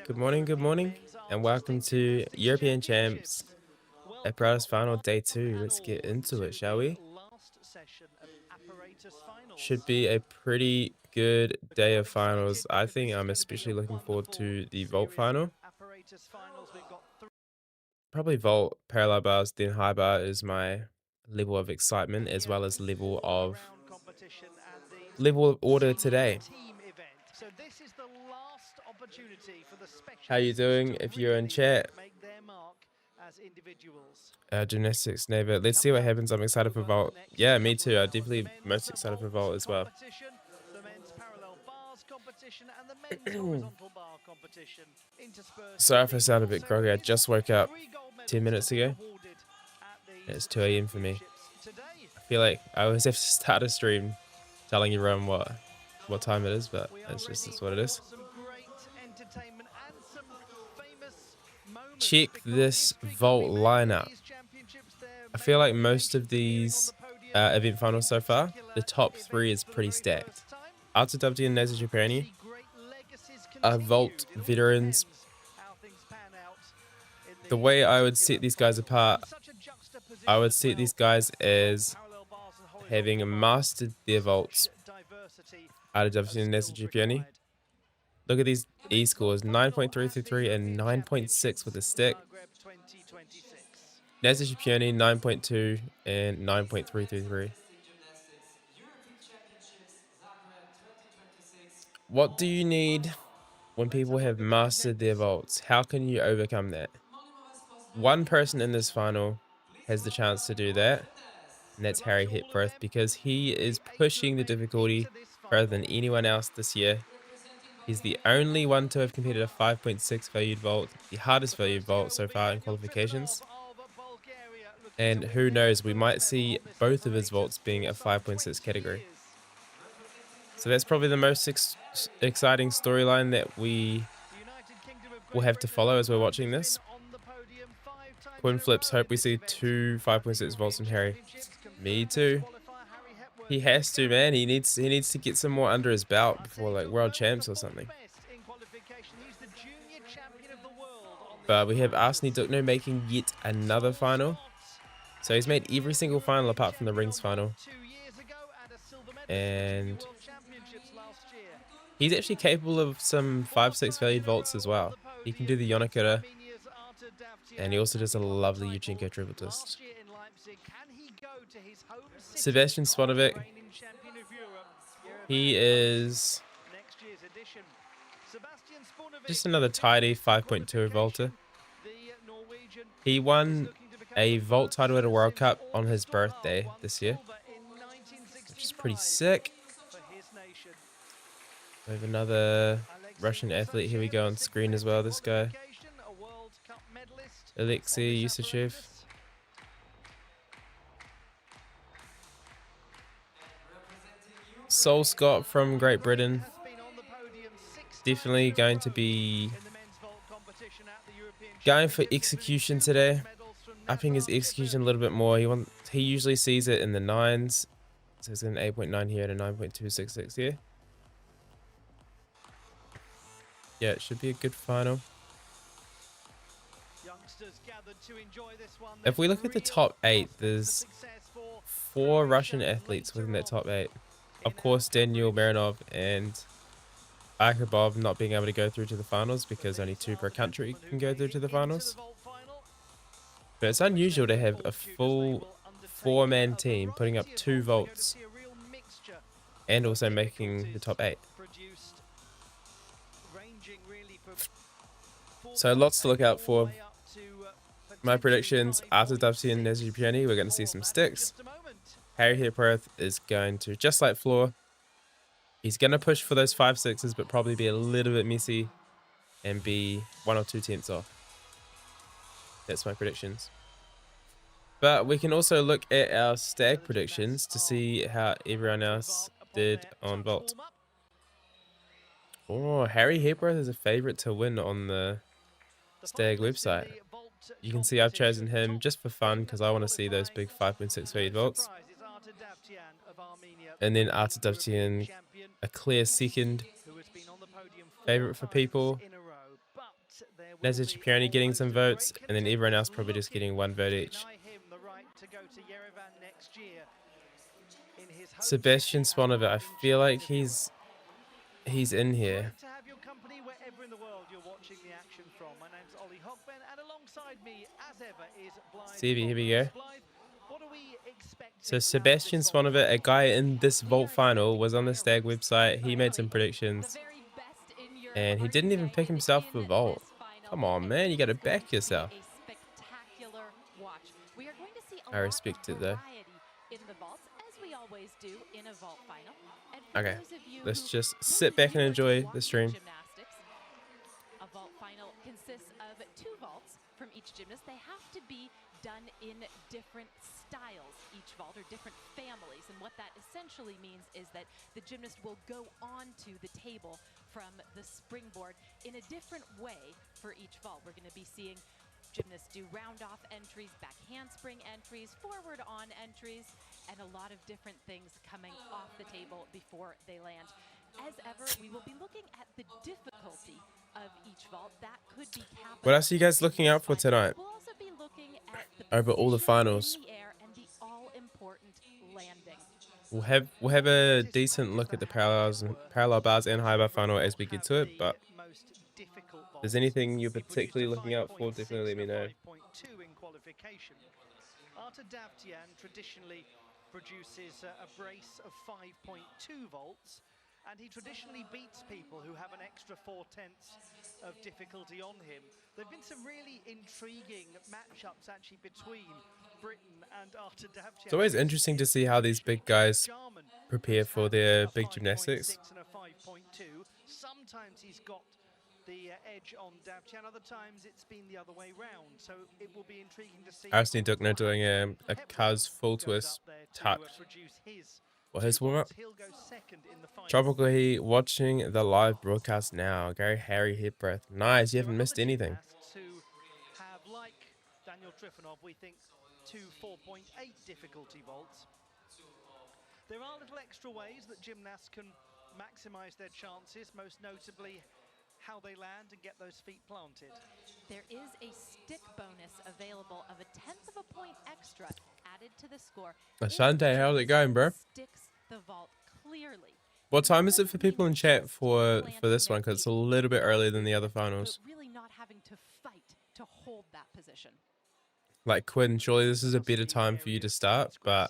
Good morning, and welcome to European Champs Apparatus Final Day 2. Let's get into it, shall we? Should be a pretty good day of finals. I think I'm especially looking forward to the vault final. Probably vault, parallel bars, then high bar is my level of excitement as well as level of order today. How you doing? If you're in chat, Gymnastics never. Let's see what happens. I'm excited for vault. Yeah, me too. I'm definitely most excited for vault as well. Sorry if I sound a bit groggy. I just woke up 10 minutes ago. It's 2 a.m. for me. I feel like I always have to start a stream telling everyone what time it is, but it's what it is. Check this vault lineup. I feel like most of these event finals so far, the top 3 is pretty stacked. athltes and Japan are vault veterans. The way I would set these guys apart, I would set these guys as having mastered their vaults. athltes and Japan. Look at these E scores, 9.333 and 9.6 with a stick. Japan 9.2 and 9.333. What do you need when people have mastered their vaults? How can you overcome that? One person in this final has the chance to do that, and that's Harry Hepworth, because he is pushing the difficulty further than anyone else this year. He's the only one to have completed a 5.6 valued vault, the hardest valued vault so far in qualifications. And who knows, we might see both of his vaults being a 5.6 category. So that's probably the most exciting storyline that we will have to follow as we're watching this. Coin flips, hope we see 2 5.6 vaults from Harry. Me too. He has to, man. He needs to get some more under his belt before like world champs or something. But we have Arsene Duckno making yet another final. So he's made every single final apart from the rings final. And he's actually capable of some 5.6 valued vaults as well. He can do the Yonakura. And he also does a lovely Yurchenko triple twist. Sebastian Sponovic. He is just another tidy 5.2 vaulter. He won a vault title at a World Cup on his birthday this year, which is pretty sick. We have another Russian athlete. Here we go on screen as well, this guy. Alexei Yusuchev. Sol Scott from Great Britain. Definitely going to be going for execution today. Upping his execution a little bit more. He usually sees it in the 9s. So it's an 8.9 here and a 9.266 here. Yeah, it should be a good final. If we look at the top 8, there's 4 Russian athletes within that top 8. Of course, Daniel Marinov and Akhabov not being able to go through to the finals because only 2 per country can go through to the finals. But it's unusual to have a full 4-man team putting up 2 vaults and also making the top 8. So lots to look out for. My predictions, after Dubsy and Nezupiani, we're going to see some sticks. Harry Hepworth is going to, just like Floor, he's going to push for those 5.6s, but probably be a little bit messy and be 1 or 2 tenths off. That's my predictions. But we can also look at our STAG predictions to see how everyone else did on vault. Oh, Harry Hepworth is a favorite to win on the STAG website. You can see I've chosen him just for fun because I want to see those big 5.6 valued vaults. And then athltes, a clear second. favorite for people. Nazir Cipriani getting some votes, and then everyone else probably just getting one vote each. Sebastian Sponover, I feel like he's in here. Great to have your company wherever in the world you're watching the action from. My name's Ollie Hogben, and alongside me, as ever, is Blythe. Stevie, here we go. Blythe, what are we expecting? So Sebastian Sponover, a guy in this vault final, was on the STAG website. He made some predictions, and he didn't even pick himself for vault. Come on, man, you got to back yourself. I respect it though. Okay, let's just sit back and enjoy the stream. Gymnastics. A vault final consists of 2 vaults from each gymnast. They have to be done in different styles, each vault, or different families. And what that essentially means is that the gymnast will go onto the table from the springboard in a different way for each vault. We're going to be seeing gymnasts do round-off entries, back handspring entries, forward-on entries, and a lot of different things coming off the table before they land. As ever, we will be looking at the difficulty of each vault. That could be capped. What else are you guys looking out for tonight? We'll also be looking at the Over all the finals. in the air and the all-important landing. We'll have a decent look at the parallel bars and high bar final as we get to it, but if there's anything you're particularly looking out for, definitely let me know. Deductions traditionally produces a brace of 5.2 volts, and he traditionally beats people who have an extra 4/10 of difficulty on him. There have been some really intriguing matchups actually between Britain and Deductions. It's always interesting to see how these big guys prepare for their big gymnastics. Sometimes he's got the edge on Davtyan, other times it's been the other way round, so it will be intriguing to see. I just need Duckner doing a Kaz full twist tuck for his warm-up. Tropical Heat watching the live broadcast now. Gary Harry hip breath. Nice, you haven't missed anything. Have, like Daniel Trifonov, we think 2 4.8 difficulty volts. There are little extra ways that gymnasts can maximize their chances, most notably how they land and get those feet planted. There is a stick bonus available of 1/10 of a point extra added to the score. Asante, how's it going, bro? Sticks the vault clearly. What time is it for people in chat for this one? Because it's a little bit earlier than the other finals. But really not having to fight to hold that position. Like Quinn, surely this is a better time for you to start, but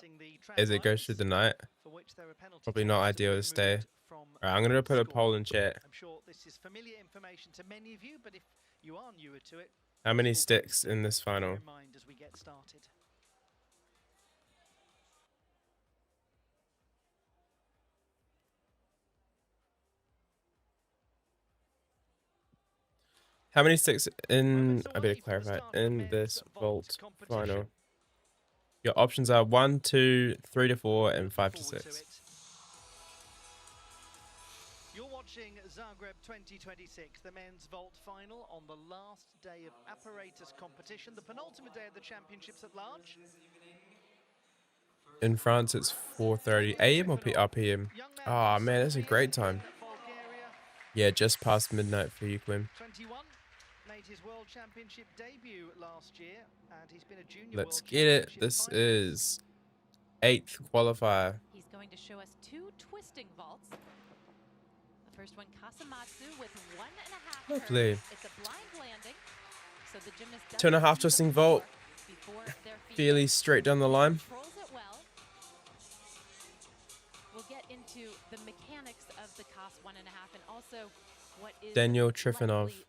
as it goes through the night, probably not ideal to stay. Alright, I'm gonna put a poll in chat. I'm sure this is familiar information to many of you, but if you are newer to it, How many sticks in this final? as we get started. How many sticks in, I better clarify, in this vault final? Your options are 1, 2, 3 to 4, and 5 to 6. You're watching Zagreb 2026, the men's vault final on the last day of Apparatus competition, the penultimate day of the championships at large. In France, it's 4:30 a.m. or p.m. Oh man, that's a great time. Yeah, just past midnight for you, Quinn. 21 made his world championship debut last year, and he's been a junior. Let's get it. This is 8th qualifier. He's going to show us 2 twisting vaults. The first one, Kasamatsu, with 1.5 Lovely. turns. It's a blind landing, so the gymnast 2.5 twisting vault. Fairly straight down the line. Controls it well. We'll get into the mechanics of the Kas 1.5 and also what is Daniel Trifonov likely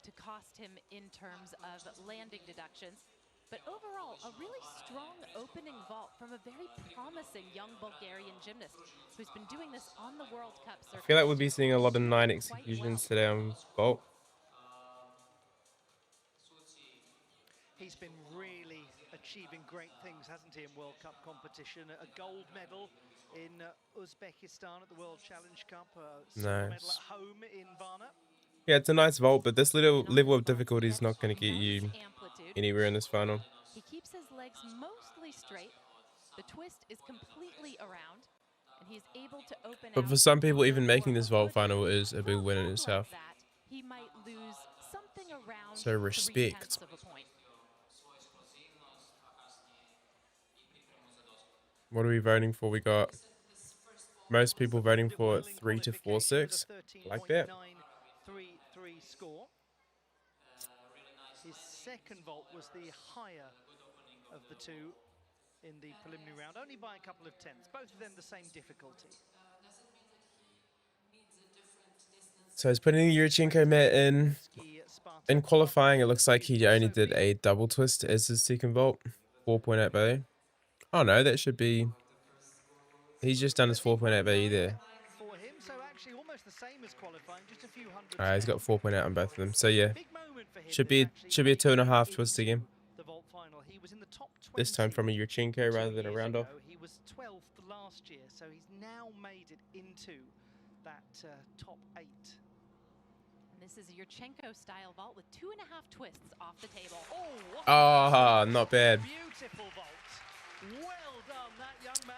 to cost him in terms of landing deductions. But overall, a really strong opening vault from a very promising young Bulgarian gymnast who's been doing this on the World Cup circuit. I feel like we'll be seeing a lot of 9 executions today on vault. He's been really achieving great things, hasn't he, in World Cup competition? A gold medal in Uzbekistan at the World Challenge Cup, a silver medal at home in Varna. Yeah, it's a nice vault, but this little level of difficulty is not going to get you anywhere in this final. He keeps his legs mostly straight. The twist is completely around. and he's able to open But for out some people, even for making this a vault good final is a big for win in vault like itself. that. He might lose something around So respect. 0.3 of a point. What are we voting for? We got most people Submitted voting it for well in 3 to 4 qualification with a 6. Like that. 13.933 score. His second vault was the higher of the two in the preliminary round, only by a couple of tenths. Both of them the same difficulty. So he's putting the Yurchenko mat in qualifying. It looks like he only did a double twist as his second vault. 4.8 value. Oh no, that should be... He's just done his 4.8 value there. For him, so actually almost the same as qualifying, just a few hundred. Alright, he's got 4.8 on both of them. So yeah, Big moment for him. should be a 2.5 twist again. The vault final. He was in the top 20 This time from a Yurchenko rather than a round off. He was 12th last year, so he's now made it into that top 8. This is a Yurchenko style vault with 2.5 twists off the table. Oh, not bad. Beautiful vault. Well done, that young man.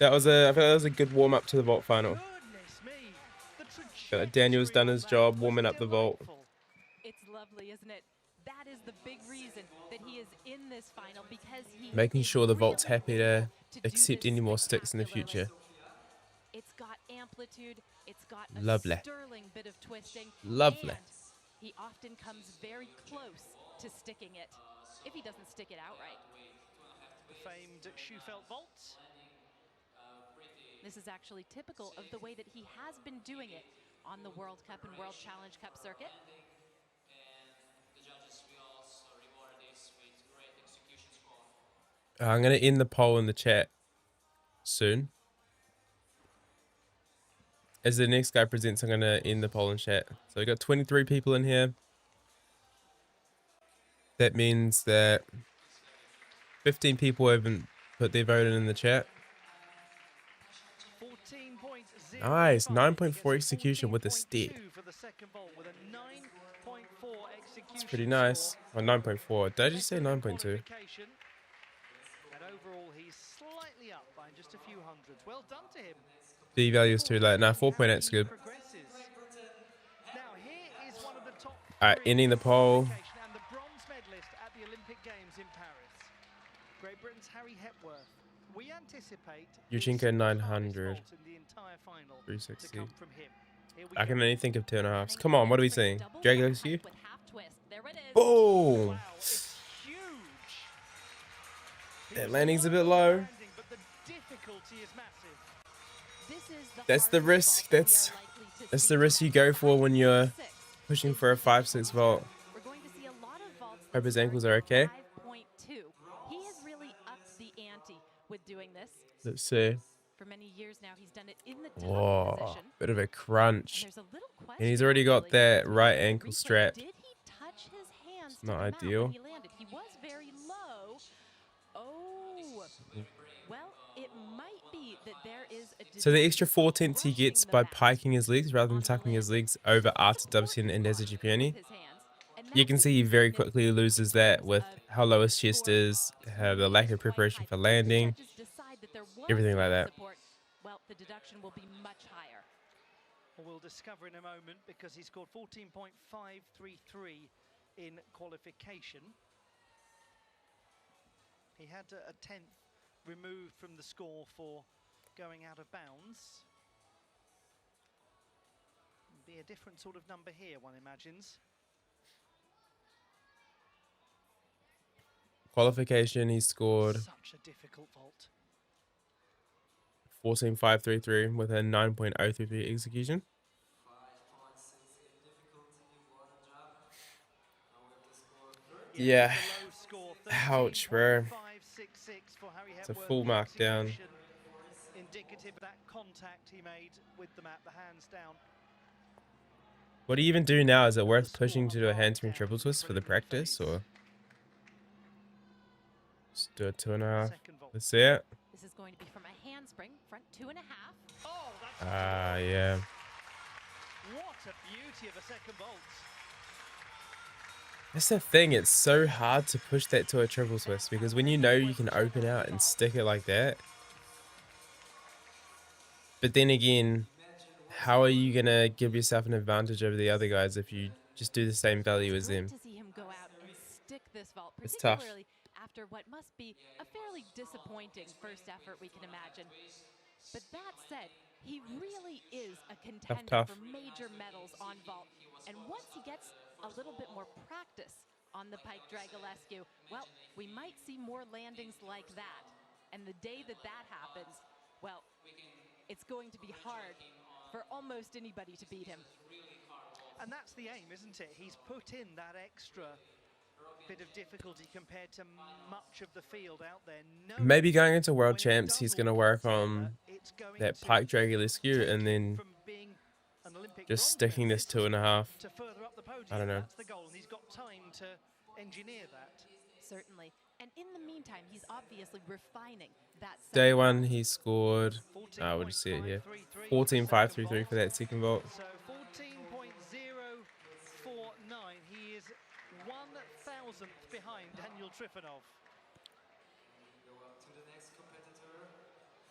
I feel that was a good warm up to the vault final. Goodness me. Daniel's done his job warming up the vault. It's lovely, isn't it? That is the big reason that he is in this final, because he Making sure the vault's happy to do accept this any more sticks in the spectacularly. future. It's got amplitude, it's got a Lovely. sterling bit of twisting. Lovely. And he often comes very close to sticking it, if he doesn't stick it outright. The famed Schuhfeld vault. This is actually typical of the way that he has been doing it on the World Cup and World Challenge Cup circuit. I'm going to end the poll in the chat soon. As the next guy presents, I'm going to end the poll in chat. So we got 23 people in here. That means that 15 people haven't put their vote in the chat. Nice, 9.4 execution with a stick. It's pretty nice. Oh, 9.4. Did I just say 9.2? And overall, he's slightly up by just a few hundreds. Well done to him. D value is too late. Nah, 4.8 is good. Now, here is one of the top Alright, ending the poll. and the bronze medalist at the Olympic Games in Paris. Great Britain's Harry Hepworth. We anticipate Yurchenko 900. in the entire final 360. to come from him. Here we I can go. only think of 2.5s. Come on, what are we saying? Drag it you? With half twist. There it is. Boom! Wow, it's huge. He That was landing's a bit wonderful low. landing, but the difficulty is massive. This is That's the risk. That's the risk you go for when you're pushing for a 5-6 vault. We're going to see a lot of vaults. Hope his ankles are okay. 5.2. He has really upped the ante with doing this. Let's see. For many years now, he's done it in the top Whoa, position. bit of a crunch. There's a little question And he's already got really that on right the ankle replay. strap. Did he touch his hands It's not to the mat ideal. when he landed? He was very low. Oh, well, it might be that there is a So the extra 4 deduction tenths he gets crushing by the mat piking his legs rather than on the tucking his landing. legs over after It's W10 and as a important GPNE. with his hands, and You that's can a see he very significant quickly loses that with of how low his chest score. is, how the lack of preparation for landing, If the judges decide that there was everything like that. support, well, the deduction will be much higher. Well, we'll discover in a moment because he scored 14.533 in qualification. He had a tenth removed from the score for going out of bounds. Be a different sort of number here, one imagines. Qualification, he scored Such a difficult vault. 14.533 with a 9.033 execution. Yeah. Ouch, bro. It's a full mark down. Indicative of that contact he made with the mat, the hands down. What do you even do now? Is it worth pushing to do a handspring triple twist for the practice, or just do a 2.5? Let's see it. This is going to be from a handspring, front 2.5. Oh, that's Yeah. what a beauty of a second vault. That's the thing. It's so hard to push that to a triple twist because when you know you can open out and stick it like that, But then again, how are you gonna give yourself an advantage over the other guys if you just do the same value It's as great them? to see him go out and stick this vault, It's tough. particularly after what must be a fairly disappointing first effort we can imagine. But that said, he really is a Tough, contender for tough. major medals on vault. And once he gets a little bit more practice on the pike dragalescu, well, we might see more landings like that. And the day that that happens, well, it's going to be hard for almost anybody to beat him. And that's the aim, isn't it? He's put in that extra bit of difficulty compared to much of the field out there. Maybe going into World When he Champs, does he's all gonna of work that together, on it's going that to pike dragalescu take and him then from being an Olympic just bronze sticking this medalist 2.5. to further up the I don't podium. know. That's the goal, and he's got time to engineer that. Certainly. And in the meantime, he's obviously refining that Day second one, vault. he scored. We'll just see it here. 14.533 for the second 14.533 vault. for that second vault. So 14.049. He is 1,000th behind Daniel Trifonov. We go up to the next competitor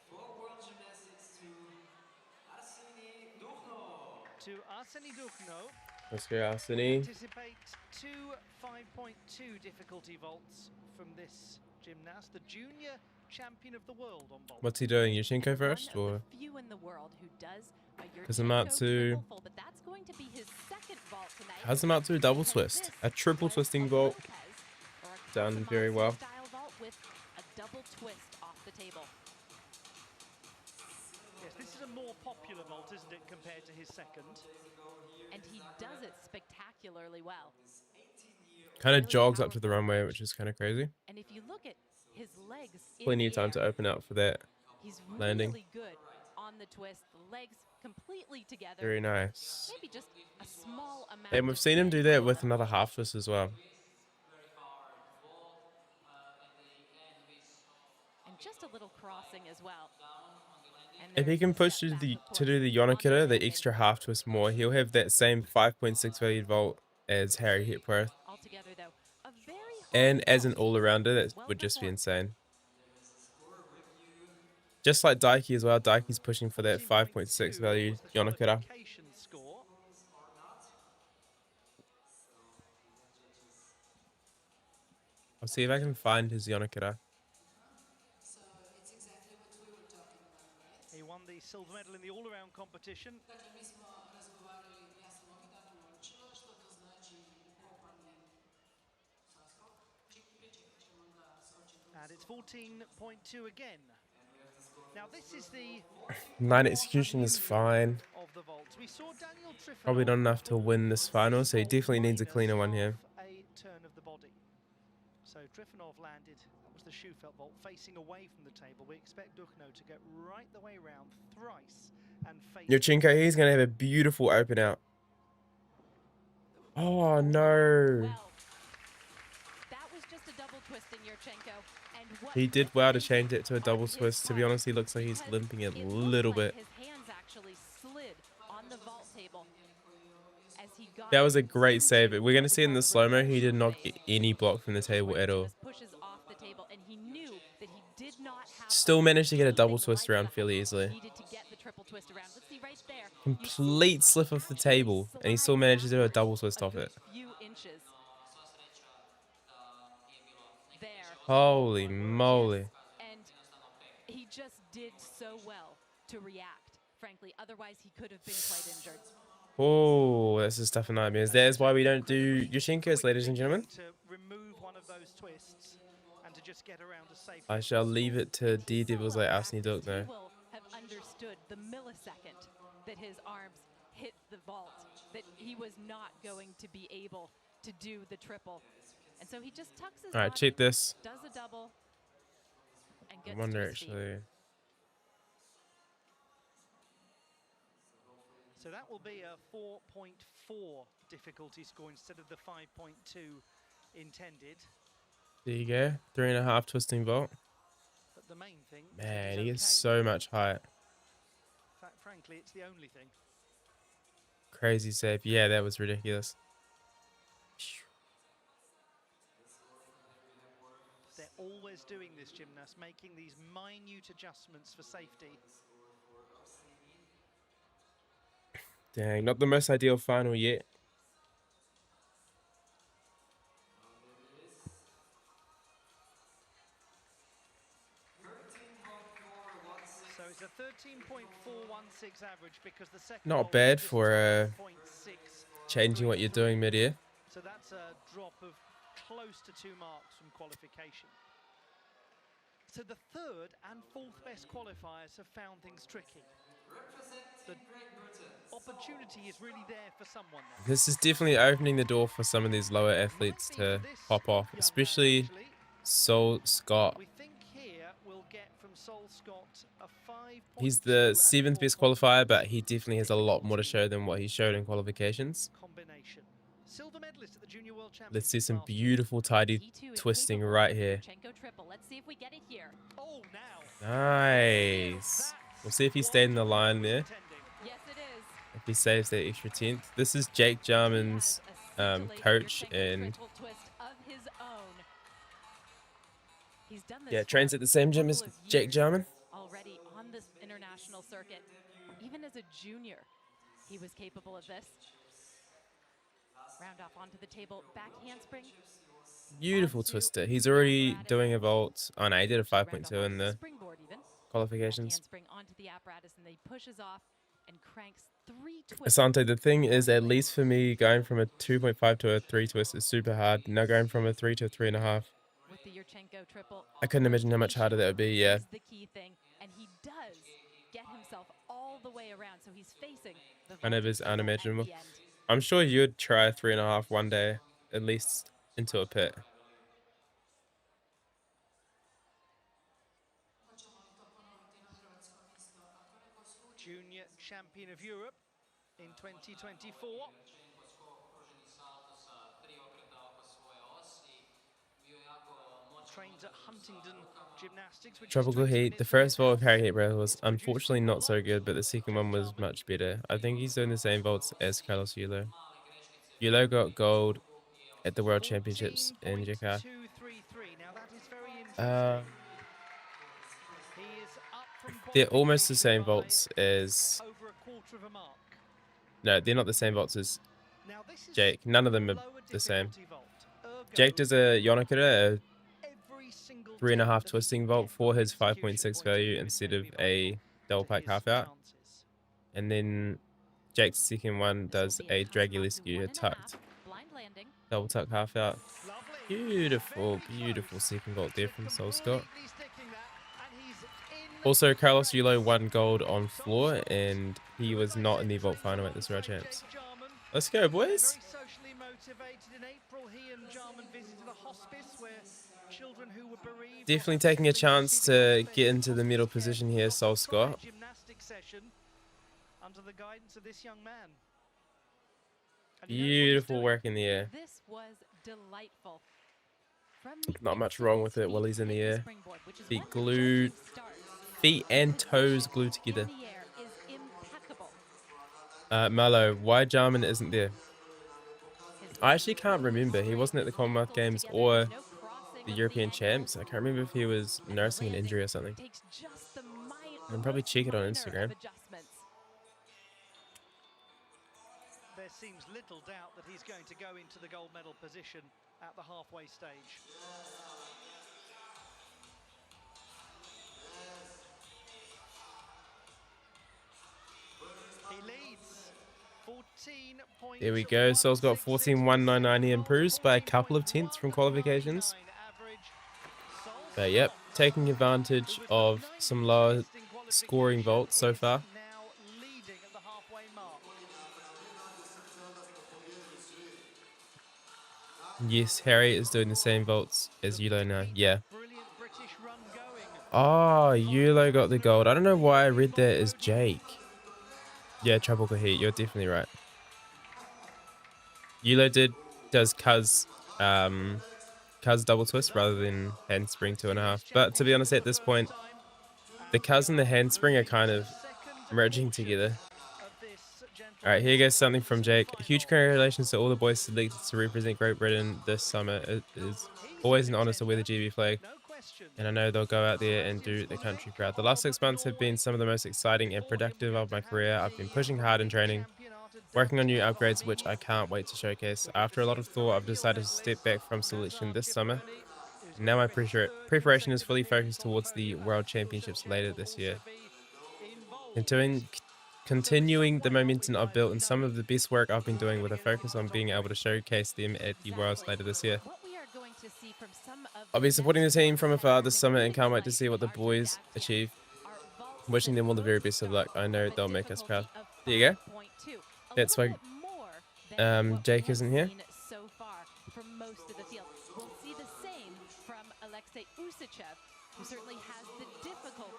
for World Gymnastics to Arseny Duchno. To Arseny Duchno. Let's go, Arseny. Anticipate two 5.2 difficulty vaults from this gymnast, the junior champion of the world on vault. What's he doing? Yushinko first, One or of the few in the world who does a Kazumatsu. triple full, but that's going to be his second vault tonight. Kazumatsu double because twist? this A triple was twisting a vault. Lopez or a Done very well. Kazumatsu-style vault with a double twist off the table. Yes, this is a more popular vault, isn't it, compared to his second? And he does it spectacularly well. Kind of Really jogs up to the powerful runway, approach. which is kind of crazy. And if you look at his legs in Plenty the of time to air, open up for that. he's landing. really good on the twist. The legs completely together. Very nice. Maybe just a small amount. And we've of seen him do that with play. another half twist as well. And just a little crossing as well. And If he there's can a push step back, to of course, do the on Yonakura, the landing. extra half twist more, he'll have that same 5.6 valued vault as Harry Hepworth. Altogether, though, a very And hard as an vault. all-arounder, that Well would just be performed. insane. Just like Daiki as well, Daiki's pushing for that 5.6 value was the Yonakura. qualification score. I'll see if I can find his Yonakura. So it's exactly what we were talking about, right? He won the silver medal in the all-around competition. Как мы разговаривали, я сама когда-то научила, что это значит укопанный состав. And it's 14.2 again. Now this is the Line execution is fine. of the vaults. We saw Daniel Trifonov Probably not enough to win this final, so he vault definitely needs a minus cleaner one here. half a turn of the body. So Trifonov landed, that was the Schufelt vault, facing away from the table. We expect Duchno to get right the way around thrice and face... Yochenko, he's going to have a beautiful open out. Oh, no. Well, that was just a double twist in Yurchenko. And what He did well to difference change it to a on double his twist. To be part, honest, he looks like he's because limping a it looked little like bit. his hands actually slid on the vault table as he got That was a great save. into We're going to what see we in the call slow-mo, he did reverse not phase, get any block from the table where at he all. just pushes off the table, and he knew that he did not have Still managed to get a double anything twist like around that fairly easily. needed to get the triple twist around. Let's see right there. You see Complete slip off the actually table, and he still slide managed to do a backwards double twist a off good it. few inches. There. Holy moly. And he just did so well to react. Frankly, otherwise he could have been quite injured. Oh, this is tough and nightmares. That is why we don't do Yoshinkos, ladies and gentlemen. To remove one of those twists and to just get around a safe... I shall leave it to daredevils like Arseny He Duchno. will have understood the millisecond that his arms hit the vault, that he was not going to be able to do the triple. And so he just tucks his Alright, body, check this. does a double, and I gets wonder to his feet. actually. So that will be a 4.4 difficulty score instead of the 5.2 intended. There you go. 3.5 twisting vault. But the main thing is that Man, he's he gets okay. so much height. Frankly, it's the only thing. Crazy save. Yeah, that was ridiculous. They're always doing this, gymnast, making these minute adjustments for safety. Dang, not the most ideal final yet. So it's a 13.416 average because the second Not vault was bad just for 12.6. changing what you're doing mid-air. So that's a drop of close to 2 marks from qualification. So the third and fourth best qualifiers have found things tricky. The opportunity is really there for someone now. This is definitely opening the door for some of these lower athletes to pop off, especially Sol Scott. We think here we'll get from Sol Scott a 5. He's the 7th best qualifier, but he definitely has a lot more to show than what he showed in qualifications. Combination. Silver medalist at the Junior World Let's see Championships some last year. beautiful tidy twisting right here. Let's see if we get it here. Oh, now. Nice. We'll see if he stayed in the line there. Yes, it is. If he saves that extra 10th. This is Jake Jarman's coach, and yeah, trains at the same gym as Jake Jarman. Already on this international circuit, even as a junior, he was capable of this. Round off onto the table, back handspring. Beautiful twister. He's already doing a vault. Oh no, he did a 5.2 in the qualifications. Handspring onto the apparatus, and then he pushes off and cranks 3 twists. Asante, the thing is, at least for me, going from a 2.5 to a 3 twist is super hard. Now going from a 3 to a 3.5. With the Yurchenko triple, I couldn't imagine how much harder that would be, yeah. is the key thing, and he does get himself all the way around, so he's facing the Kind of is vaulting table at unimaginable. the end. I'm sure you'd try 3.5 one day, at least into a pit. Junior champion of Europe in 2024. Trains at Huntingdon Gymnastics. Which Tropical Heat. The first vault of Harry Heat was unfortunately not so good, but the second one was much better. I think he's doing the same vaults as Carlos Yulo. Yulo got gold at the World Championships in Jakarta. Now that is very interesting. He is up from They're almost the same qualification vaults as... over a quarter of a mark. No, they're not the same vaults as Now this is Jake. None of them are lower the same. difficulty vault. Ergo, Jake does a Yonakura, a every single 3.5 tip that twisting he vault gets for from his execution 5.6 points value is instead gonna of be a valuable double to pack his half out. chances. And then Jake's second one does a This will be a Dragulescu, a 1.5 tucked blind landing. double tuck half out. Lovely. Beautiful, Very beautiful close second vault there to from Sol Scott. completely sticking that, and he's in Also, Carlos the Yulo race. won gold on Sol floor, Scott, and he was not in the vault final at this World alongside Champs. Jake Jarman. Let's go, boys! Very socially motivated. In April, he and Jarman visited a hospice where children who were bereaved Definitely or taking a had chance been to receiving get into the middle hospice care position here, Sol offered Scott. a gymnastics session under the guidance of this young man. And he knows what he's Beautiful doing. work in the air. This was delightful. From the Not much exit, wrong with his it while feet he's in the hit air. springboard, which is Feet when the glued, jumping starts. feet and His toes hold glued together. in the air is impeccable. Malo, why Jarman isn't there? His I actually can't remember. He wasn't at the Commonwealth Games or no crossing the of European ankle. Champs. I can't remember if he was nursing an injury or something. Takes just the I'll probably check it on minor Instagram. of adjustments. There seems little doubt that he's going to go into the gold medal position at the halfway stage. He leads 14 points. There we go. Sol's got 14.199. He improves by a couple of tenths from qualifications. But yep, taking advantage of some lower scoring vaults so far. Now leading at the halfway mark. Yes, Harry is doing the same vaults as Yulo now. Yeah. Brilliant British run going. Oh, Yulo got the gold. I don't know why I read that as Jake. Yeah, Tropical Heat. You're definitely right. Yulo does Cuz double twist rather than handspring 2.5. But to be honest, at this point, the Cuz and the handspring are kind of merging together. Alright, here goes something from Jake. Huge congratulations to all the boys selected to represent Great Britain this summer. It is always an honour to wear the GB flag, and I know they'll go out there and do the country proud. The last 6 months have been some of the most exciting and productive of my career. I've been pushing hard in training Working on new upgrades, which I can't wait to showcase. After a lot of thought, I've decided to step back from selection this summer. Now my preparation is fully focused towards the World Championships later this year. Continuing, continuing the momentum I've built and some of the best work I've been doing with a focus on being able to showcase them at the Worlds later this year. I'll be supporting the team from afar this summer and can't wait to see what the boys achieve. Wishing them all the very best of luck. I know they'll make us proud. There you go. That's why Jake isn't here.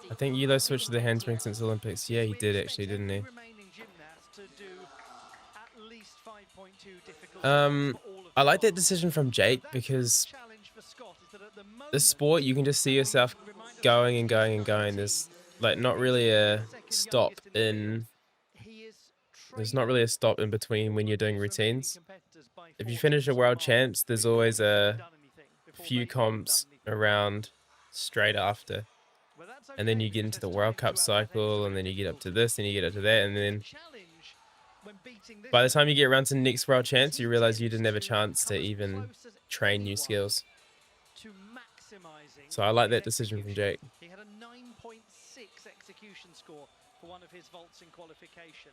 I think Yulo switched to the handspring since the Olympics. Yeah, he did actually, didn't he? I like that decision from Jake because this sport, you can just see yourself going and going and going. There's like not really a stop in. There's not really a stop in between when you're doing routines. If you finish a world champs, there's always a few comps around straight after. And then you get into the World Cup cycle, and then you get up to this, and you get up to that, and then by the time you get around to the next World Champs, you realize you didn't have a chance to even train new skills. So I like that decision from Jake. He had a 9.6 execution score for one of his vaults in qualification.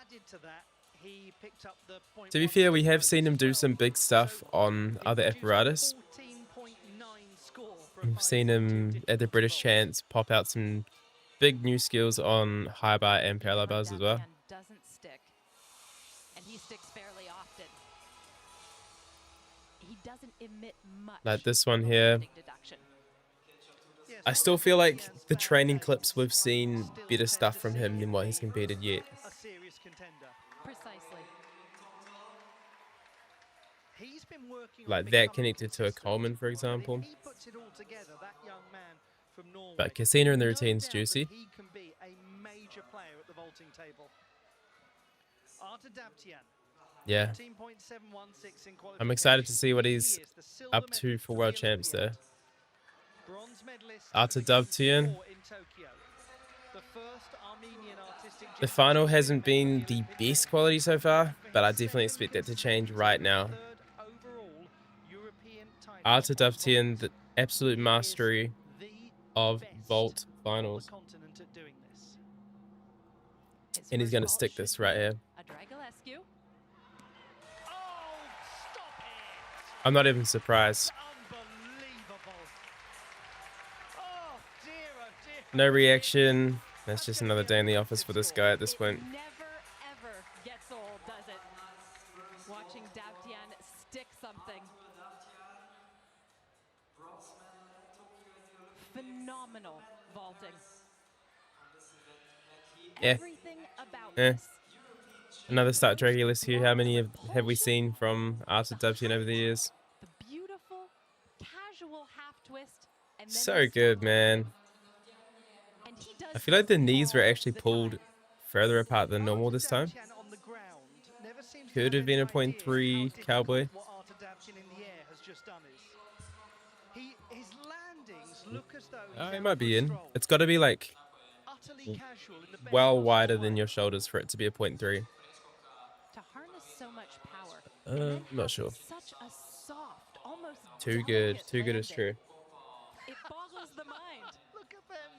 Added to that, he picked up the point. To be fair, we have seen him do some big stuff on other apparatus. We've seen him at the British Champs pop out some big new skills on high bar and parallel bars as well. Doesn't stick, and he sticks fairly often. He doesn't emit much. Like this one here. I still feel like the training clips we've seen better stuff from him than what he's competed yet. Precisely. Like that connected to a Coleman, for example. But Casino in the routine's juicy. He can be a major player at the vaulting table. Yeah. I'm excited to see what he's up to for World Champs there. Deductions. The final hasn't been the best quality so far, but I definitely expect that to change right now. Deductions, the absolute mastery of vault finals. And he's going to stick this right here. I'm not even surprised. No reaction. That's just another day in the office for this guy at this point. Never ever gets old, does it? Watching Deductions stick something. Phenomenal vaulting. Yeah. Everything about this. Another start draggy list here. How many have we seen from Deductions over the years? The beautiful casual half twist. And then So good, man. I feel like the knees were actually pulled further apart than normal this time. Could have been a 0.3 cowboy. He might be in. It's got to be like well wider than your shoulders for it to be a 0.3. To harness so much power. I'm not sure. Such a soft, almost Too good. Too good is true. It boggles the mind. Look at them.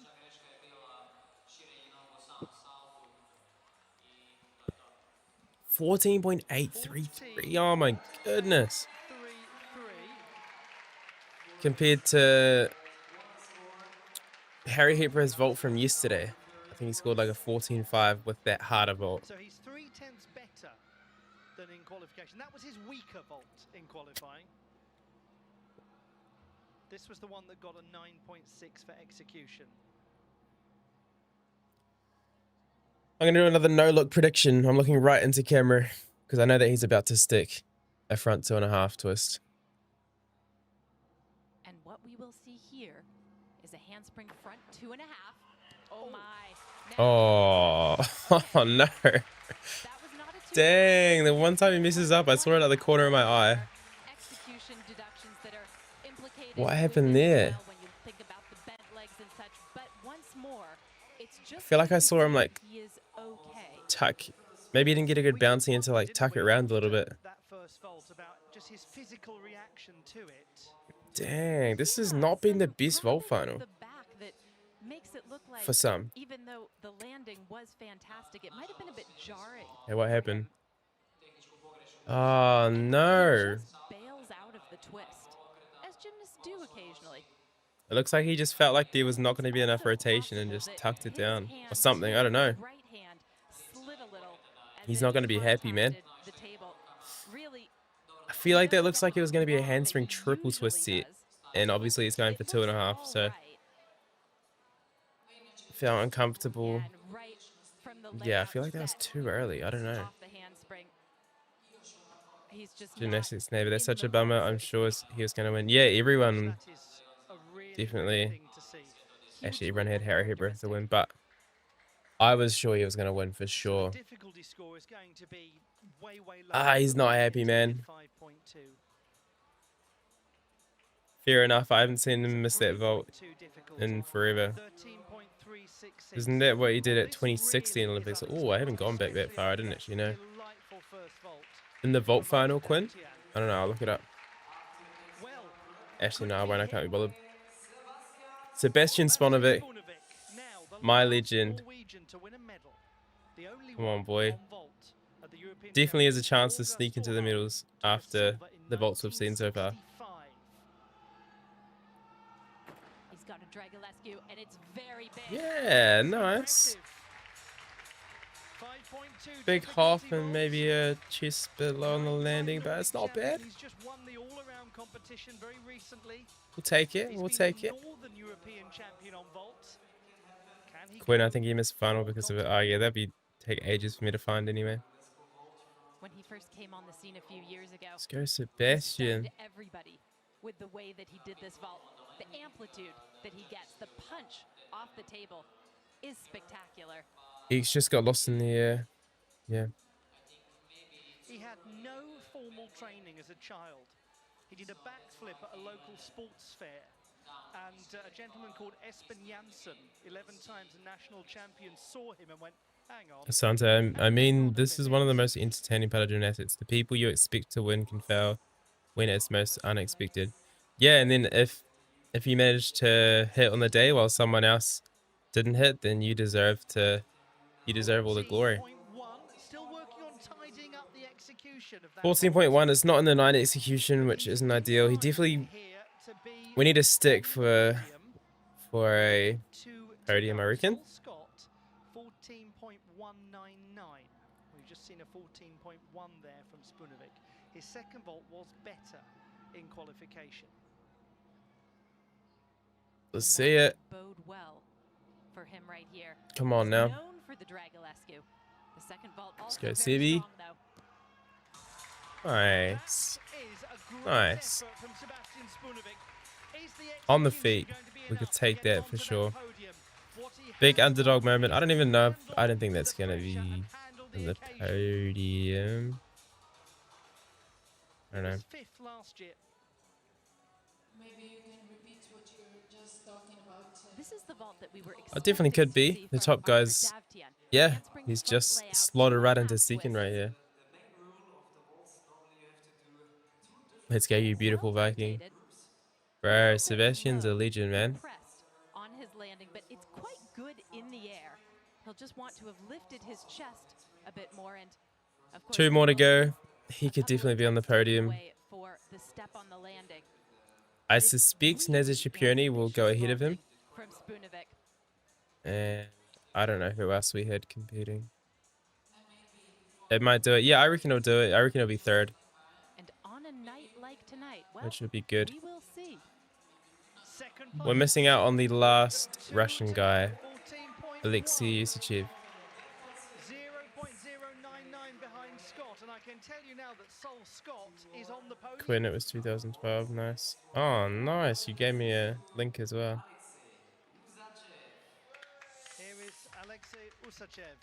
14.833. Oh my goodness. Compared to Harry Hepbur's vault from yesterday. I think he scored like a 14.5 with that harder vault. So he's 0.3 better than in qualification. That was his weaker vault in qualifying. This was the one that got a 9.6 for execution. I'm going to do another no-look prediction. I'm looking right into camera because I know that he's about to stick a front 2.5 twist. And what we will see here is a handspring front 2.5. Oh my. Oh, oh no. That was not a Dang, the one time he messes up, I saw it at the corner of my eye. execution deductions that are implicated. What happened there? When you think about the bent legs and such, but once more, it's just I feel like I saw him like he is okay. tuck Maybe he didn't get a good We talked bouncy into like didn't tuck it we, around a little after bit. that first vault about just his physical reaction to it. Dang, this has Yeah, not been the some best vault grabbing of final the back that makes it look like for some. even though the landing was fantastic, it might have been a bit jarring Hey, what for happened? him. Oh And he no. just bails out of the twist, as gymnasts do occasionally. It looks like he just felt like there was not going to be It's enough also rotation and possible just that tucked it his down or hand something. I too, don't know. his right hand, slid a little as He's it not going to be happy, man. contacted the table. Really, I he feel like that doesn't looks get like it the was going to be a love that hamstring he triple twist usually set. does. And obviously he's going It for looks 2.5. all So right. I felt uncomfortable. Yeah, and right from the Yeah, I layout feel like that was set too early. I don't know. off the handspring, he's just not Gymnastics neighbor. That's in such the a bummer. mindset. I'm sure he was going to win. Yeah, everyone That is a really great definitely. thing to see. Actually, Hugely everyone had Harry Hipper to uncharacteristic. win, but I was sure he was going to win for So the sure. difficulty score is going to be way Ah, lower he's than not what we happy, intended, man. 5.2. Fair enough. I haven't seen It's him a miss that 3.2 vault difficulty. in forever. 13.366. Isn't that what he did at This 2016 really is Olympics? Oh, I haven't unexpected, gone back that especially far. I after didn't that actually know. delightful first vault In the vault from final, Quinn? Adaptian. I don't know. I'll look it up. Well, Actually, could no, it I be won't. I him? can't be bothered. Sebastian Sebastian Sponovic, Spunovic, now the my last legend. Norwegian to win a medal. The only Come one on, boy. on vault at the European Definitely has a Championships. chance to August sneak into the Oldham medals took a after silver in the vaults we've seen so far. 1965. He's got a Dragolescu, and it's very big. Yeah, That's nice. impressive. 5.2 Big difficulty hop and vault. maybe a chest bit low on the landing, but it's not bad. He's just won the all-around competition very recently. We'll take it. He's We'll been take the it. Northern European champion on vault. Can he Quinn, go I think he missed final for because of it. Oh, yeah, that'd be take ages for me to find anyway. When he first came on the scene a few years ago, Let's go, he Sebastian. stunned everybody with the way that he did this vault. The amplitude that he gets, the punch off the table is spectacular. He's just got lost in the air. Yeah. He had no formal training as a child. He did a backflip at a local sports fair. And a gentleman called Espen Janssen, 11 times a national champion, saw him and went, hang on. Asante, I mean, this is one of the most entertaining part of gymnastics. The people you expect to win can fail when it's most unexpected. Yeah, and then if you manage to hit on the day while someone else didn't hit, then you deserve all the glory. 14.1, still working on tidying up the execution of that. 14.1 is not in the 9 execution, which isn't ideal. He definitely, we need a stick for a podium, I reckon. Scott, 14.199. We've just seen a 14.1 there from Spunovic. His second vault was better in qualification. Let's see it. Bode well for him right here. Come on He's now. known for the Dragolescu. The second vault also go, very Sebi. strong, though. Nice. That is a great Nice. effort from Sebastian Spunovic. Is the On the execution feet. going to be We could enough to take get that for onto sure. podium? What he Big has underdog done moment. I don't even know if, I don't think under that's going to pressure be and handled on the occasion. podium. I don't He know. was fifth last year. Maybe you can repeat what you were just talking about. This is the vault that we were I definitely expecting could to be. see The from top guys. Arthur Davtien. Yeah, Handspring he's front just layout, slotted right 2.5 into second right twists. here. The main rule of the vaults, normally you have to do two different Let's go, you beautiful Well Viking. rotated, Bro, a little bit Sebastian's a low, legend, man. pressed on his landing, but it's quite good in the air. He'll just want to have lifted his chest a bit more, and of course, 2 more to go. He a could couple definitely of be on the tenths taken podium. away for the step on the landing. I This suspect really Nazar Shapioni will go ambitious ahead of him. vaulting from Spunovic. And I don't know who else we had competing. It might do it. Yeah, I reckon it'll do it. I reckon it'll be third, And on a night like tonight, well, which would be good. we will see. Second We're missing out on the last Two Russian to guy, 14.1. Alexei Usachev. 0.099 behind Scott, and I can tell you now that Sol Scott is on the podium. Quinn, it was 2012. Nice. Oh, nice. You gave me a link as well. Here is Alexei Usachev,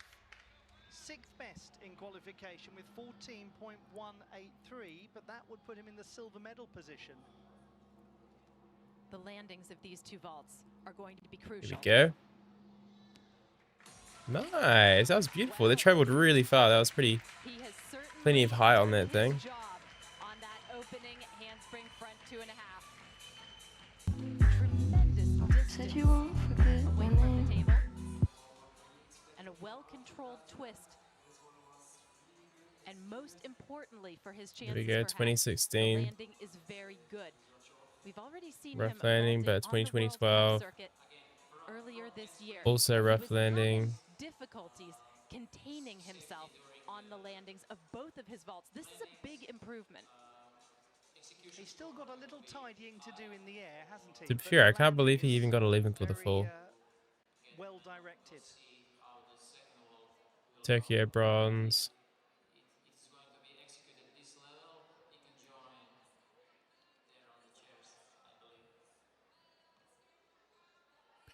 sixth best in qualification with 14.183, but that would put him in the silver medal position. The landings of these two vaults are going to be Here crucial. we go. Nice. That was beautiful. They traveled really far. That was He has plenty certainly of height on done that his thing. job on that opening handspring front 2.5. Tremendous Said distance you won't forget away my from the name. table. And a well-controlled twist. And most importantly for his Here we chances, go, perhaps, the 2016. landing is very good. We've already seen him Rough landing, vaulting but on the World Cup 2012. circuit earlier this year. Also And he rough was having landing. difficulties containing himself on the landings of both of his vaults. This is a big improvement. He's still got a little tidying to do in the air, hasn't he? To be But fair, the I can't believe he landing even got 11th with a is full. very well directed. Tokyo bronze. It's going to be executed at this level. You can join there on the chairs, I believe.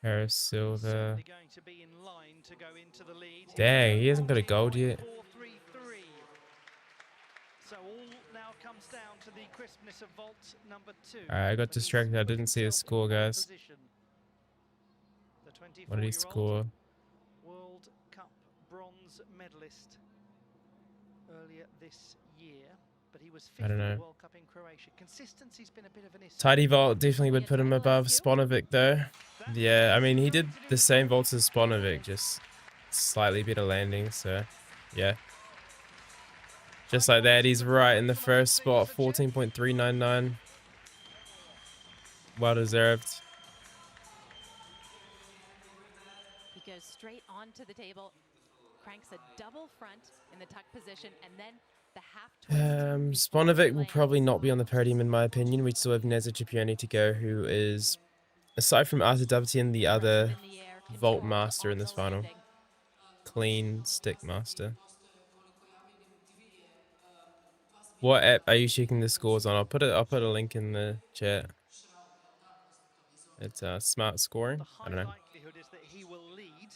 Paris silver. Certainly going to be in line to go into the lead. Dang, he hasn't got a gold yet. 14.433. So all now comes down to the crispness of vault number 2. Alright, I got But he's distracted. I put didn't see his himself in score, pole guys. position. The What did he 24-year-old score? World Cup bronze medalist earlier this year, but he was I fifth don't at know. the World Cup in Croatia. Consistency's been a bit of an issue. Tidy vault definitely would put him above Sponovic, though. Yeah, I mean, he did the same vaults as Sponovic, just slightly better landing, so yeah. Just like that, he's right in the first spot, 14.399. Well deserved. He goes straight onto the table, cranks a double front in the tuck position, and then the half twist. Sponovic will probably not be on the podium in my opinion. We still have Neza Cipriani to go, who is, aside from athlete, the other vault master in this final. Clean stick master. What app are you checking the scores on? I'll put a link in the chat. It's smart scoring. I don't know. Likelihood is that he will lead,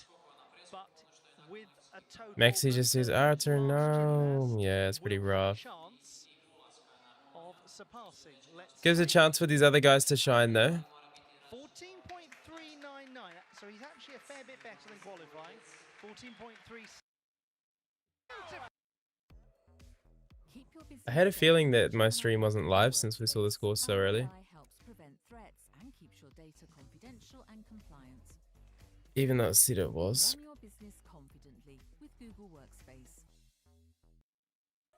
but with a total Maxi just says Arthur, no. Yeah, it's pretty rough. Chance of surpassing. Gives a chance for these other guys to shine though. 14.399. So he's actually a fair bit better than qualifying. 14.3. I had a feeling that my stream wasn't live since we saw the scores so early. Even though it said it was.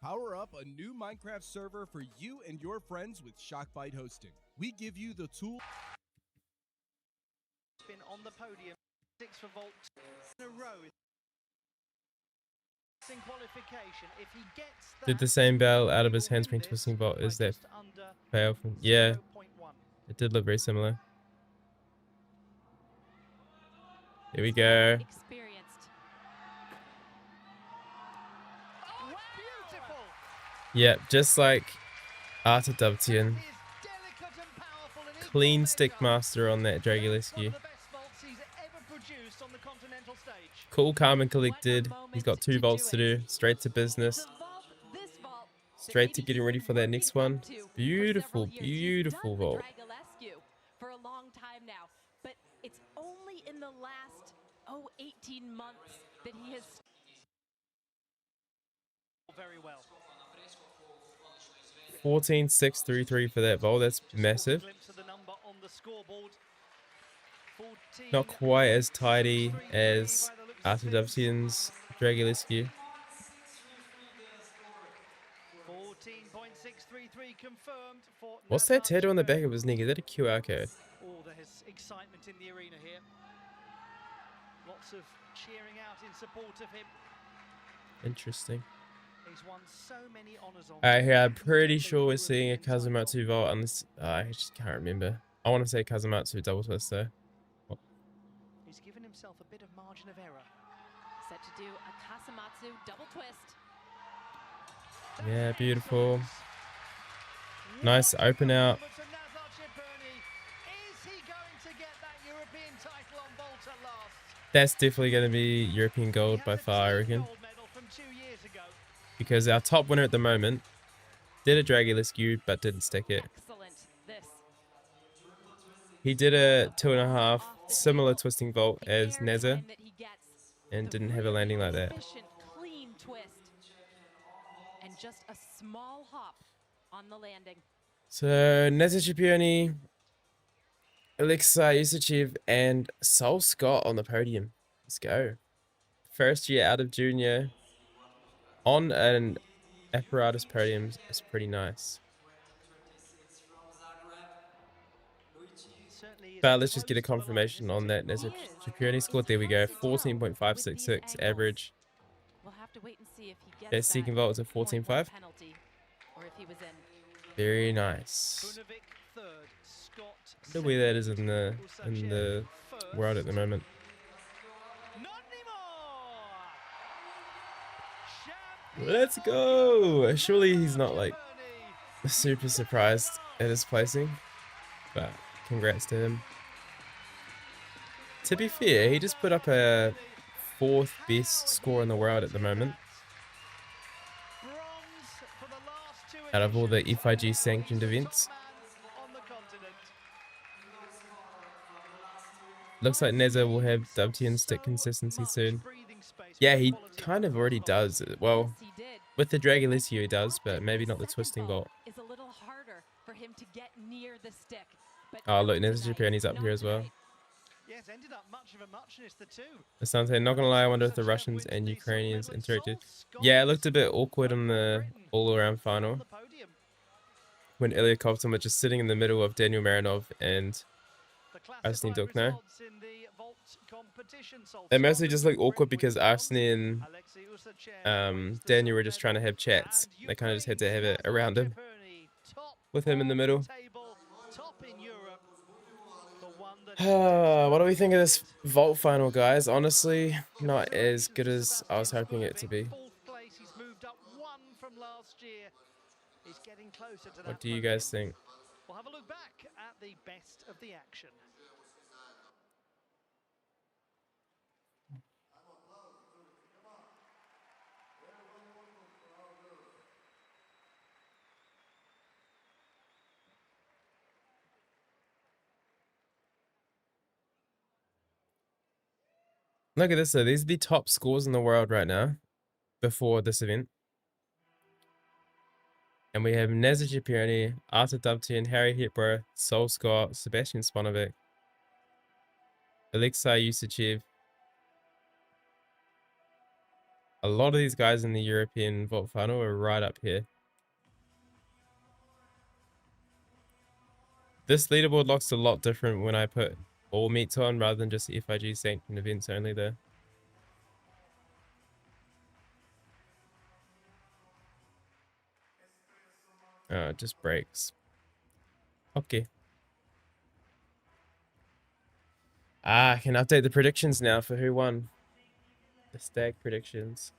Power up a new Minecraft server for you and your friends with Shockbyte hosting. We give you the tool. Been on the podium 6 for vault in a row. In qualification, if he gets that, Did the same bell out of his handspring twisting vault as that fail from? Yeah, it did look very similar. Here we go. Experienced. Oh, beautiful. Yep, just like Arthur Dovtian. Clean stick master on that Dragulescu. Cool, calm and collected. He's got 2 vaults to do. Straight to business. Straight to getting ready for that next one. Beautiful, beautiful vault. For a long time now, but it's only in the last 18 months that he has very well. 14.633 for that vault. That's massive. Not quite as tidy as Arthur Dovtian's Dragulescu. 14.633 confirmed for What's that tattoo on the back of his neck? Is that a QR code? Oh, there's excitement in the arena here. Lots of cheering out in support of him. Interesting. He's won so many honors on. Alright, here, I'm pretty sure we're seeing a Kazumatsu vault unless I just can't remember. I want to say Kazumatsu double twist though. He's given himself a bit of margin of error. set to do a Kazumatsu double twist. Yeah, beautiful. Nice open out. That's definitely going to be European gold by far, I reckon. Because our top winner at the moment did a Dragulescu but didn't stick it. He did a 2.5 similar twisting vault as Neza, and didn't have a landing like that. Efficient, clean twist. And just a small hop on the landing. So Neza Cipriani, Alexa Yusuchev, and Sol Scott on the podium. Let's go. First year out of junior on an Apparatus podium is pretty nice. 2026 from Zagreb, Luigi. Certainly is But let's just get a close to the line, confirmation isn't on he? that Neza He is. Cipriani score. There we go. 14.566 average. We'll have to wait and see if he gets That second vault was a 14.5. penalty or if he was in. Very nice. Bunovic third, Scott I wonder where that is second, in the Usachev world at the first. moment. Not anymore! Let's go! Surely he's not like super surprised at his placing, but congrats to him. To be fair, he just put up a 4th best score in the world at the moment out of all the FIG sanctioned events. Looks like Neza will have WTN stick consistency soon. Yeah, he kind of already does. Well, Yes, he did. with the Dragolesio he does, but maybe not the twisting vault. Is a little harder for him to get near the stick. But Oh, look, not Neza tonight. Cipriani's up Not here as well. tonight. Yes, ended up much of a muchness, the two. Asante, not gonna lie, I wonder if the Russians and Ukrainians interacted. Yeah, it looked a bit awkward in the all-around final when Ilya Kovtun was just sitting in the middle of Daniel Marinov and Arseny Dukno. They mostly just look awkward because Arseny and Daniel were just trying to have chats. They kind of just had to have it around him, with him in the middle. What do we think of this vault final, guys? Honestly, not as good as I was hoping it to be. What do you guys think? We'll have a look back at the best of the action. Look at this though, these are the top scores in the world right now before this event. And we have Neza Cipriani, Artur Dubtin, Harry Hepburn, Sol Scott, Sebastian Sponovic, Alexei Yusuchev. A lot of these guys in the European vault final are right up here. This leaderboard looks a lot different when I put all meets on rather than just FIG sanctioned events only there. Oh, it just breaks. Okay. I can update the predictions now for who won. The STAG predictions.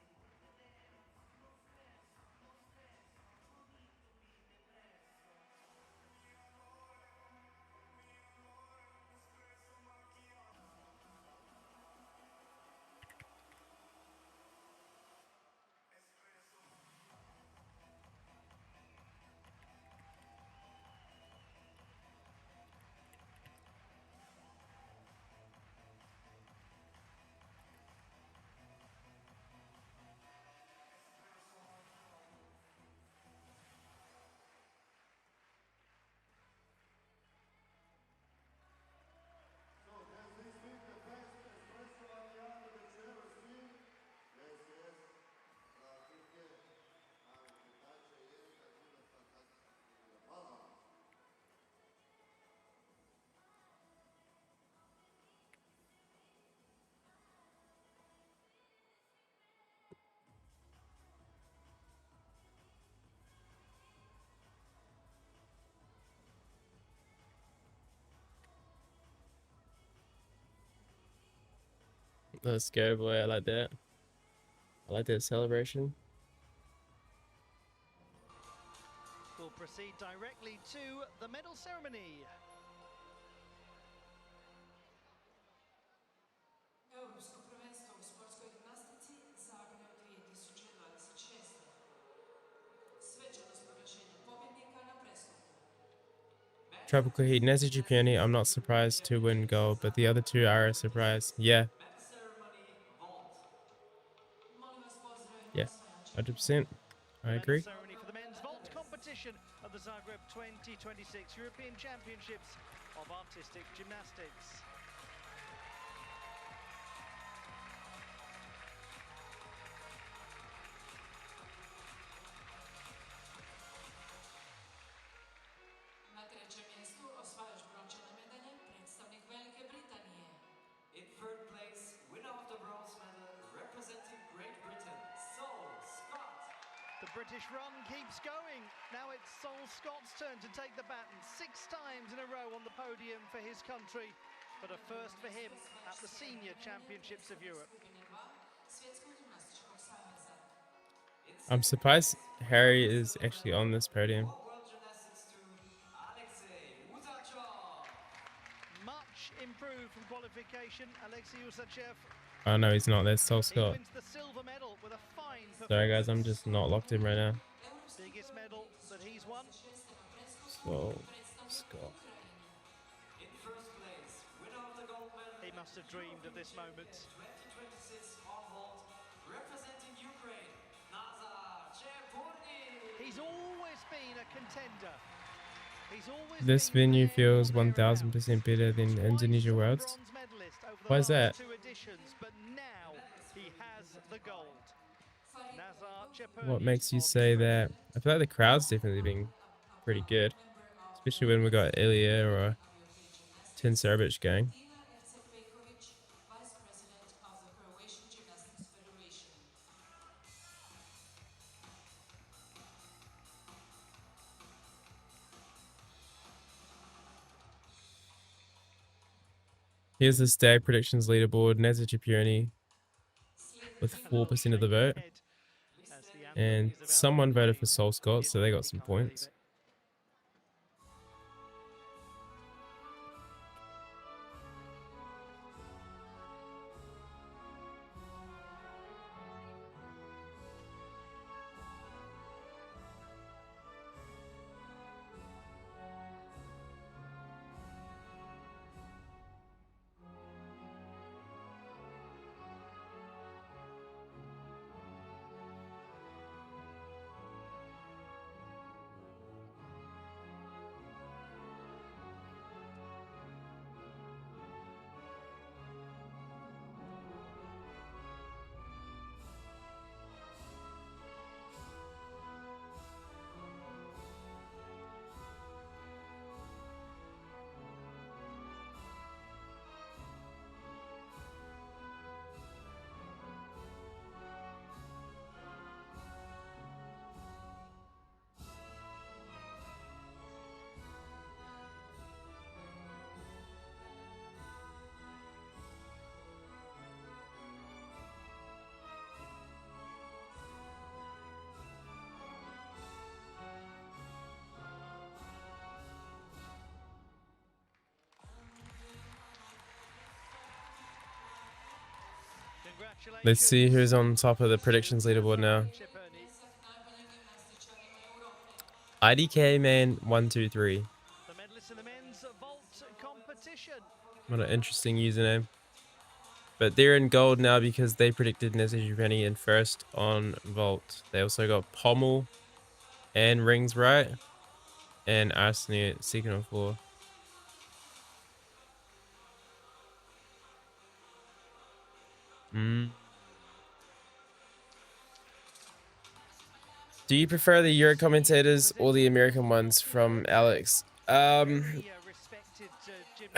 Let's go, boy. I like that. I like that celebration. We'll proceed directly to the medal ceremony. Europsko prvenstvo u sportskoj gimnastici Zagreb 2026. Svečanost proglašenja pobjednika na preskoku. Tropical Heat, Neza Cipriani, I'm not surprised to win gold, but the other two are a surprise. Yeah. Yeah, 100%. I The medal agree. ceremony for the men's vault competition of the Zagreb 2026 European Championships of Artistic Gymnastics. Na trećem mjestu osvajač brončane medalje, predstavnik Velike Britanije. In third place, winner of the bronze medal, representing Great Britain, Sol Scott. The British run keeps going. Now it's Sol Scott's turn to take the baton 6 times in a row on the podium for his country, but a first for him at the Senior Championships of Europe. Skupine 2 Svjetskog gimnastičkog saveza. I'm surprised Harry is actually on this podium. For World Gymnastics to Alexei Uzachov. Much improved from qualification. Alexei Usachev, Oh no, he's not. That's Sol he Scott. wins the silver medal with a fine Sorry guys, I'm performance. just not locked in right now. Biggest medal that he's won. Sol Scott. In first place, winner of the gold medal He must have dreamed of this moment. 2026 on vault, representing Ukraine, Nazar Cheburny. He's always been a contender. He's always This been venue there feels or thereabouts. 1000% better than Twice Indonesia a Worlds. bronze medalist over the Why is last that? 2 editions, but now he has the gold. Nazar What Cheburny makes you of say Ukraine. that? I feel like the crowd's definitely been pretty good, especially when we got Ilya or Tin Serbich going. Tina Ercepejković, Vice President of the Croatian Gymnastics Federation. Here's the STAG predictions leaderboard. Nazar Cheburny with A little 4% of the shake vote, head as the anthem and is about someone to play. voted for Sol Scott, He so they got really some can't believe points. it. Let's see who's on top of the predictions leaderboard now. IDK man 123. The medalist in the men's vault competition. What an interesting username. But they're in gold now because they predicted Nazar Cheburny in first on vault. They also got Pommel and Rings right, and Arseny at second and fourth. Do you prefer the Euro commentators or the American ones? From Alex. I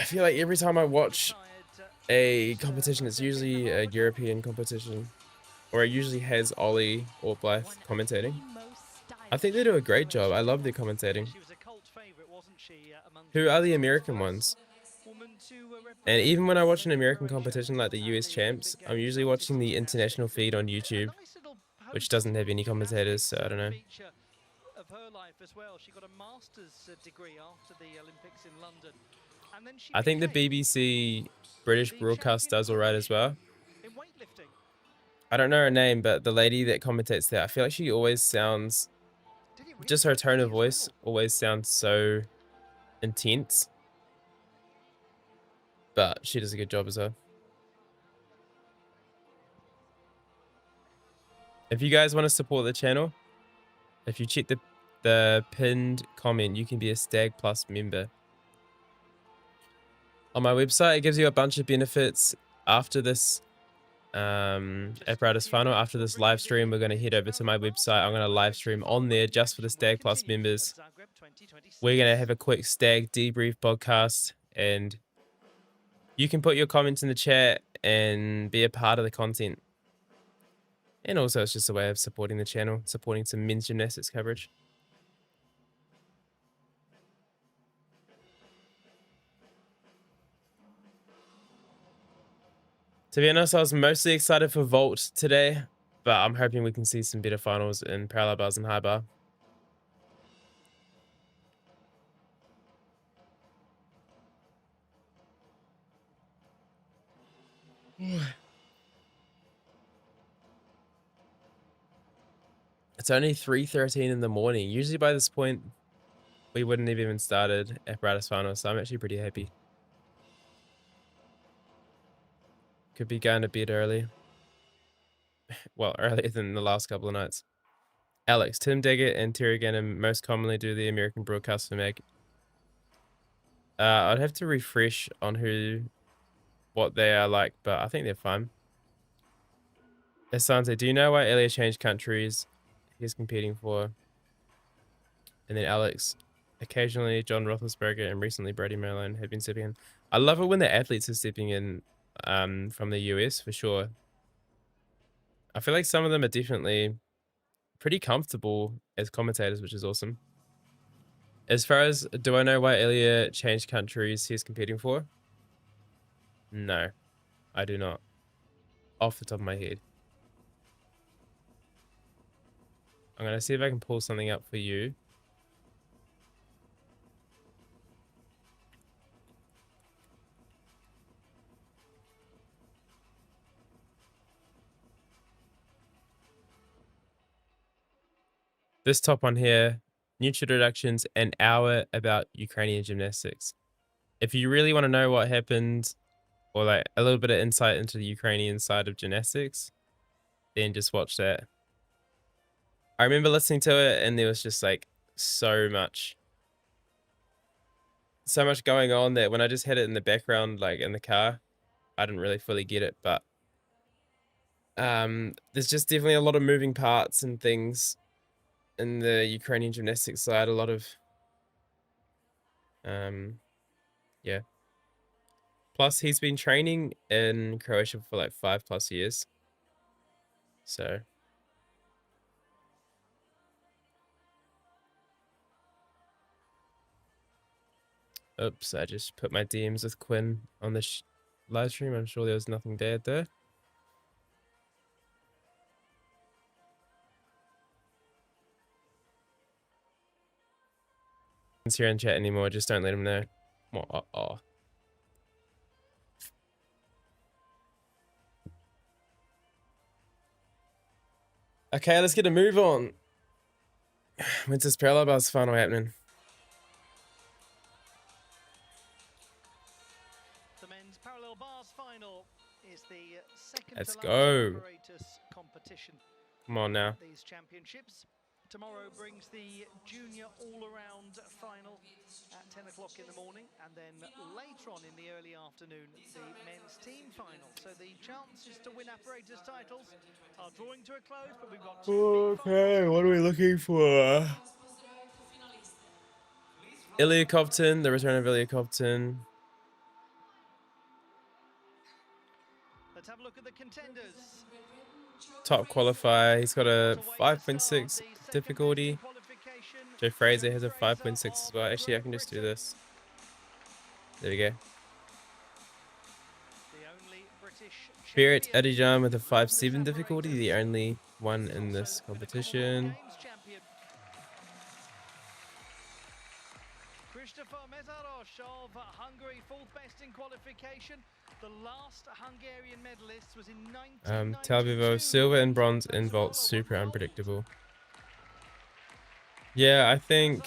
feel like every time I watch a competition, it's usually a European competition, or it usually has Ollie or Blythe commentating. I think they do a great job. I love their commentating. Who are the American ones? And even when I watch an American competition like the US Champs, I'm usually watching the international feed on YouTube, which doesn't have any commentators, so I don't know. Of her life as well. She got a master's degree after the Olympics in London. And then she I think the became BBC British the broadcast champion does alright as well. in weightlifting. I don't know her name, but the lady that commentates there, I feel like she always sounds, Did it really just her tone of as voice well? always sounds so intense. But she does a good job as well. If you guys want to support the channel, if you check the pinned comment, you can be a STAG Plus member. On my website, it gives you a bunch of benefits. After this Apparatus final, after this live stream, we're going to head over to my website. I'm going to live stream on there just for the STAG Plus members. We're going to have a quick STAG debrief podcast, and you can put your comments in the chat and be a part of the content. And also, it's just a way of supporting the channel, supporting some men's gymnastics coverage. To be honest, I was mostly excited for vault today, but I'm hoping we can see some better finals in parallel bars and high bar. It's only 3:13 in the morning. Usually by this point, we wouldn't have even started Apparatus finals, so I'm actually pretty happy. Could be going to bed early. Well, earlier than the last couple of nights. Alex, Tim Daggett and Terry Gannon most commonly do the American broadcast for Meg. I'd have to refresh on what they are like, but I think they're fine. Asante, do you know why Elia changed countries he's competing for? And then Alex, occasionally John Roethlisberger and recently Brady Maryland have been stepping in. I love it when the athletes are stepping in from the US, for sure. I feel like some of them are definitely pretty comfortable as commentators, which is awesome. As far as, do I know why Elia changed countries he's competing for? No, I do not. Off the top of my head. I'm going to see if I can pull something up for you. This top one here, Nutrient Deductions, an hour about Ukrainian gymnastics. If you really want to know what happened, or like a little bit of insight into the Ukrainian side of gymnastics, then just watch that. I remember listening to it and there was just like so much going on that when I just had it in the background, like in the car, I didn't really fully get it, but there's just definitely a lot of moving parts and things in the Ukrainian gymnastics side. A lot of yeah. Plus he's been training in Croatia for like 5+ years. So oops, I just put my DMs with Quinn on the live stream. I'm sure there was nothing bad there. Here in chat anymore, just don't let him know. Oh. Okay, let's get a move on. When's this parallel bars final happening? The men's parallel bars final is the second Let's to go. last Apparatus competition. Come on now. These championships. Tomorrow brings the junior all-around final at 10 o'clock in the morning, and then later on in the early afternoon, the men's team final. So the chances to win Apparatus titles are drawing to a close, but we've got two. Okay, what are we looking for? Ilya Kovtun, the return of Ilya Kovtun. Let's have a look at the contenders. Top qualifier. He's got a 5.6 difficulty. Joe Fraser has a 5.6 as well. Actually, I can just do this. There we go. Spirit Adijan with a 5.7 difficulty, the only one in this competition. Christopher Mezaros of Hungary, fourth best in qualification. The last Hungarian medalist was in 1992. Tel Aviv, silver and bronze in vault, super unpredictable. Yeah, I think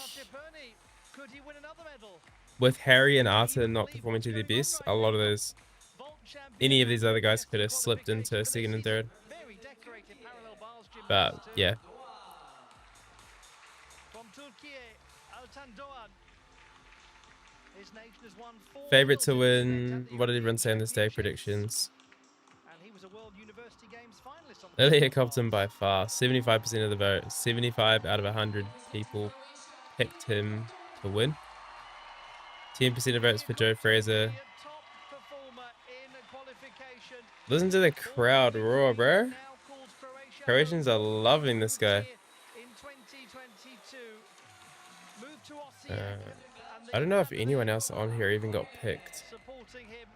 with Harry and Arta not performing to their best, a lot of those, any of these other guys could have slipped into second and third. Very decorated parallel bars But yeah, From Turkey, Altan Doğan. His nation has won 4 favorite medals to in this event at win. the What did European everyone say in the STAG Championships. predictions? And he was a World University Games finalist on the Ilya parallel Kovtun by bars. far, 75% of the vote. 75 out of 100 people picked him to win. 10% of votes for Joe Fraser. Top performer in qualification. Listen to the crowd roar, bro. Croatians are loving this guy. In 2022, moved to I don't know if anyone else on here even got picked. supporting him,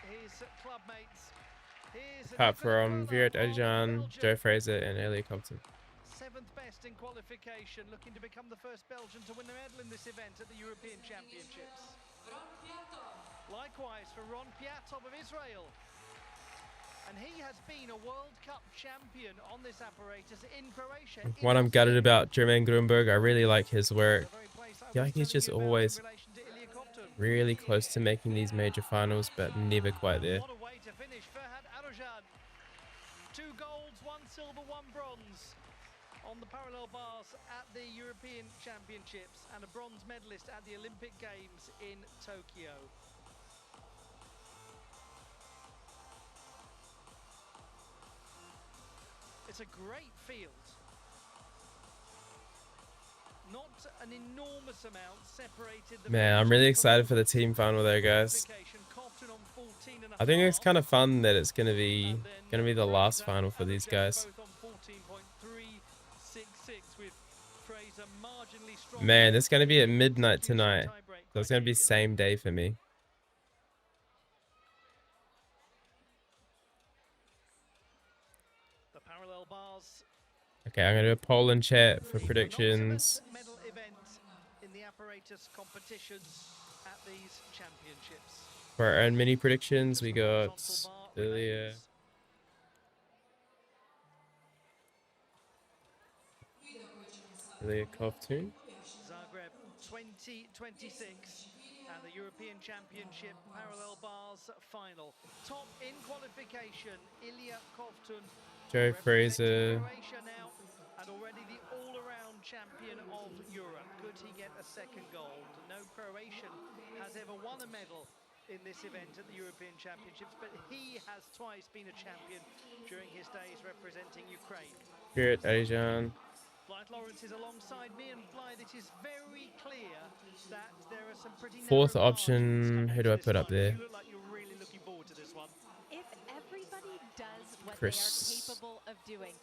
his clubmates. Apart from Virat Ajan, Joe Fraser, and Ilya Kovtun. 7th best in qualification, looking to become the first Belgian to win a medal in this event at the European Championships. Likewise for Ron Piatov of Israel. And he has been a World Cup champion on this apparatus in Croatia. What I'm gutted about Jermaine Grunberg, I really like his work. I feel like he's just always really close to making these major finals, but never quite there. What a way to finish. Ferhat Arajan. 2 golds, 1 silver, 1 bronze on the parallel bars at the European Championships and a bronze medalist at the Olympic Games in Tokyo. It's a great field. Not an enormous amount separated. Man, I'm really excited for the team final though, guys. I think it's kind of fun that it's gonna be the last final for these guys. Man, it's gonna be at midnight tonight, so it's gonna be same day for me. Okay, I'm gonna do a poll in chat for predictions. Medal event in the Apparatus competitions at these championships. For our own mini predictions, we got Ilya Kovtun. Zagreb 2026 and the European Championship parallel bars final. Top in qualification, Ilya Kovtun. Joe Fraser. Croatia now and already the all-around champion of Europe. Could he get a second gold? No Croatian has ever won a medal in this event at the European Championships, but he has twice been a champion during his days representing Ukraine. Virat Ajan. Blythe Lawrence is alongside me, and Blythe, it is very clear that there are some pretty Fourth narrow option, who do I put up there? You look like you're really looking forward to this one. If everybody does what Chris. they are capable of doing,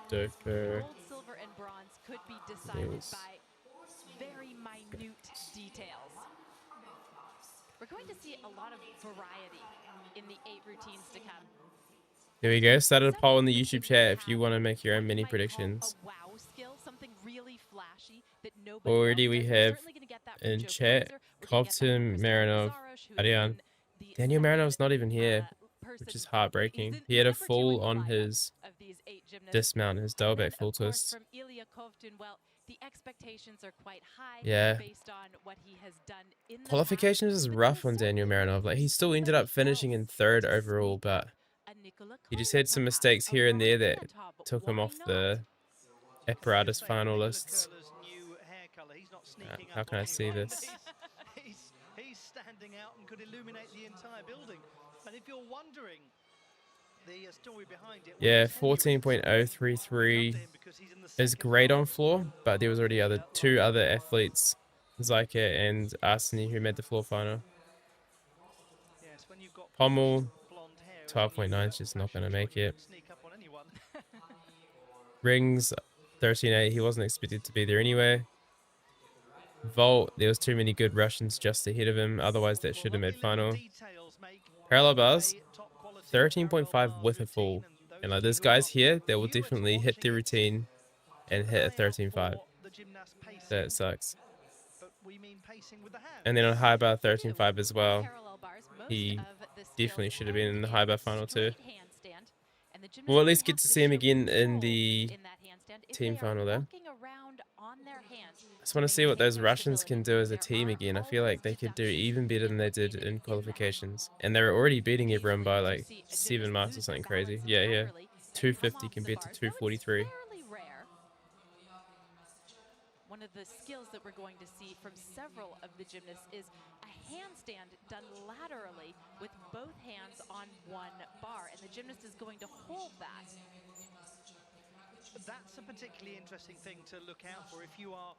Dofer. gold, silver, and bronze could be decided Yes. by very minute details. We're going to see a lot of variety in the 8 routines to come. There we go. Started a poll in the YouTube chat if you want to make your own mini predictions. A wow skill, something really flashy that nobody Already else we does. have Certainly gonna get that from in Joe chat, Fraser. We're gonna get that from Kovtun, Christina Marinov, Mazaros, who has Ariane. been the Daniel Marinov's not even second, here, person which is heartbreaking. he's He had a number 2 full in the on lineup his of these 8 gymnasts. dismount, his And then, Delbeck full of course, twist. from Ilya Kovtun, well, the expectations are quite high Yeah. based on what he has done in the Qualifications past, is but rough he's on Daniel certainly Marinov. Like, he looking still ended up finishing in else 3rd to overall, sneak but up a Nikola he just Koyer had some perhaps, mistakes a here and there Ryan that Filatov, took him why off not? the Apparatus finalists. How can I see this? He's standing out and could illuminate the entire building. And if you're wondering the story behind it, Yeah, 14.033 is great on floor, but there was already two other athletes, Zyka and Arseny, who made the floor final. Yes, when you've got Pommel, blonde hair, 12.9 is just not going to make it. sneak up on anyone. Rings, 13.8, he wasn't expected to be there anyway. Volt, there was too many good Russians just ahead of him, otherwise that should have made final. Parallel bars, 13.5 with a full. And like, there's guys here that will definitely hit the routine and hit a 13.5. That sucks. And then on high bar, 13.5 as well. He definitely should have been in the high bar final too. We'll at least get to see him again in the team final though. I just want to see what those Russians can do as a team again. I feel like they could do even better than they did in qualifications. And they were already beating everyone by like 7 marks or something crazy. Yeah. 250 compared to 243. Fairly rare. One of the skills that we're going to see from several of the gymnasts is a handstand done laterally with both hands on one bar, and the gymnast is going to hold that. That's a particularly interesting thing to look out for if you are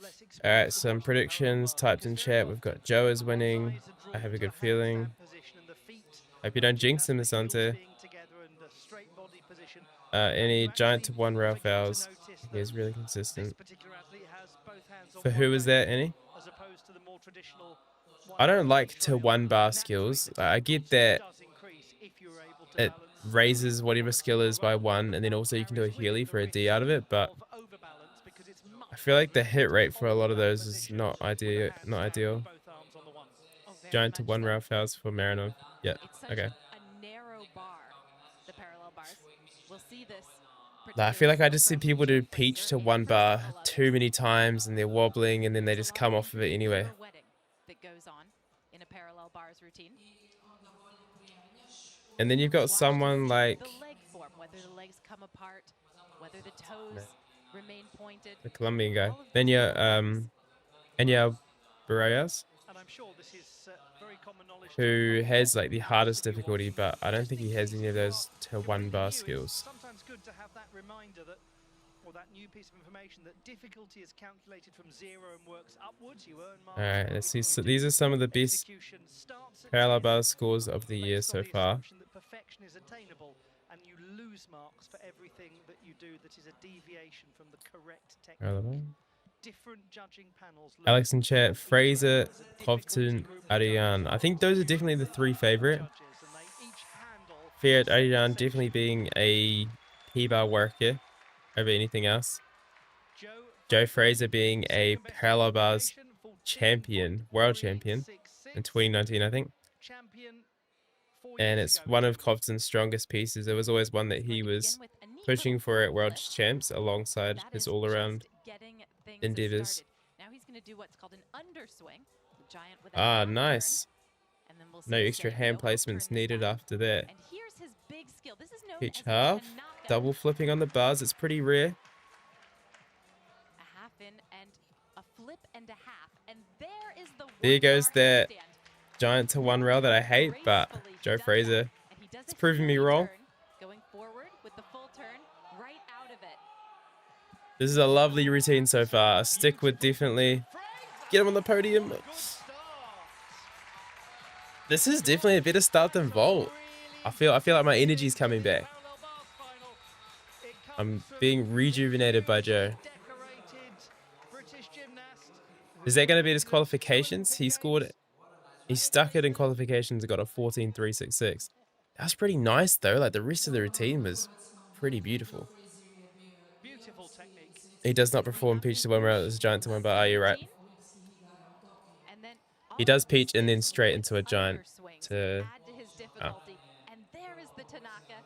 less experienced. All right, some predictions typed in chat. We've got Joe is winning. I have a good feeling. Hope you don't jinx him, Asante. Any giant to one rail fouls. He is really consistent. For who is that, Annie? I don't like to one bar skills. I get that it raises whatever skill is by one, and then also you can do a Healy for a D out of it, but I feel like the hit rate for a lot of those is not ideal. Giant to one rail fouls for Marinov. Yeah, okay. A narrow bar, the parallel bars. We'll see this. I feel like I just see people do peach to one bar too many times and they're wobbling and then they just come off of it anyway. That goes on in a parallel bars routine. And then you've got someone like the leg form, whether the legs come apart, whether the toes remain pointed. the Colombian guy. Then Enya Barayas, who has like the hardest difficulty, but I don't think he has any of those to one bar skills. Sometimes good to have that reminder that, or that new piece of information, that difficulty is calculated from 0 and works upwards. You earn marks. All right, let's see. So these are some of the best parallel bar scores of the year so far. Perfection is attainable, and you lose marks for everything that you do that is a deviation from the correct technique. Different judging panels. Alex in chat, Fraser, Kovtun, Ariane. I think those are definitely the three favorite. Fiat Ariane definitely being a P-bar worker over anything else. Joe Fraser being a parallel bars champion, world champion in 2019, I think. And it's one of Kovtun's strongest pieces. It was always one that he was pushing for at World Champs alongside his all-around endeavours. Now he's going to do what's called an underswing. Giant with Ah, nice. No extra hand placements needed after that. And here's his big skill. This is known Pitch as half, Tanaka. double flipping on the bars. It's pretty rare. A half in and a flip and a half. And there is the There goes one-bar that handstand. giant to one rail that I hate, but Joe Fraser, it's proving me wrong. Going forward with the full turn, right out of it. This is a lovely routine so far. A stick would definitely get him on the podium. This is definitely a better start than Vault. I feel like my energy is coming back. I'm being rejuvenated by Joe. Is that going to be his qualifications? He stuck it in qualifications and got a 14.366. That's pretty nice though. Like the rest of the routine was pretty beautiful. He does not perform peach to one rail as a giant to one bar. Are you right? He does peach and then straight into a giant to. Oh. And there is the Tanaka,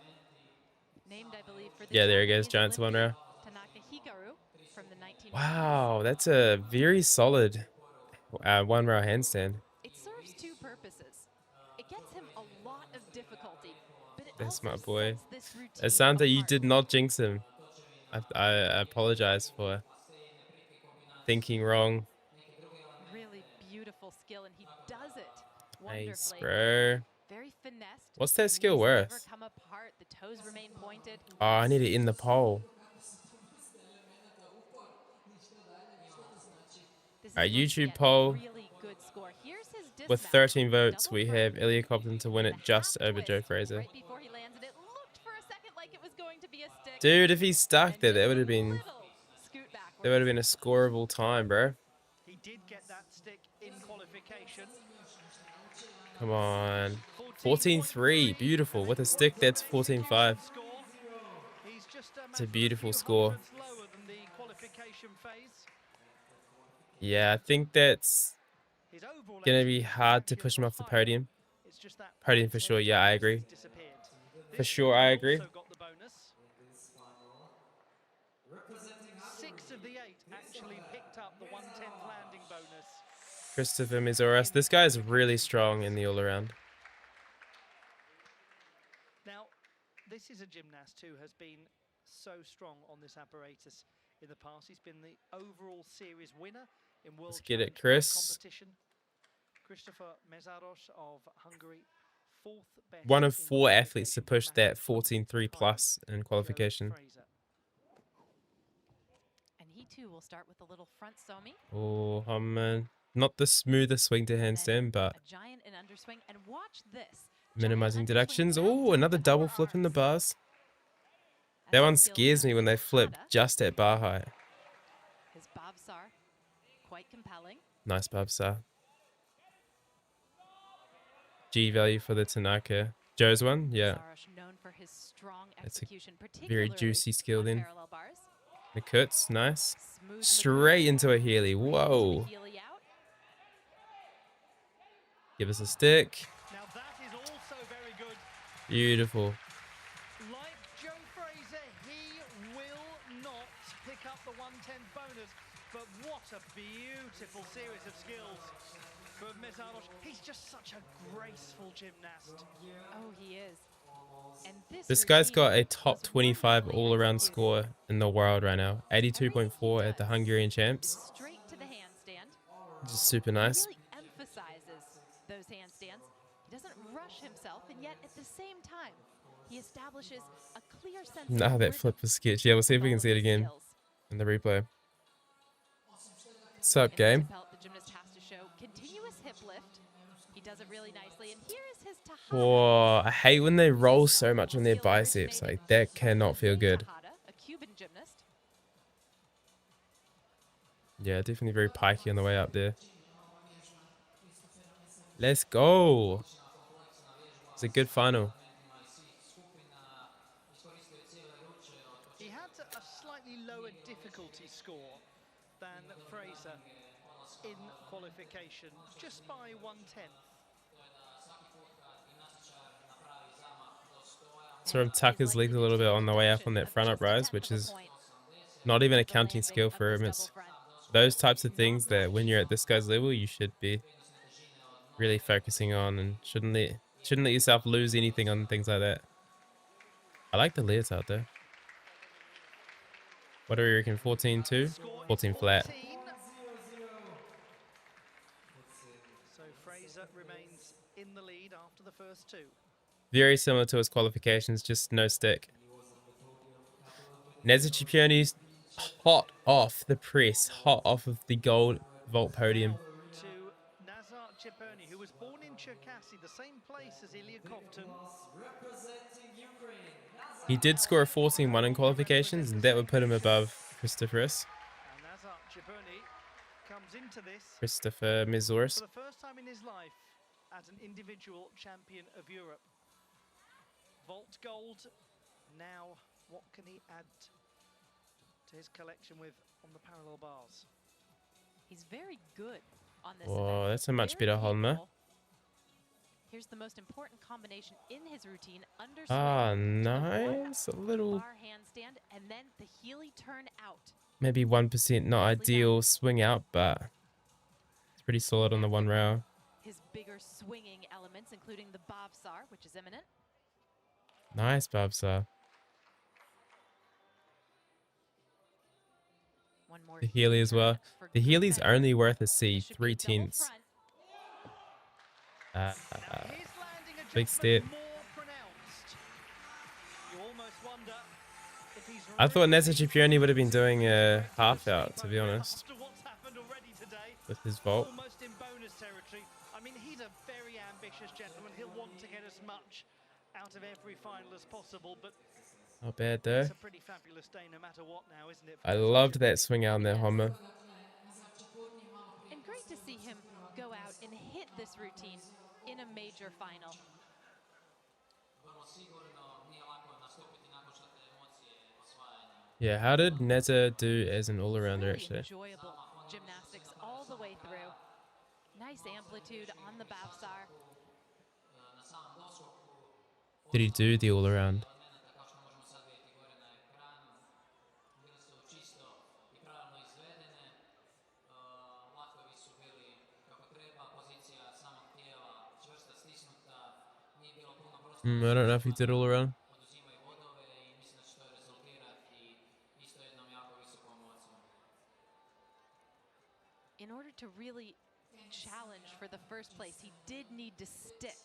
named, I believe, for the Yeah, there he goes, giant to one rail. From the 1990s. Wow, that's a very solid one rail handstand. It serves two purposes. It gets him a lot of difficulty, but it That's also my boy. sets this routine Asante, you apart. did not jinx him. I apologize for thinking wrong. Really beautiful skill, and he does it Nice, wonderfully. bro. Very finessed. What's that The skill knees worth? never come apart, the toes remain pointed. Oh, I need it in the poll. This is Our going to be YouTube a poll really good score. Here's his with dismount. 13 votes, Double we front have Ilya knee, Copland to win it the just half over Joe twist. Fraser. Right before he landed, it looked for a second like it was going to be a stick. Dude, if he stuck And there, just that a would have been little scoot backwards. a scoreable time, bro. He did get that stick in qualification. Come on. 14.3, beautiful. With a stick, that's 14.5. It's a beautiful score. Yeah, I think that's gonna be hard to push him off the podium. Podium for sure, yeah, I agree. For sure, I agree. 6 of the 8 actually picked up the 1/10 landing bonus. Christopher Mizoras. This guy is really strong in the all-around. Now, this is a gymnast who has been so strong on this apparatus in the past. He's been the overall series winner in World Let's get it, Challenge Chris. competition. Christopher Mészáros of Hungary, fourth best. One of in 4 athletes to qualification. push that Massive 14.3 plus in Joe qualification. Fraser. And he too will start with a little front somi. Oh, man. Not the smoothest swing to handstand, but A giant and underswing. And watch this. minimizing Giant underswing deductions. down Oh, to another the double flip in the forearms. bars. As That the one skill scares me turns when they to flip Hada. just at bar height. His Bobsar, quite compelling. Nice Babsa. G value for the Tanaka. Joe's one? Yeah. Mészáros known for his strong That's a execution, very particularly juicy skill on then. parallel bars. The Kurtz, nice. Smooth Straight maneuvers. into a Healy. Straight into a Whoa. Healy out. Give us a stick. Now that is also very good. Beautiful. Like Joe Fraser, he will not pick up the 110 bonus, but what a beautiful series of skills from Mészáros. He's just such a graceful gymnast. Oh, he is. And This guy's routine got a top was 25 wonderfully all-around executed. score in the world right now. Everything he 82.4 at the does Hungarian is champs. straight to the handstand. Just super He nice. really emphasizes those handstands. He doesn't rush himself, and yet at the same time, he establishes a clear sense of Nah, that rhythm flip was sketch. Yeah, we'll see if we with can all see of it his again skills. in the replay. What's up, And game? to pelt, the gymnast has to show continuous hip lift. He does it really nicely, and here is his Tahada. Whoa, I hate when they roll so much on their biceps. Like, that cannot feel good. Tahada, a Cuban gymnast. Yeah, definitely very pikey on the way up there. Let's go. It's a good final. He had a slightly lower difficulty score than Fraser in qualification, just by 1/10. Sort of tuck his legs a little bit on the way up on that front uprise, which is not even a counting skill for him. It's those types of things that when you're at this guy's level, you should be really focusing on and shouldn't let yourself lose anything on things like that. I like the leotard though. What do we reckon? 14-2? 14 flat. So Fraser remains in the lead after the first two. Very similar to his qualifications, just no stick. Nezza Cipioni's hot off the press, hot off of the gold vault podium. To Nazar Ciperny, who was born in Cherkasy, the same place as Ilya Kovtun. He did score a 14-1 in qualifications, and that would put him above Christopherus. And Nazar Ciperny comes into this Christopher for Mészáros. the first time in his life as an individual champion of Europe. Vault gold. Now, what can he add to his collection with on the parallel bars? He's very good on this Whoa, event. that's a much Very better Holmer. capable. Here's the most important combination in his routine: underswing Ah, to the nice. A little, bar handstand, and then the Healy turn out. maybe 1% not ideal swing out, but it's pretty solid on the one rail. His bigger swinging elements, including the Bobsar, which is imminent. Nice, Babsa. One more The Healy as well. turn for The good Healy's measure. only worth a This C, should be a double 3/10. front. Now his landing big adjustment step. more pronounced. You almost wonder if he's I thought really Nezza Cipioni would have been doing a half out, to be after honest, what's happened already today. with his vault. Almost in bonus territory. I mean, he's a very ambitious gentleman. He'll want to get as much out of every final as possible, but Not bad though. it's a pretty fabulous day no matter what now, isn't it? for I Nazar loved that Ciperny? swing out in there, Homer. And great to see him go out and hit this routine in a major final. Yeah, how did Nezza do as an all-arounder Really actually? enjoyable gymnastics all the way through. Nice amplitude on the Bobsar. Did he do the all-around? I don't know if he did all-around. to really challenge for the first place, he did need to stick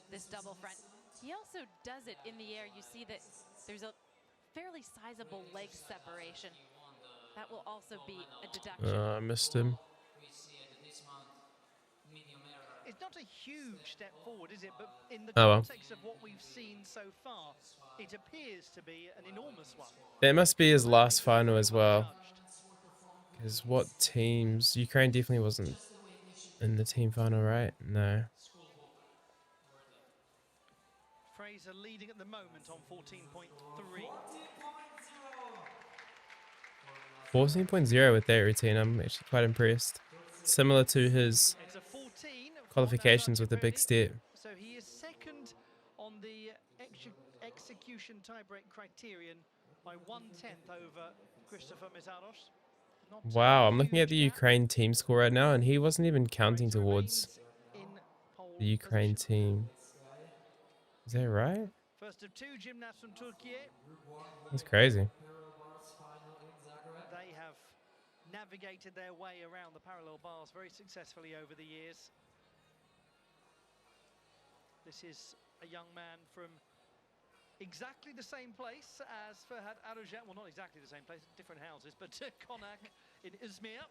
this double front. He also does it in the air. You see that there's a fairly sizable leg separation. That will also be a deduction. I missed him. It's not a huge step forward, is it? But in the Oh well. context of what we've seen so far, it appears to be an enormous one. That must be his last final as well. Because what teams? Ukraine definitely wasn't in the team final, right? No. Fraser leading at the moment on 14.3. 14.0 with that routine. I'm actually quite impressed. Similar to his It's a 14 qualifications with a big step. So he is second on the execution tiebreak criterion by 1/10 over Christopher Mizaros. Wow, I'm looking at the Ukraine team score right now, and he wasn't even counting towards the Ukraine team. Is that right? First of two gymnasts from Turkey. That's crazy. They have navigated their way around the parallel bars very successfully over the years. This is a young man from exactly the same place as Ferhat Arujat. Well, not exactly the same place, different houses, but Konak in Izmir,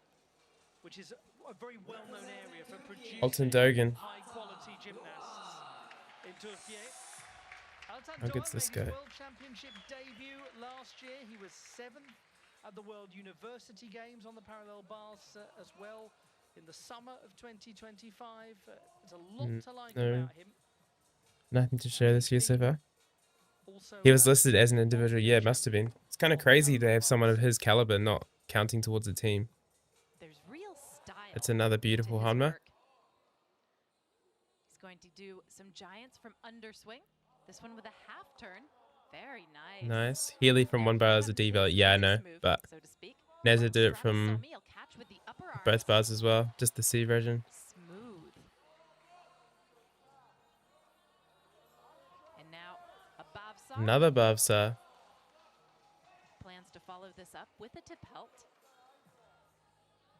which is a very well-known area for producing high-quality gymnasts in Turkey. How good's this guy? World Championship debut last year. He was 7th at the World University Games on the parallel bars as well in the summer of 2025. There's a lot to like about him. Nothing to share this year so far. He was listed as an individual. Yeah, it must have been. It's kind of crazy to have someone of his caliber not counting towards a team. There's real style. It's another beautiful Hanma. He's going to do some giants from underswing. This one with a half turn. Very nice. Nice. Healy from one bar as a D belt. Yeah, I know. But Nezza did it from both bars as well. Just the C version. Smooth. And now a Bavsa. Another Bavsa. Plans to follow this up with a Tipelt.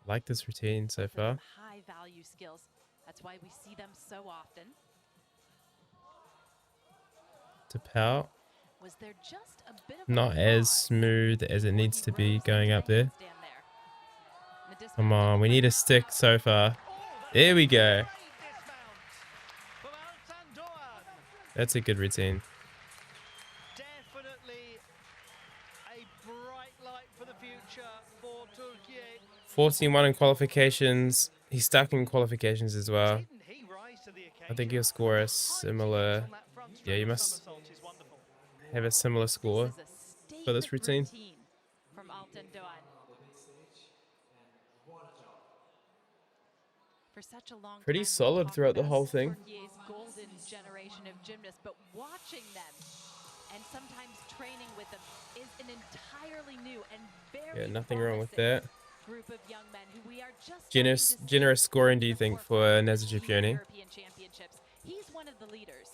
Like this routine so far. High value skills. That's why we see them so often. Tipelt. Was there just a bit of Not as smooth as it needs to be going up there. Come on, we need a stick so far. There we go. That's a good routine. Definitely a bright light for the future for Turkey. 14-1 in qualifications. He's stuck in qualifications as well. I think he'll score a similar... Yeah, you must have a similar score for this routine. For such a long Pretty time, solid throughout the whole thing. Turkey's golden generation of gymnasts, but watching them and sometimes training with them is an entirely new and very nothing wrong with that. Group of young men who we are just Generous scoring, do you think, for Nezza Cipriani? European Championships. He's one of the leaders.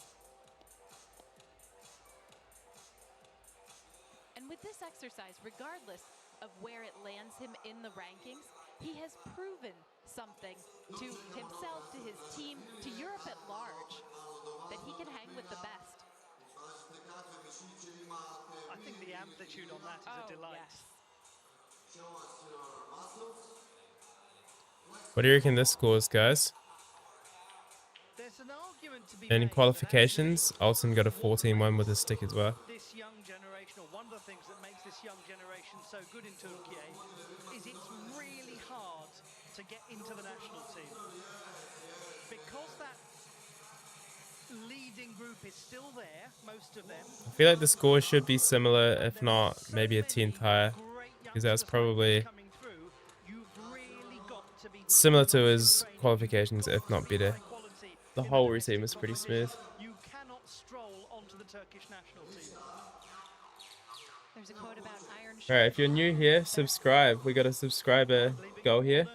And with this exercise, regardless of where it lands him in the rankings, he has proven something to himself, to his team, to Europe at large, that he can hang with the best. I think the amplitude on that is a delight. Yes. What do you reckon this scores, guys? There's an argument to be And in made qualifications, Alton got a 14-1 with his stick as well. this young generation, or one of the things that makes this young generation so good in Turkey, is it's really hard to get into the national team. Because that leading group is still there, most of them. I feel like the score should be similar, if not maybe a 10th higher, because that was probably similar to his qualifications, if not better. The whole routine was pretty smooth. You cannot stroll onto the Turkish national team. There's a quote about iron. Alright, if you're new here, subscribe. We got a subscriber goal here.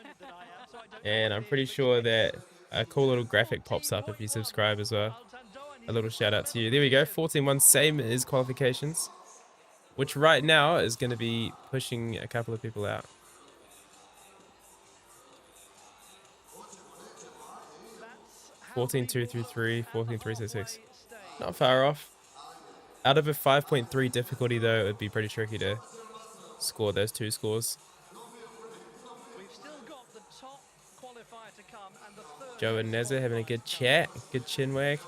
And I'm pretty sure that a cool little graphic pops up if you subscribe as well. A little shout out to you. There we go, 14-1, same as qualifications. Which right now is going to be pushing a couple of people out. 14-2 through 3, at the 14-3 through 6. halfway stage. Not far off. Out of a 5.3 difficulty, though, it would be pretty tricky to score those two scores. We've still got the top qualifier to come and the third Joe and best Neza having a qualifier good to come. chat, good chin wag.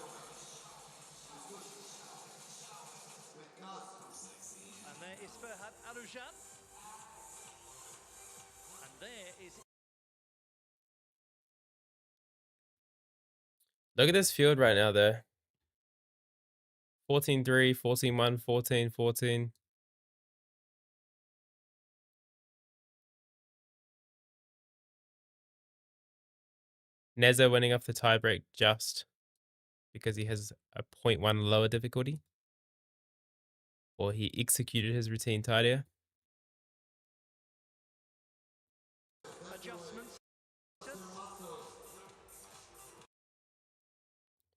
And there is Ferhat Alujan. And there is Look at this field right now, though. 14-3, 14-1, 14-14. Neza winning off the tiebreak just because he has a 0.1 lower difficulty. Or he executed his routine tidier. adjustments.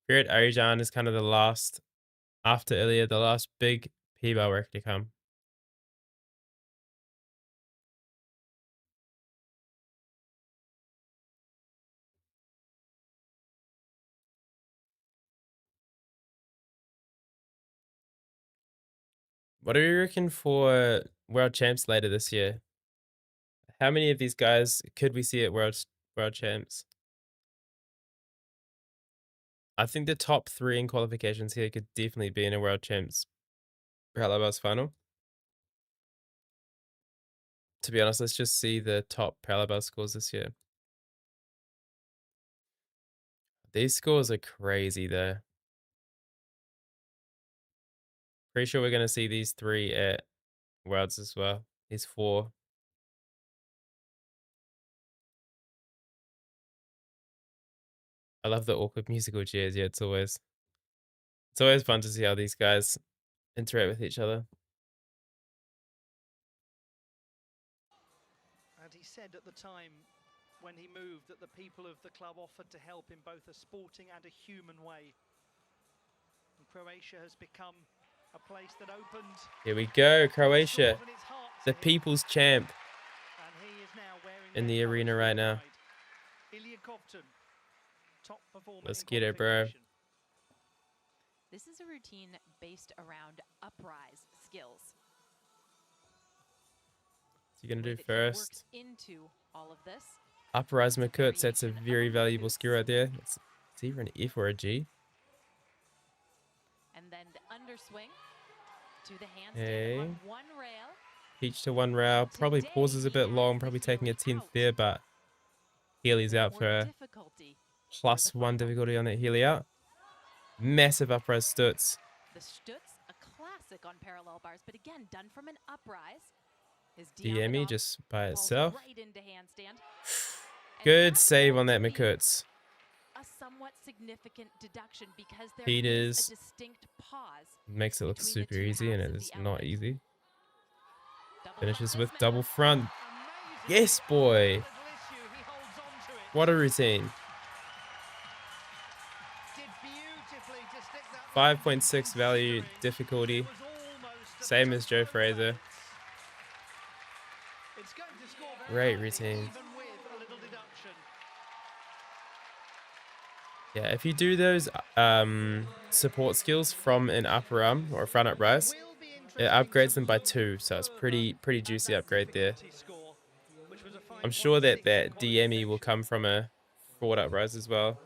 Spirit Arijan is kind of the last, after Ilya, the last big P-bar work to come. What do you reckon for world champs later this year? How many of these guys could we see at world champs? I think the top 3 in qualifications here could definitely be in a world champs parallel final. To be honest, let's just see the top parallel scores this year. These scores are crazy though. Pretty sure we're going to see these 3 at worlds as well. These 4. I love the awkward musical chairs. Yeah, it's always fun to see how these guys interact with each other. And he said at the time when he moved that the people of the club offered to help in both a sporting and a human way. And Croatia has become a place that opened. Here we go, Croatia, Sort of in its heart to the him. people's champ And he is now wearing in their the colours arena with right now. pride. Ilya Kovtun, top performer Let's in get it, bro. qualification. This is a routine based around uprise skills. What's he going to The way do that he first? works into all of this. Uprise Makuts, that's a very valuable skill right there. It's either an F or a G. And then the underswing to the handstand Hey. on one rail. Peach to 1 rail. Probably Today, pauses a he bit has long, the probably taking a Healy 10th out. there, but Healy's out More for a difficulty for plus the 1 final. difficulty on that Healy out. Massive uprise Stutz. The Stutz, a classic on parallel bars, but again, done from an uprise. His DME Diamondov just by falls itself. right into handstand. And Good that save on going that to be Makuts. a somewhat significant deduction because there It is is. a distinct pause. Makes it look between the super two easy, and halves it of is the not element. easy. Double Finishes front with dismount. double front. Amazing. Yes, boy. Little issue, he holds on to it. What a routine. Did beautifully to stick that 5.6 value landing, difficulty. considering it was almost at Same the as top Joe of the Fraser. balance. It's going to score very Great highly, routine. even with a little deduction. Yeah, if you do those support skills from an upper arm or a front up rise, Will be it interesting upgrades to them by look 2, so it's further pretty at juicy that upgrade there. difficulty score, which was a I'm sure that 5.6 in that DME will qualification. come from a forward up rise as well,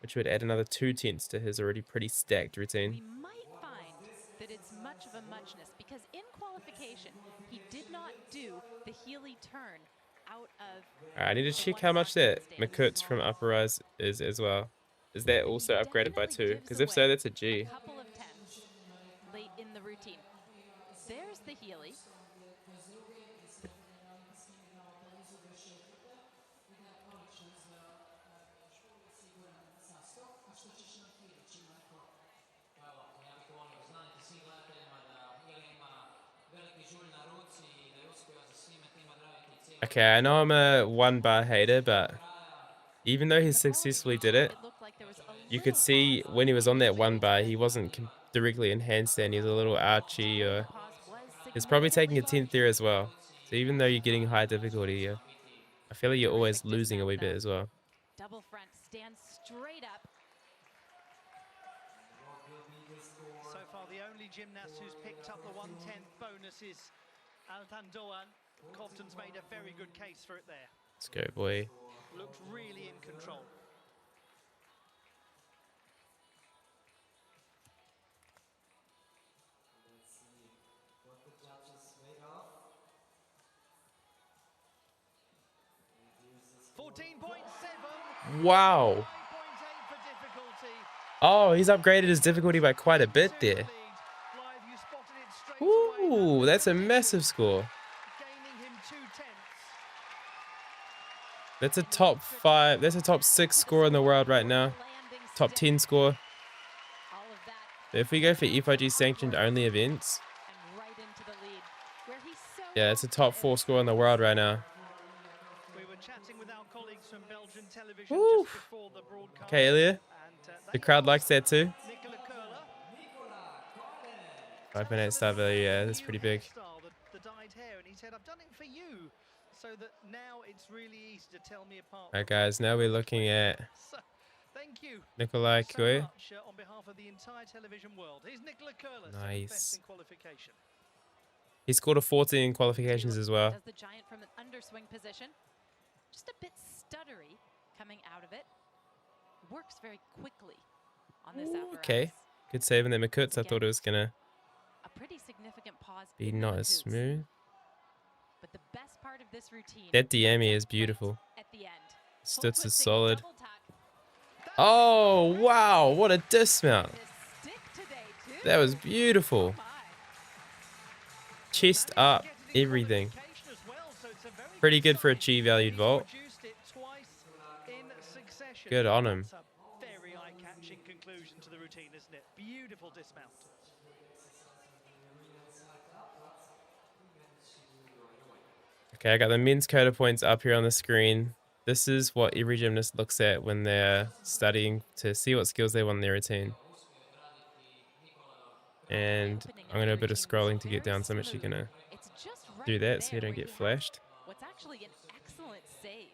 which would add another 2 tenths to his already pretty stacked We routine. might find that it's much of a muchness because in qualification, he did not do the Healy turn out of Alright, I need to the check one how much side that handstand. Makuts from upper rise is as well. Is that And he also upgraded by definitely 2? gives Because if so, away that's a a G. couple of tenths late in the routine. There's the Healy. Evo, ja bih volio, znam ti svim gledateljima da Ili ima veliki žulj na ruci i da je uspio za svime tima odraditi cijelu Okay, I know I'm a 1 bar hater, but even though he successfully did it, It looked like there was a you could little see pause when he was on that 1 between bar, the he wasn't directly in handstand. He was a little archy, or pause was he's probably taking a significantly 10th there as well. So even though you're getting high difficulty, I feel like you're always terrific losing a dismount, wee bit though. as well. double front, stand straight up. So far, the only gymnast who's picked up the 1/10 bonus is Altandoan. Compton's made a very good case for it there. Let's go, boy. Looked really in control. Let's see what the judges made of. 14.7. Wow. 5.8 for difficulty. Oh, he's upgraded his difficulty by quite a bit there. Live, you spotted it straight away. Ooh, that's a massive score. Gaining him 2/10. That's a top 5. That's a top 6 score in the world right now. Top 10 score. All of that If we go for FIG sanctioned only events, and right into the lead, where he's so yeah, it's a top 4 score in the world right now. We were chatting with our colleagues from Belgian television Woo. just before the broadcast. Okay, Ilya. And, The crowd likes that too. Nicola Curler. 5.8 star value, yeah, that's pretty big. The dyed hair, and he said, "I've done it for you, so that now it's really easy to tell me apart." Alright, guys, now we're looking at So, thank you Nikolai so Kue. much on behalf of the entire television world. Here's Nicola Curler, second Nice. best in qualification. He scored a 14 in qualifications as well. does the giant from an underswing position. Just a bit stuttery coming out of it. Works very quickly on this apparatus. Okay. Good save in the Makuts. I thought it was gonna A pretty significant pause. be in the not as Makuts. smooth. But the best part of this routine That DME comes is up beautiful. right at the end. Stutz is Full solid. twisting double tuck. Oh, wow. What a dismount. His stick today, too. That was beautiful. Oh my. Chest up, everything. Pretty good for a chi valued vault. Good on him. That's a very eye-catching conclusion to the routine, isn't it? Beautiful dismount. Okay, I got the men's coda points up here on the screen. This is what every gymnast looks at when they're studying to see what skills they want in their routine. And I'm going to do a bit of scrolling to get down, so I'm actually going to It's just right do that so there you don't where get he has flashed. What's actually an excellent save.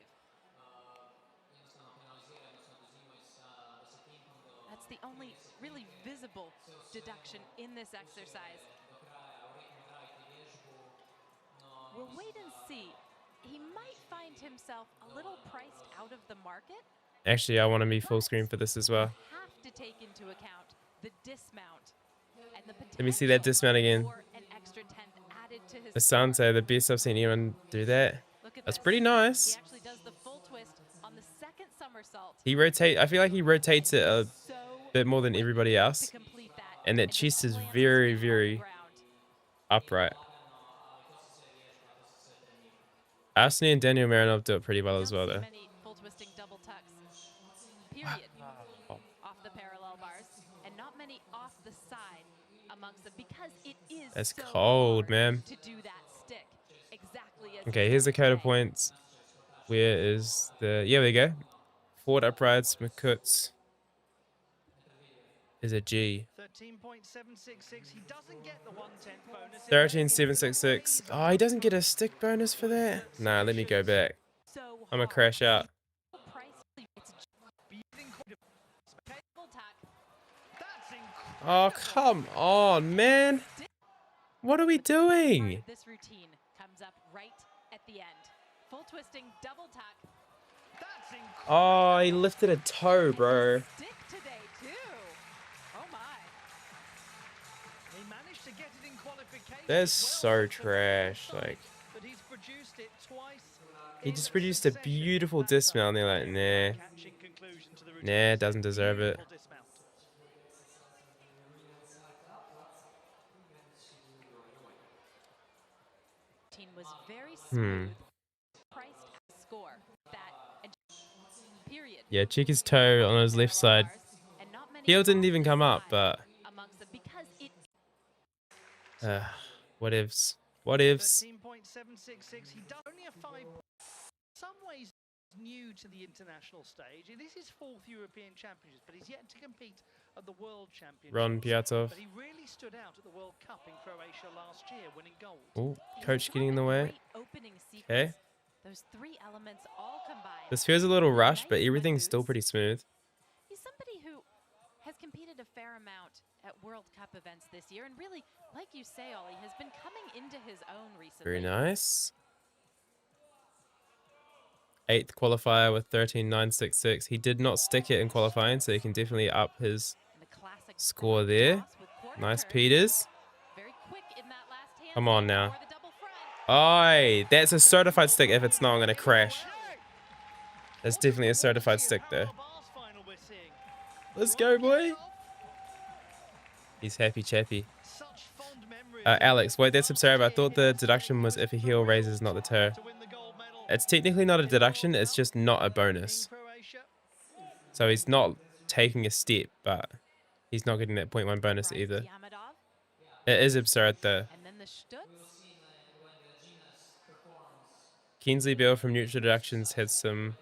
That's the only really visible deduction in this exercise. We'll wait and see. He might find himself a little priced out of the market. Actually, I want to be full screen for this as well. Have to take into account the dismount and the Let me see that potential dismount again. for an extra 10 added to his Asante, the best I've seen anyone do that. Look at That's this. pretty He nice. actually does the full twist on the second somersault. I feel like he rotates it a So bit more than everybody to else. complete that. And that just chest is lands his very, feet on the very ground. upright. Arsene and Daniel Marinov do it pretty well Don't as well, see though. many full twisting double tucks. Period. Off the parallel bars, and not many off the side amongst them because it is That's so cold, hard man. to do that stick exactly as Okay, he's here's the done coda today. points. Where is the... Yeah, there we go. Forward uprights, Makuts is a G. 13.766. He doesn't get the 1/10 bonus. 13.766. Oh, he doesn't get a stick bonus for that? Nah, let me go back. So I'm gonna hard. crash out. Pricey. It's double tuck. That's incredible. Oh, come on, man. What are we doing? This routine comes up right at the end. Full twisting double tuck. That's incredible. Oh, he lifted a toe, bro. Stick today too. Oh my. He managed to get it in qualification. That's as so well, so trash. well done, Like, but he's produced it twice he in just produced a succession. beautiful That's a dismount. They're like, very nah. catching conclusion to the routine. Nah, doesn't deserve it. Beautiful dismount. Routine was very smooth. Priced at score. That and period. Yeah, check his toe on his left side. And not many Heel didn't off even the come up, side but amongst them because it what ifs? What ifs? 13.766. He does only a 5. Some ways new to the international stage. This is 4th European Championships, but he's yet to compete at the World Championships. Ron Piatov. But he really stood out at the World Cup in Croatia last year, winning gold. Oh, he's coach got getting in the a way. great opening sequence, Okay. Those three elements all combined. This feels a little rushed, but Nice everything's leg still boots. pretty smooth. He's somebody who has competed a fair amount at World Cup events this year, and really, like you say, Ollie, has been coming into his own recently. Very nice. 8th qualifier with 13.966. He did not stick it in qualifying, so he can definitely up his And the classic score front there. toss with quarter Nice turn. Peters. Very quick in that last hand Come on stick now. for the double front. Oi, that's a certified stick. If it's not, I'm going to crash. That's definitely a certified stick there. Let's go, boy. He's happy chappy. Alex, wait, that's absurd. I thought the deduction was if a heel raises, not the toe. It's technically not a deduction. It's just not a bonus. So he's not taking a step, but he's not getting that 0.1 bonus either. It is absurd though. And then the Stutz. Kingsley Bill from Neutral Deductions has some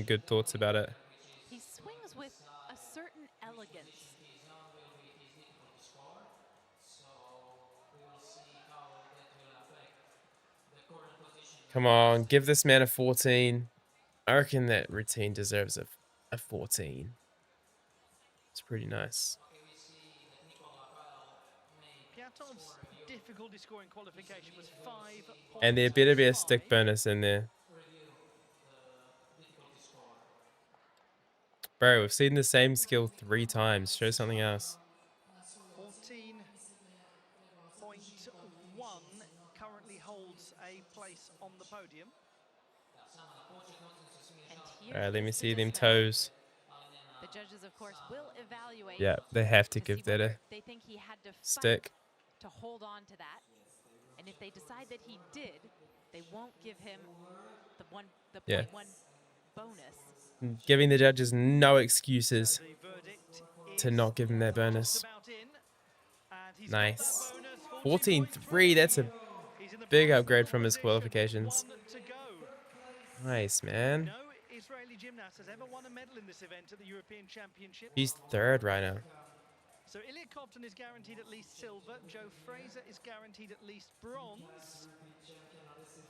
good thoughts about it. He swings with a certain elegance. Come on, give this man a 14. I reckon that routine deserves a 14. It's pretty nice. Piatov's difficulty scoring qualification was 5. And there better be a stick bonus in there. Bro, we've seen the same skill 3 times. Show something else. 14.1 currently holds a place on the podium. Alright, let me see them toes. The judges, of course, will evaluate. Yeah, they have to see give that whether a they think he had to fight stick. to hold on to that. And if they decide that he did, they won't give him the 0.1 bonus. Giving the judges no excuses The verdict to is not give him that bonus. just about in, and he's got Nice. that bonus, 14.3, that's a He's in the big bronze upgrade medal from his position, qualifications. 1 to go. Nice, man. No Israeli gymnast has ever won a medal in this event at the European Championship. He's 3rd right now. So Ilya Kovtun is guaranteed at least silver. Joe Fraser is guaranteed at least bronze.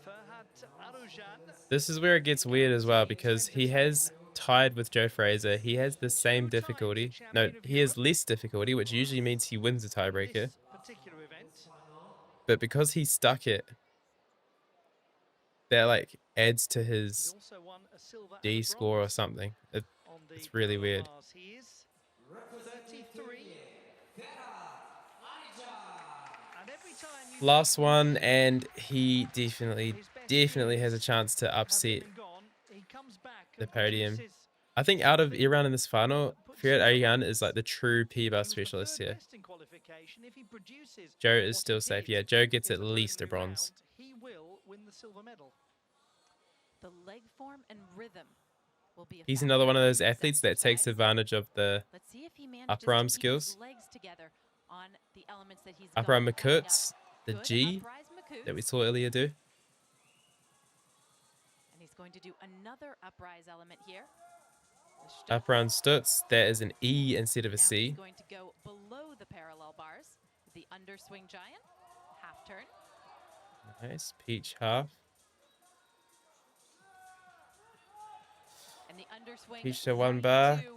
Ferhat Arujan. This is where it gets weird as well, because he has tied with Joe Fraser. He has the same difficulty. No, he has less difficulty, which usually means he wins the tiebreaker. This particular event. But because he stuck it, that like adds to He's his also won a silver and D a score or bronze something. on the It's really parallel weird. bars. He is 33. And every time you Last one, and he definitely has a chance to upset the podium. I think out of everyone in this final, Ferhat Arigan is like the true P-bar specialist here. Joe is still safe. Yeah, Joe gets at least a bronze. He will win the silver medal. The leg form and rhythm will be a He's factor another one of in those this athletes that takes exercise. advantage of the Let's see if he manages upper arm to keep his skills. legs together on the elements that he's Upper arm got coming up. Makuts, the Good G uprise Makuts. that we saw earlier do. And he's going to do another uprise element here. The Stutz. Upper arm Stutz, that is an E instead of a Now C. he's going to go below the parallel bars. The underswing giant, half turn. Nice, peach half. And the underswing Peach to 1 right bar. into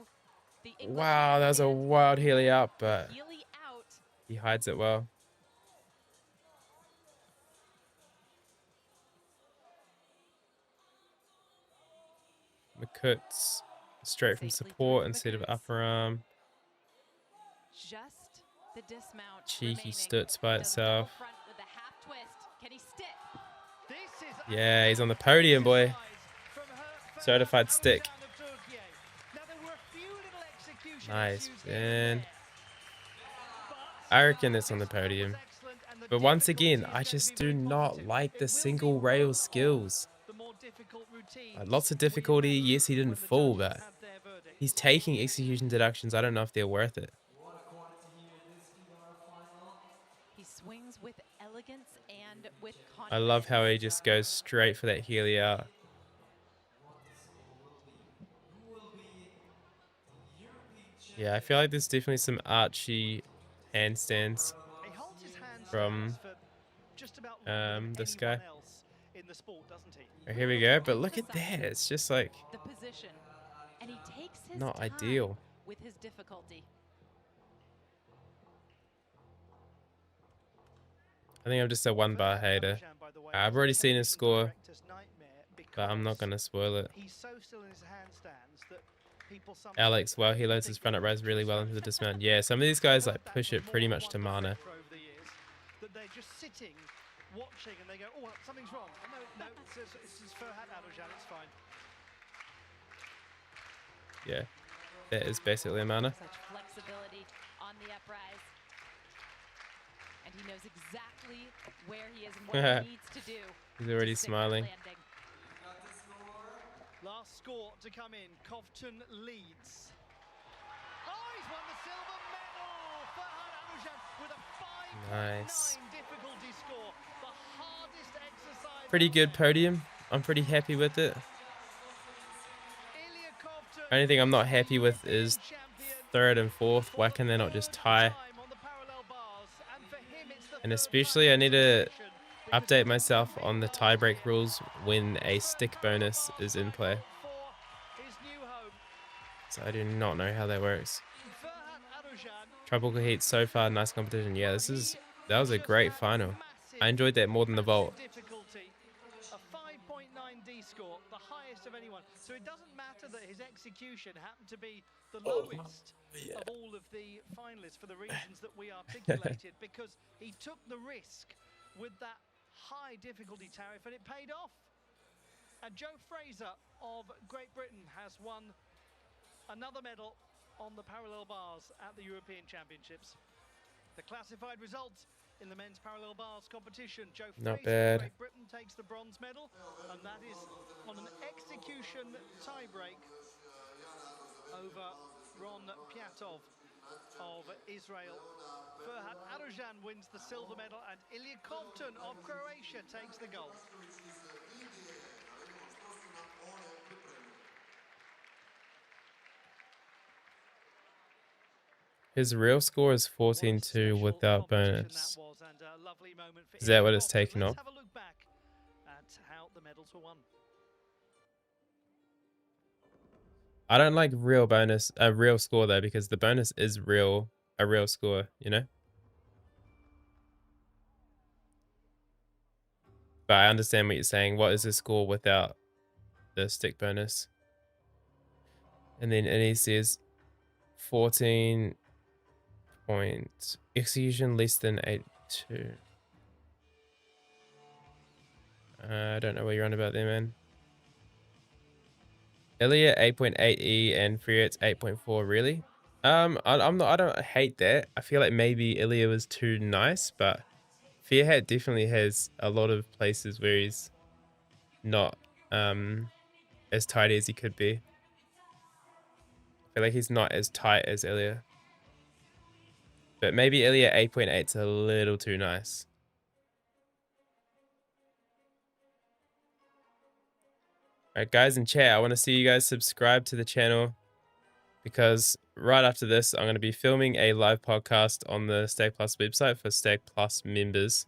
the English Wow, that was a hand. wild healy up, but Healy out. he hides it well. Makuts, straight from Safely support through instead of Makuts. upper arm. Just the dismount Cheeky remaining. Stutz by Does a double itself. front with a half twist. Can he stick? This is Yeah, he's on the podium, boy. from her Certified stick. Arujan of Turkey. Now, there were a few little execution Nice, issues here man. and there, but I reckon it's on the this one was podium. excellent, and the But once difficulty again, is I going to just be do very not positive. like It the will single be rail one skills. of the more difficult routines Lots of we difficulty. imagine Yes, he when didn't the fall, judges but have their verdict. he's taking execution deductions. I don't know if they're worth it. He swings with elegance and with confidence. I love how he just goes straight for that healy out. Yeah, I feel like there's definitely some archy handstands He holds his hands from for just about longer than this anyone guy. else in the sport, doesn't he? Here we go. But look at that. It's just like The position, and he takes his not time ideal. with his difficulty. I think I'm just a one bar hater. I've already seen his score, but I'm not going to spoil it. He's so still in his handstands that people Alex, well, he loads his front up rise really well into the dismount. Yeah, some of these guys like push it pretty much to mana. That they're just sitting, watching, and they go, "Oh, something's wrong." No, it's his Ferhat Adojan. It's fine. Yeah, that is basically a mana. Such flexibility on the uprise. And he knows exactly where he is and what he needs to do. He's already smiling. Last score to come in, Covton leads. Oh, he's won the silver medal! Ferhat Adojan with a 5.9 Nice. difficulty score. The hardest exercise. Pretty good podium. I'm pretty happy with it. Only thing I'm not happy with is third and fourth. Why can they not just tie? And especially I need to update myself on the tiebreak rules when a stick bonus is in play. So I do not know how that works. Tropical Heat so far, nice competition. Yeah, that was a great final. I enjoyed that more than the vault. A 5.9 D score, the highest of anyone. So it doesn't matter that his execution happened to be the lowest of all of the finalists for the reasons that we articulated, because he took the risk with that high difficulty tariff and it paid off. And Joe Fraser of Great Britain has won another medal on the parallel bars at the European Championships. The classified results in the men's parallel bars competition. Joe Not Fraser bad. of Great Britain takes the bronze medal, and that is on an execution tiebreak over Ron Piatov of Israel. Ferhat Adojan wins the silver medal, and Ilya Kovtun of Croatia takes the gold. His real score is 14-2 without bonus. Is that what it's taken off? Let's have a look back at how the medals were won. I don't like real bonus, a real score though, because the bonus is a real score, you know? But I understand what you're saying. What is the score without the stick bonus? And then he says 14 point execution less than 8.2. I don't know what you're on about there, man. Ilya 8.8E and Freya's 8.4. Really? I don't hate that. I feel like maybe Ilya was too nice, but Ferhat definitely has a lot of places where he's not as tight as he could be. I feel like he's not as tight as Ilya. But maybe Ilya 8.8's a little too nice. Alright guys in chat, I want to see you guys subscribe to the channel, because right after this I'm going to be filming a live podcast on the Stag Plus website for Stag Plus members.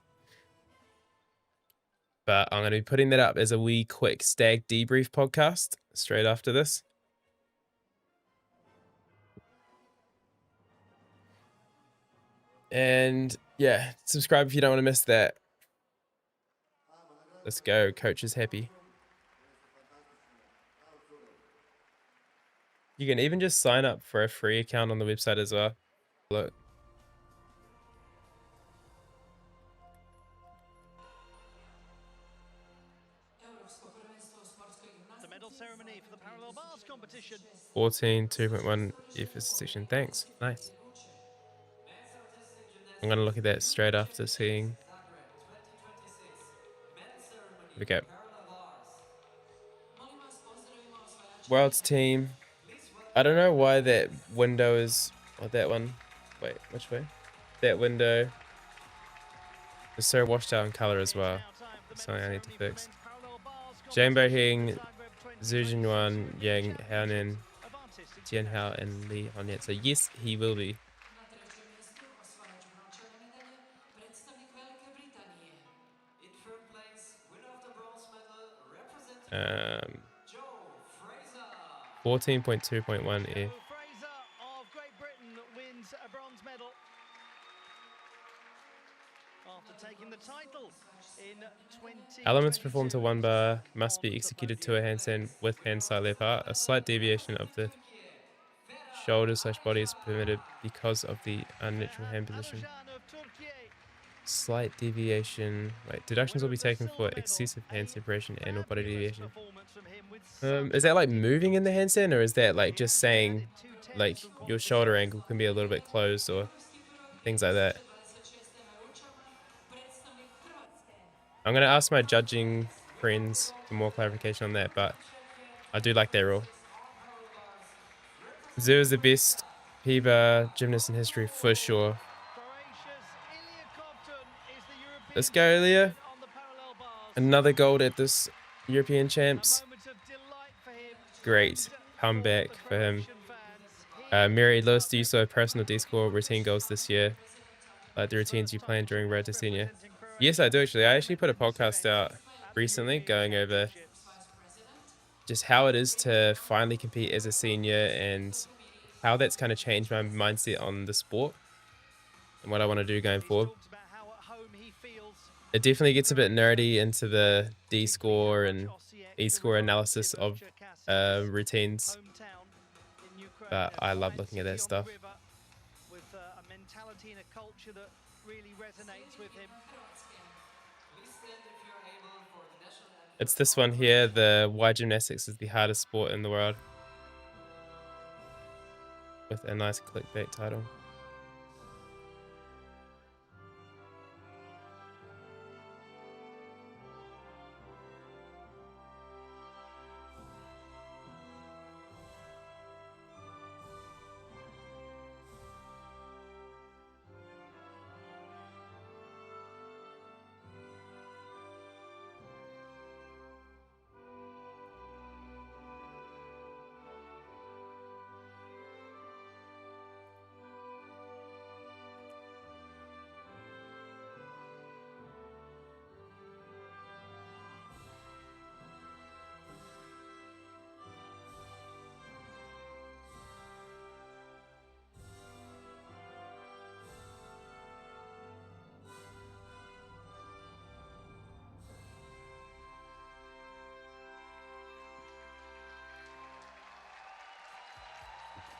But I'm going to be putting that up as a wee quick Stag debrief podcast straight after this. And yeah, subscribe if you don't want to miss that. Let's go. Coach is happy. You can even just sign up for a free account on the website as well. Look. The medal ceremony for the parallel bars competition. 14, 2.1 efficiency section. Thanks. Nice. I'm going to look at that straight after seeing. Here we go. World's team. I don't know why that window is, or that one. Wait, which way? That window is so washed out in color as well. That's something I need to fix. Jambo Hing, Zhu Jinyuan, Yang Haonen, Tian Hao, and Li Honyet. So yes, he will be. 14.2.1 F. Joe Fraser of Great Britain wins a bronze medal after taking the title in 2022. Elements performed to one bar must be executed to a handstand with hands slightly apart. A slight deviation of the shoulder/body is permitted because of the unnatural hand position. Slight deviation. Wait, deductions will be taken for excessive hand separation and or body deviation. Is that like moving in the handstand, or is that like just saying like your shoulder angle can be a little bit closed or things like that? I'm gonna ask my judging friends for more clarification on that, but I do like that rule. Zhu is the best P-bar gymnast in history for sure. Let's go, Ilya. Another gold at this European Champs. Great comeback for him. Mary Lewis, do you saw a personal D-score routine goals this year? Like the routines you planned during Road to Senior? Yes, I do actually. I actually put a podcast out recently going over just how it is to finally compete as a senior and how that's kind of changed my mindset on the sport and what I want to do going forward. It definitely gets a bit nerdy into the D score and E score analysis of routines, but I love looking at that stuff. With a mentality and a culture that really resonates with him. It's this one here, the Why Gymnastics is the hardest sport in the world, with a nice clickbait title.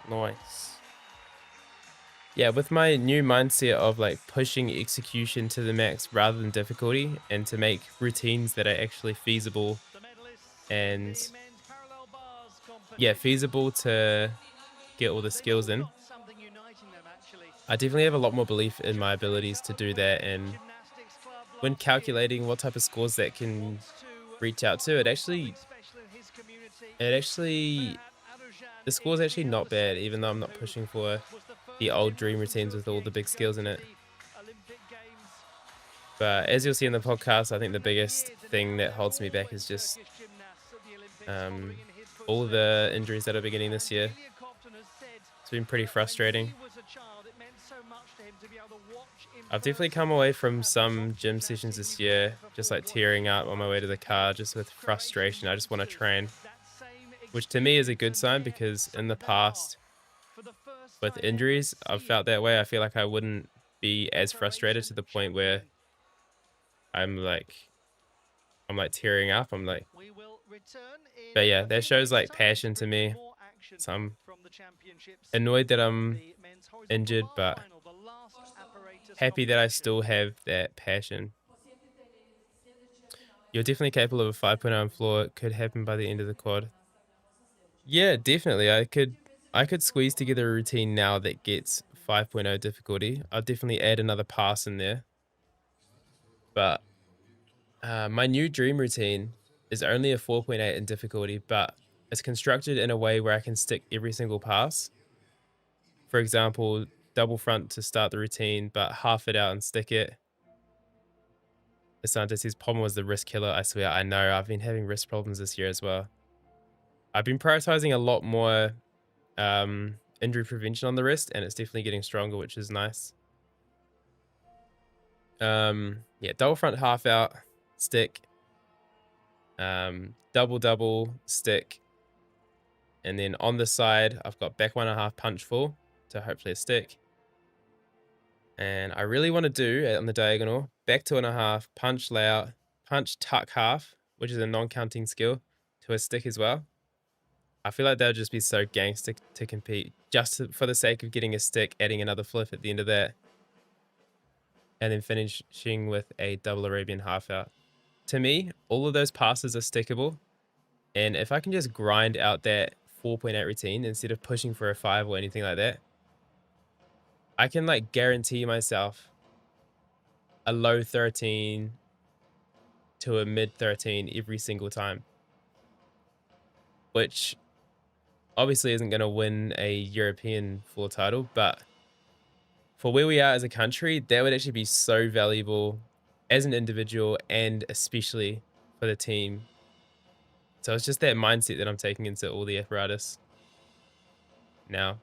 Nice. Yeah, with my new mindset of like pushing execution to the max rather than difficulty, and to make routines that are actually feasible and feasible to get all the skills in. I definitely have a lot more belief in my abilities to do that, and when calculating what type of scores that can reach out to, the score's actually not bad, even though I'm not pushing for the old dream routines with all the big skills in it. But as you'll see in the podcast, I think the biggest thing that holds me back is just all the injuries that are beginning this year. It's been pretty frustrating. I've definitely come away from some gym sessions this year just like tearing up on my way to the car, just with frustration. I just want to train, which to me is a good sign, because in the past with injuries, I've felt that way. I feel like I wouldn't be as frustrated to the point where I'm like tearing up. But yeah, that shows like passion to me. So I'm annoyed that I'm injured, but happy that I still have that passion. You're definitely capable of a 5.0 on floor. It could happen by the end of the quad. Yeah, definitely. I could squeeze together a routine now that gets 5.0 difficulty. I'll definitely add another pass in there. But my new dream routine is only a 4.8 in difficulty, but it's constructed in a way where I can stick every single pass. For example, double front to start the routine, but half it out and stick it. Asante says Pommel was the wrist killer. I swear, I know. I've been having wrist problems this year as well. I've been prioritizing a lot more injury prevention on the wrist, and it's definitely getting stronger, which is nice. Yeah, double front, half out, stick. double stick, and then on the side I've got back 1.5 punch full, so hopefully a stick. And I really want to do on the diagonal back 2.5 punch layout, punch tuck half, which is a non-counting skill, to a stick as well. I feel like that would just be so gangster to compete, just for the sake of getting a stick, adding another flip at the end of that, and then finishing with a double Arabian half out. To me, all of those passes are stickable, and if I can just grind out that 4.8 routine instead of pushing for a 5 or anything like that, I can like guarantee myself a low 13 to a mid 13 every single time, which obviously isn't going to win a European floor title, but for where we are as a country, that would actually be so valuable as an individual and especially for the team. So it's just that mindset that I'm taking into all the apparatus now.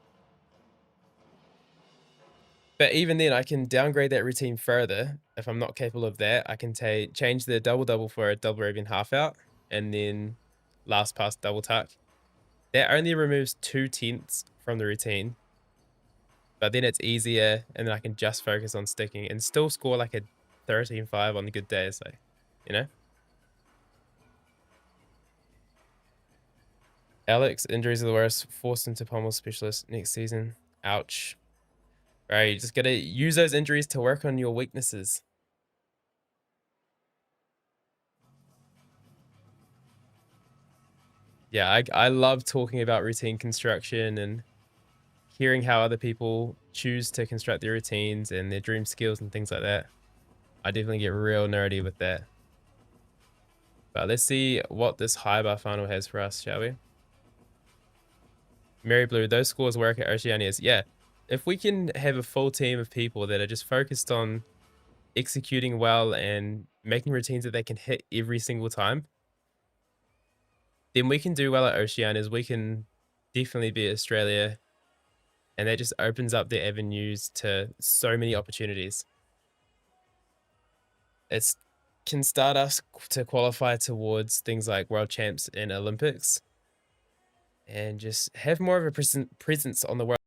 But even then, I can downgrade that routine further. If I'm not capable of that, I can change the double for a double Arabian half out, and then last pass double tuck. That only removes 2/10 from the routine, but then it's easier, and then I can just focus on sticking and still score like a 13.5 on the good days, like, you know? Alex, injuries are the worst. Forced into pommel specialist next season. Ouch. Right, you just gotta use those injuries to work on your weaknesses. Yeah, I love talking about routine construction and hearing how other people choose to construct their routines and their dream skills and things like that. I definitely get real nerdy with that. But let's see what this high bar final has for us, shall we? Mary Blue, those scores work at Oceania's. Yeah, if we can have a full team of people that are just focused on executing well and making routines that they can hit every single time, then we can do well at Oceania's. We can definitely be Australia, and that just opens up the avenues to so many opportunities. It can start us to qualify towards things like world champs and Olympics, and just have more of a presence on the world.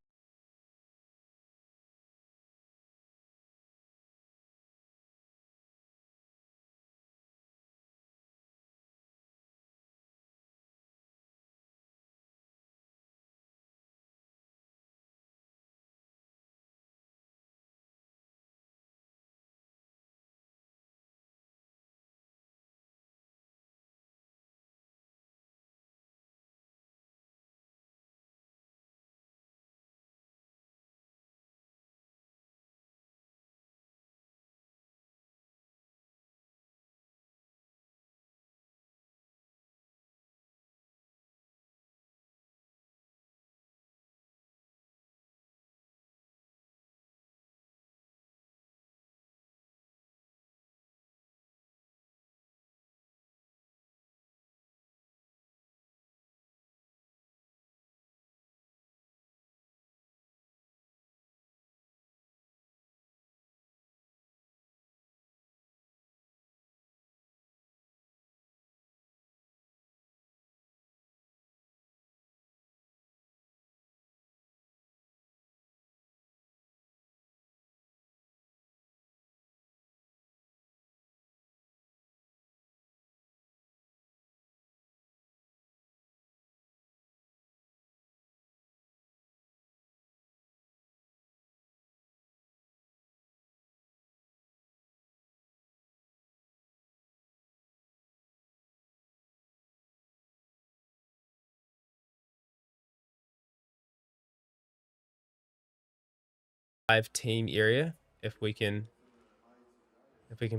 Team area, if we can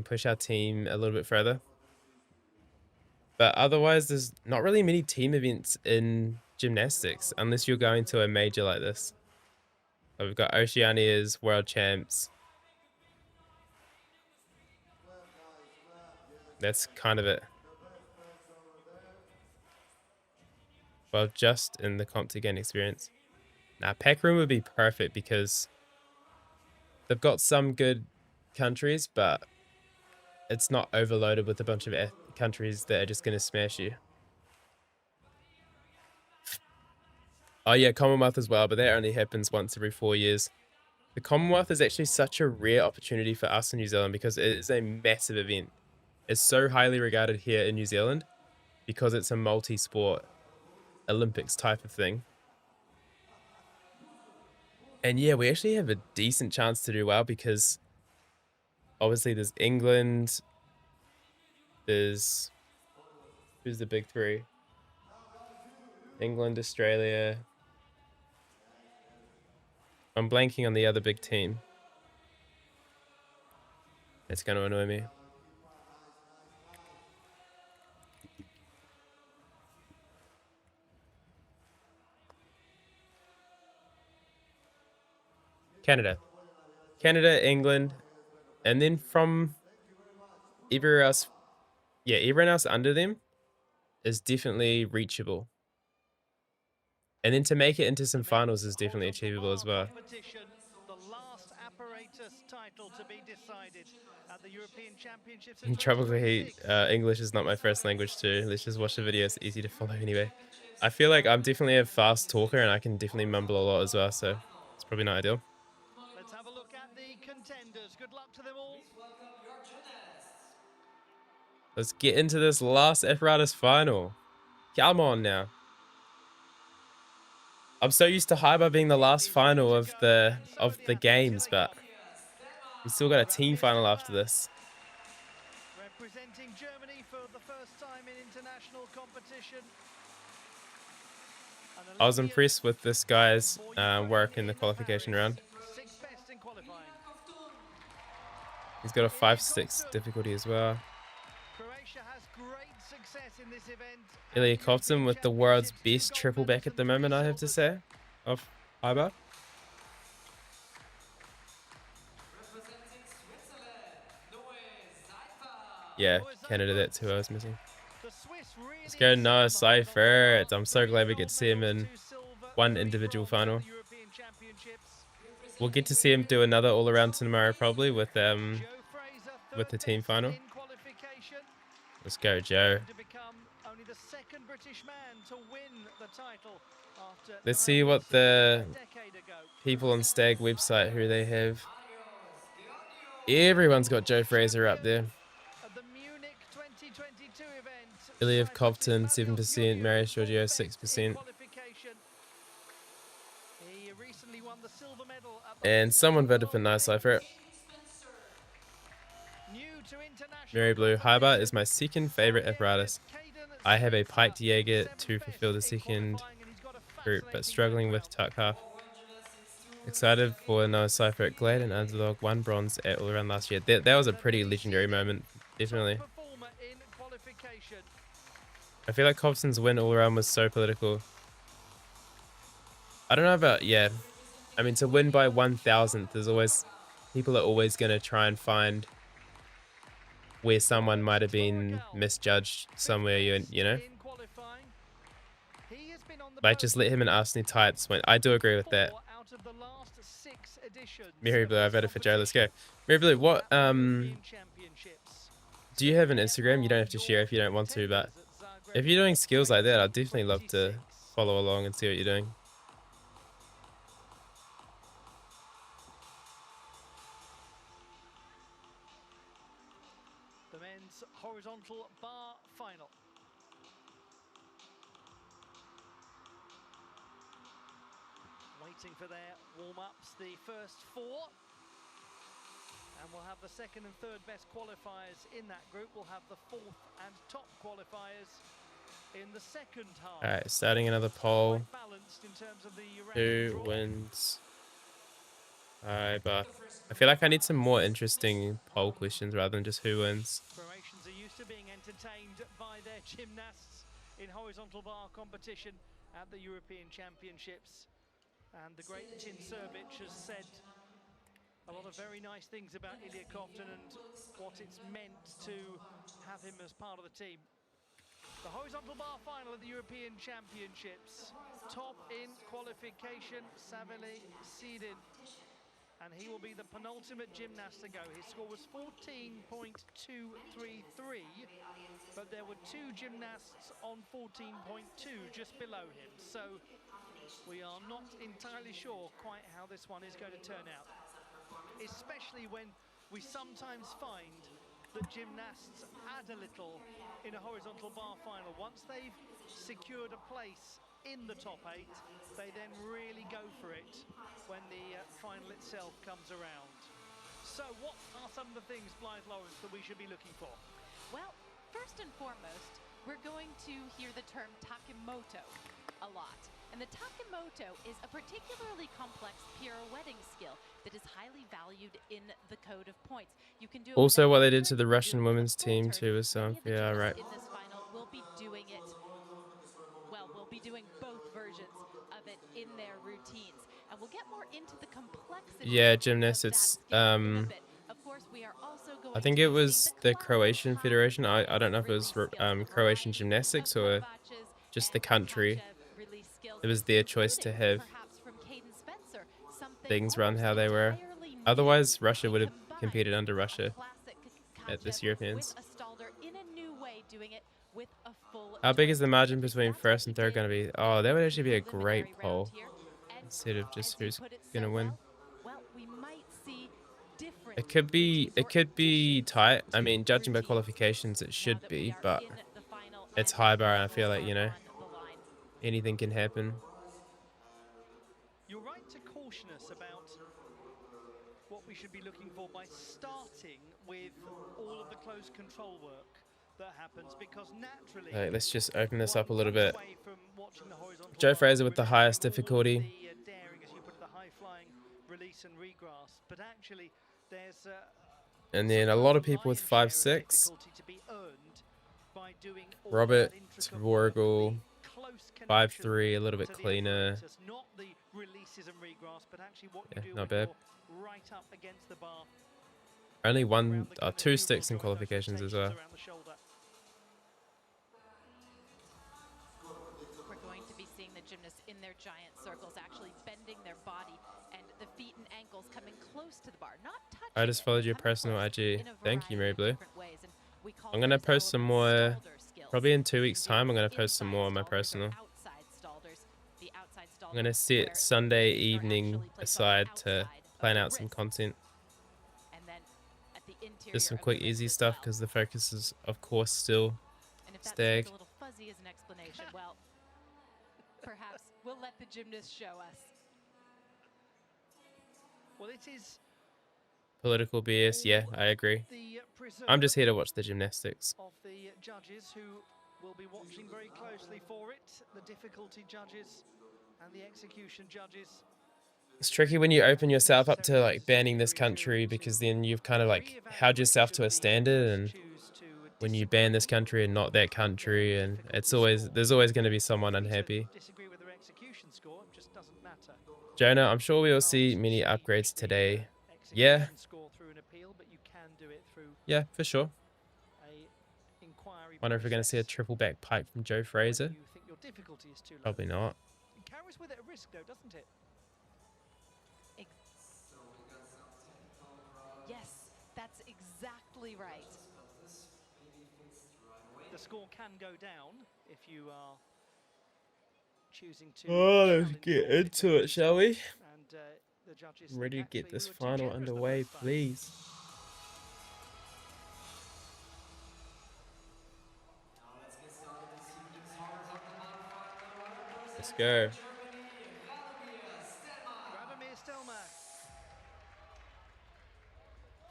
push our team a little bit further. But otherwise, there's not really many team events in gymnastics unless you're going to a major like this. So we've got Oceania's, World Champs. That's kind of it. Well, just in the comp to gain experience. Now, Pack Room would be perfect because they've got some good countries, but it's not overloaded with a bunch of countries that are just going to smash you. Oh yeah, Commonwealth as well, but that only happens once every 4 years. The Commonwealth is actually such a rare opportunity for us in New Zealand because it is a massive event. It's so highly regarded here in New Zealand because it's a multi-sport Olympics type of thing. And yeah, we actually have a decent chance to do well because obviously there's England, who's the big three? England, Australia. I'm blanking on the other big team. It's going to annoy me. Canada, England, and then from everywhere else, yeah, everyone else under them is definitely reachable. And then to make it into some finals is definitely achievable as well. The last Apparatus title to be decided at the European Championships In tropical heat, English is not my first language too. Let's just watch the video. It's easy to follow anyway. I feel like I'm definitely a fast talker and I can definitely mumble a lot as well, so it's probably not ideal. Let's have a look at the contenders. Good luck to them all. Let's get into this last Apparatus final. Come on now. I'm so used to Hyper being the last final of the games, but we still got a team final after this. Representing Germany for the first time in international competition. I was impressed with this guy's work in the qualification round. Sixth best in qualifying. He's got a 5-6 difficulty as well. Croatia has great success in this event. Ilya Kovtun with the world's best triple back at the moment, I have to say, of Hyper. Yeah, Canada, that's who I was missing. Let's go Noah Seifert. I'm so glad we get to see him in one individual final. We'll get to see him do another all-around tomorrow probably with the team final. Let's go, Joe. Let's see what the people on STAG website, who they have. Everyone's got Joe Fraser up there. Ilya Kovtun 7%, Marius Georgiou 6%. And someone voted for Nice Seifert. Mary Blue, Hyper is my second favorite Apparatus. I have a Piked Jaeger to fulfill the second group, but struggling with Tuck Half. Excited for Noah Seifert. Glad and underdog won bronze at all around last year. That was a pretty legendary moment, definitely. I feel like Hobson's win all around was so political. I don't know about, yeah. I mean, to win by 1,000th, there's always, people are always going to try and find where someone might have been misjudged somewhere, you know? Like, just let him and Arsenal tights win. I do agree with that. Mary Blue, I voted for Joe. Let's go. Mary Blue, what, do you have an Instagram? You don't have to share if you don't want to, but if you're doing skills like that, I'd definitely love to follow along and see what you're doing. The men's horizontal bar final. Waiting for their warm-ups, the first four. And we'll have the second and third best qualifiers in that group. We'll have the fourth and top qualifiers in the second half. Alright, starting another poll. Balanced in terms of the Who wins? But I feel like I need some more interesting poll questions rather than just who wins. Croatians are used to being entertained by their gymnasts in horizontal bar competition at the European Championships. And the great Tin Serbic has said a lot of very nice things about Ilya Kovtun and what it's meant to have him as part of the team. The horizontal bar final of the European Championships. Top in qualification, Saveli Sidin. And he will be the penultimate gymnast to go. His score was 14.233. but there were 2 gymnasts on 14.2 just below him. So we are not entirely sure quite how this one is going to turn out, especially when we sometimes find that gymnasts add a little in a horizontal bar final. Once they've secured a place in the top 8, they then really go for it when the final itself comes around. So what are some of the things, Blythe Lawrence, that we should be looking for? Well, first and foremost, we're going to hear the term takemoto a lot. And the takemoto is a particularly complex pirouetting skill that is highly valued in the code of points. You can do it Also, what they did turn, to the you can Russian do it with a women's full team turn. too was Many of the yeah, gymnasts right. in this final will be doing it. Well, we'll be doing both versions of it in their routines, and we'll get more into the complexity Yeah, of that gymnastics. skill in a bit. Of course, we are also I going think to it be seeing was the Croatian classic Federation. I don't know if it release was skills, a Croatian variety Gymnastics of or Kovacs just the and country. Kacha release skills, It was their choice to including have perhaps from Caden Spencer, something things run almost how they were. entirely new. Otherwise, Russia He would have combines competed under a Russia classic at Kacha this with Europeans. a stalder in a new way, doing it with a full How big is the turn. margin At least between that's what first he and third did going to be? in Oh, that would the actually be a preliminary great round poll here. And instead of just as you who's put it going so to win. well, we might see different It could be routines or additions tight. I to mean, judging by routines qualifications, it now should that we be, are but in the final it's and high bar, and I feel medals like, are you know, on the line. anything can happen. You're right to caution us about what we should be looking for by starting with all of the close control work that happens, because naturally Alright, let's just open this one up a little comes bit. away from watching the horizontal Joe bar Fraser with the remembering highest all of difficulty. the daring, as you put it, the high flying release and regrasp, but actually there's And some then a of lot the of people with lion's share of 5'6". difficulty to be earned by doing all of Robert that intricate work, Tvorgel, the close connection 5'3", a little bit to the cleaner. apparatus, not the releases and regrasp, but actually what Yeah, you do not when bad. you're right up against the bar. Only Around the kind of 2 neural sticks in joint, those qualifications as rotations well. around the shoulder. We're going to be seeing the gymnasts in their giant circles actually bending their body, and the feet and ankles coming close to the bar, not touching I just it, followed your coming personal close IG. in a Thank you, Mary variety of Blue. different ways, and we call I'm going to those post some elements more, stalder skills. probably in 2 You weeks' can do time. I'm going to post some inside more on my stalders or personal. outside stalders. The outside I'm going to stalders set where Sunday the feet are evening actually placed on the aside to outside of plan the out some wrists, content. and then at the interior Just some of the quick, wrists easy as stuff well. because the focus is, of course, still And if that STAG. seems a little fuzzy as an explanation, well, perhaps we'll let the gymnast show us. Well, it is Political BS. Yeah, I agree. the I'm just here preserve to watch the gymnastics. of the judges who will be watching very closely for it, the difficulty judges and the execution judges. It's tricky when you open yourself up to like banning this country, because then you've kind of like held yourself to a standard, and when you ban this country and not that country, and there's always going to be someone unhappy. Disagree with their execution score, it just doesn't matter. Jonah, I'm sure we will see many upgrades today. Yeah. Score through an appeal, but you can do it through Yeah, for sure. a inquiry Wonder if we're going to see a process. triple back pipe from Joe Whether Fraser. you think your difficulty is too low. Probably not. It carries with it a risk, though, doesn't it? Yes, that's exactly right. The score can go down if you are choosing to. Oh, let's challenge get your into it, shall we? And the judges I'm ready to think, get actually, this you were too final generous the underway, first time. please. Now let's get started this evening's horizontal bar final. Let's go. Radomir Stelmach.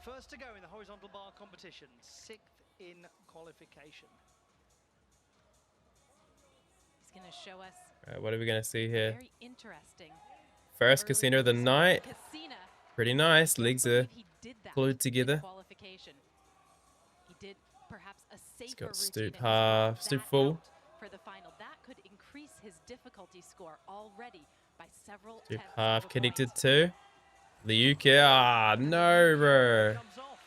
First to go in the horizontal bar competition, 6th in qualification. He's going to show us Alright, what are we going to see here? very interesting. First early casino of the result. night. Casina, Pretty nice. I Legs believe are he did that glued in together. qualification. He did perhaps a safer got routine stoop and he's half, brought stoop that full. out for the final. That could increase his difficulty score already by several Stoop tenths half of a connected point. to Liuke. Ah, no, bro. Comes off.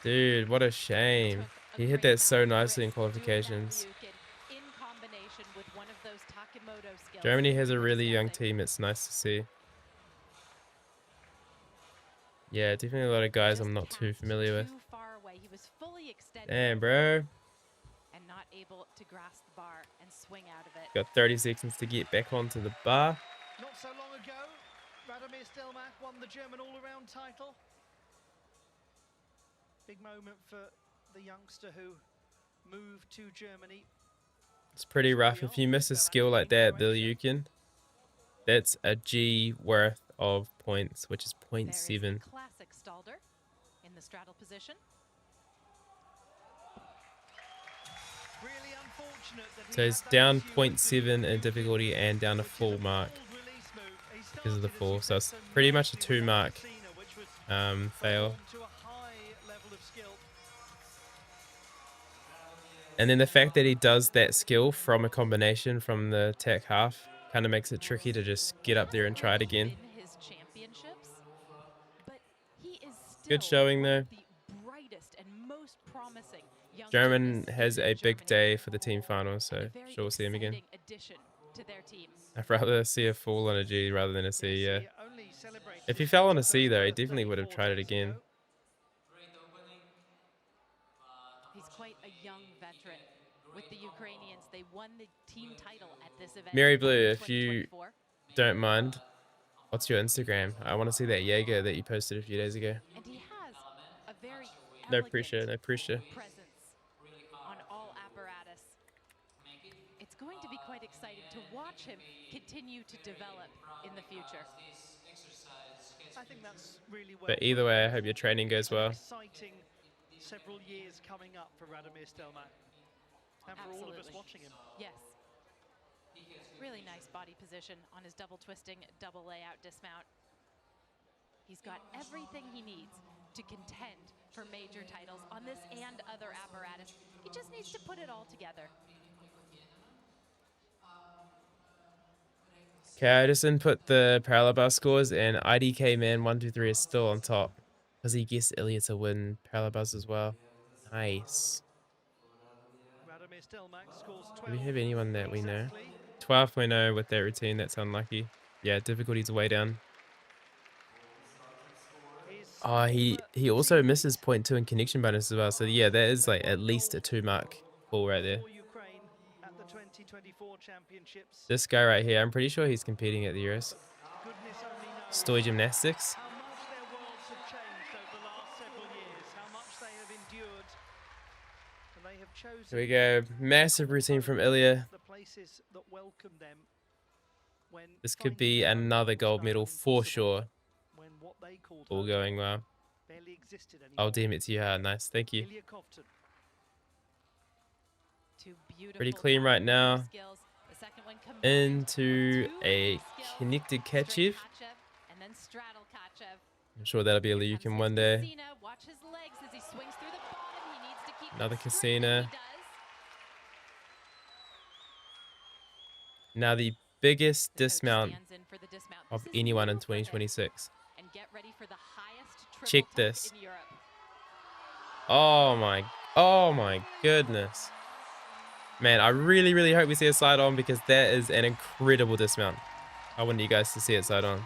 Dude, what a shame. Took a He hit great that so amount of nicely in risk doing that qualifications. Ryukin in combination with one of those Takemoto skills. Germany has a Really really young something. team. It's nice to see. Yeah, definitely a lot of guys I'm Just not too cast familiar with. too far away. way. He was fully extended. Damn, bro. And not able to grasp the bar and swing out of it. Got 30 seconds to get back onto the bar. Not so long ago, Radomir Stelmach won the German all-around title. Big moment for the youngster who moved to Germany. It's pretty rough. If you miss a skill like that, Billy, you can. That's a G worth of points, which is 0.7. Classic Stalder in the straddle position. Really unfortunate that So he's down 0.7 in difficulty and down a full mark because of the fall. So it's pretty much a 2 mark fail. And then the fact that he does that skill from a combination from the tack half kind of makes it tricky to just get up there and try it again. Good showing though. German has a big day for the team final, so sure we'll see him again. I'd rather see a fall on a G rather than a C, yeah. If he fell on a C though, he definitely would have tried it again. He's quite a young veteran with the Ukrainians. They won the team title at this event. Mary Blue, if you don't mind, what's your Instagram? I want to see that Jaeger that you posted a few days ago. And he has a very no pressure, no pressure. Presence on all apparatus. It's going to be quite exciting to watch him continue to develop in the future. I think that's really well. But either way, I hope your training goes well. Exciting several years coming up for Radomir Stelmach and for all of us watching him. Yes. Really nice body position on his double twisting, double layout dismount. He's got everything he needs to contend for major titles on this and other apparatus. He just needs to put it all together. Okay, I just input the parallel bar scores, and IDK Man 123 is still on top because he guessed Ilya to win parallel bars as well. Nice. Do we have anyone that we know? 12.0 with that routine. That's unlucky. Yeah, difficulty's way down. Oh, he also misses 0.2 in connection bonus as well. So yeah, that is like at least a 2 mark pull right there. This guy right here, I'm pretty sure he's competing at the Euros. Stoy Gymnastics. Here we go. Massive routine from Ilya. This could be another gold medal for sure. All going well. I'll DM it to you hard. Nice. Thank you. Pretty clean right now. Into a connected Kachev. I'm sure that'll be a Liukin one day. Another Casina. Now the biggest dismount of anyone in 2026. Check this. Oh my goodness. Man, I really hope we see a slide on because that is an incredible dismount. I want you guys to see it slide on.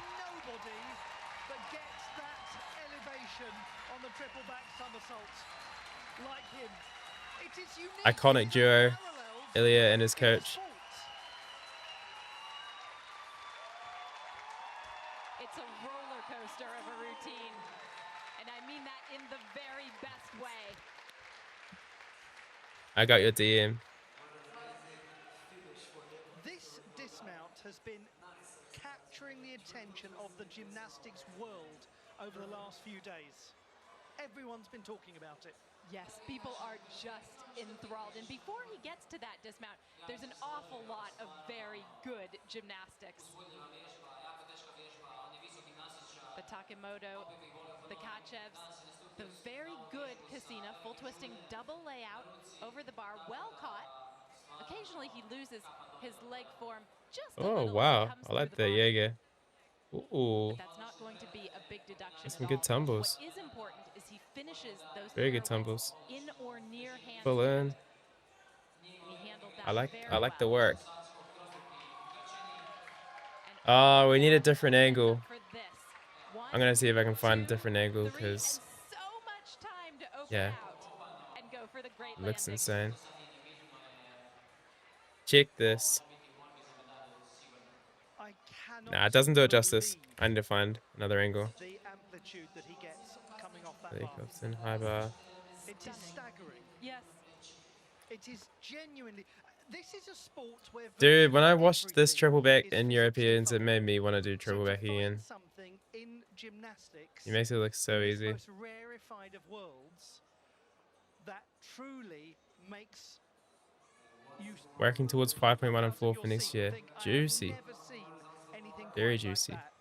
Iconic duo, Ilya and his coach. It's a roller coaster of a routine, and I mean that in the very best way. I got your DM. This dismount has been capturing the attention of the gymnastics world over the last few days. Everyone's been talking about it. Yes, people are just enthralled. And before he gets to that dismount, there's an awful lot of very good gymnastics. The Takemoto, the Kachevs, the very good Casina, full twisting double layout over the bar, well caught. Occasionally he loses his leg form just a little. Oh wow, I like the Jaeger. Ooh. But that's not going to be a big deduction. That's some good tumbles. What is important is he finishes those very good tumbles. In or near hand. Pull in. I like the work. Oh, we need a different angle. I'm gonna see if I can find a different angle because yeah, Looks insane. Check this. I cannot Nah, it doesn't do it justice. believe I need to find another angle. the amplitude that he gets coming off that There bar. goes in high bar. It is staggering. Yes. It is genuinely. This is a sport where Dude, when virtually I watched this everything triple back is in physically Europeans, it made functional. me want to do So triple to back find again. something in gymnastics, He makes it look so in this easy. most rarefied of worlds, that truly makes you Working towards 5.1 come and out 4 of for your next seat and year. think, I have Juicy. never seen anything Very quite like juicy. that.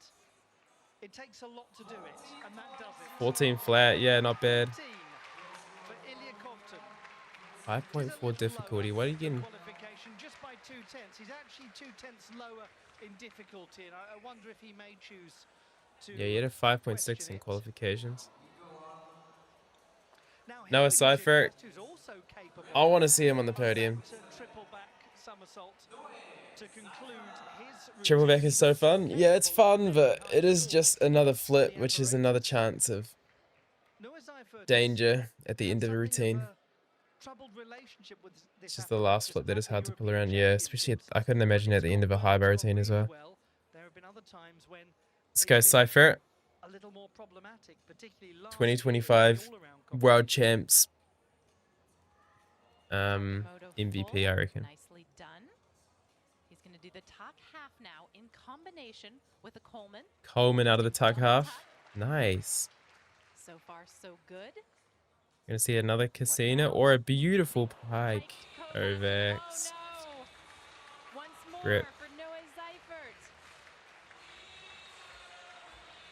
It takes a lot to do it, and that does it. 14 flat. Yeah, not bad. 14 for Ilya Kovtun. 5.4 difficulty. What are you getting? Qualification just by 2/10. He's actually 2/10 lower in difficulty, and I wonder if he may choose to. Yeah, you had a 5.6 question in it. qualifications. Now, Noah here is a Seifert. gymnast who's also capable I want to see him on the of podium. that, triple back somersault to conclude his Triple back routine. is so fun. Yeah, it's fun, but it is just another On flip, the which is apparatus. another chance of Noah Seifert danger at the had end of a something routine. a troubled relationship with this It's just the apparatus last flip that is at the hard to pull European around. Yeah, especially Championships. I couldn't imagine at the end of a high bar routine as well. There have been other times when Let's it's go been Seifert. a little more problematic, particularly last 2025 year in the all-around world competition. champs. Takamoto MVP, I full. reckon. Nicely done. He's going to do the tuck half now in combination with a Coleman. Coleman out of the tuck Double half. tuck. Nice. So far, so good. Gonna see another casino or a beautiful pike. Pike Overx. Oh no! Once more Rip. for Noah Seifert.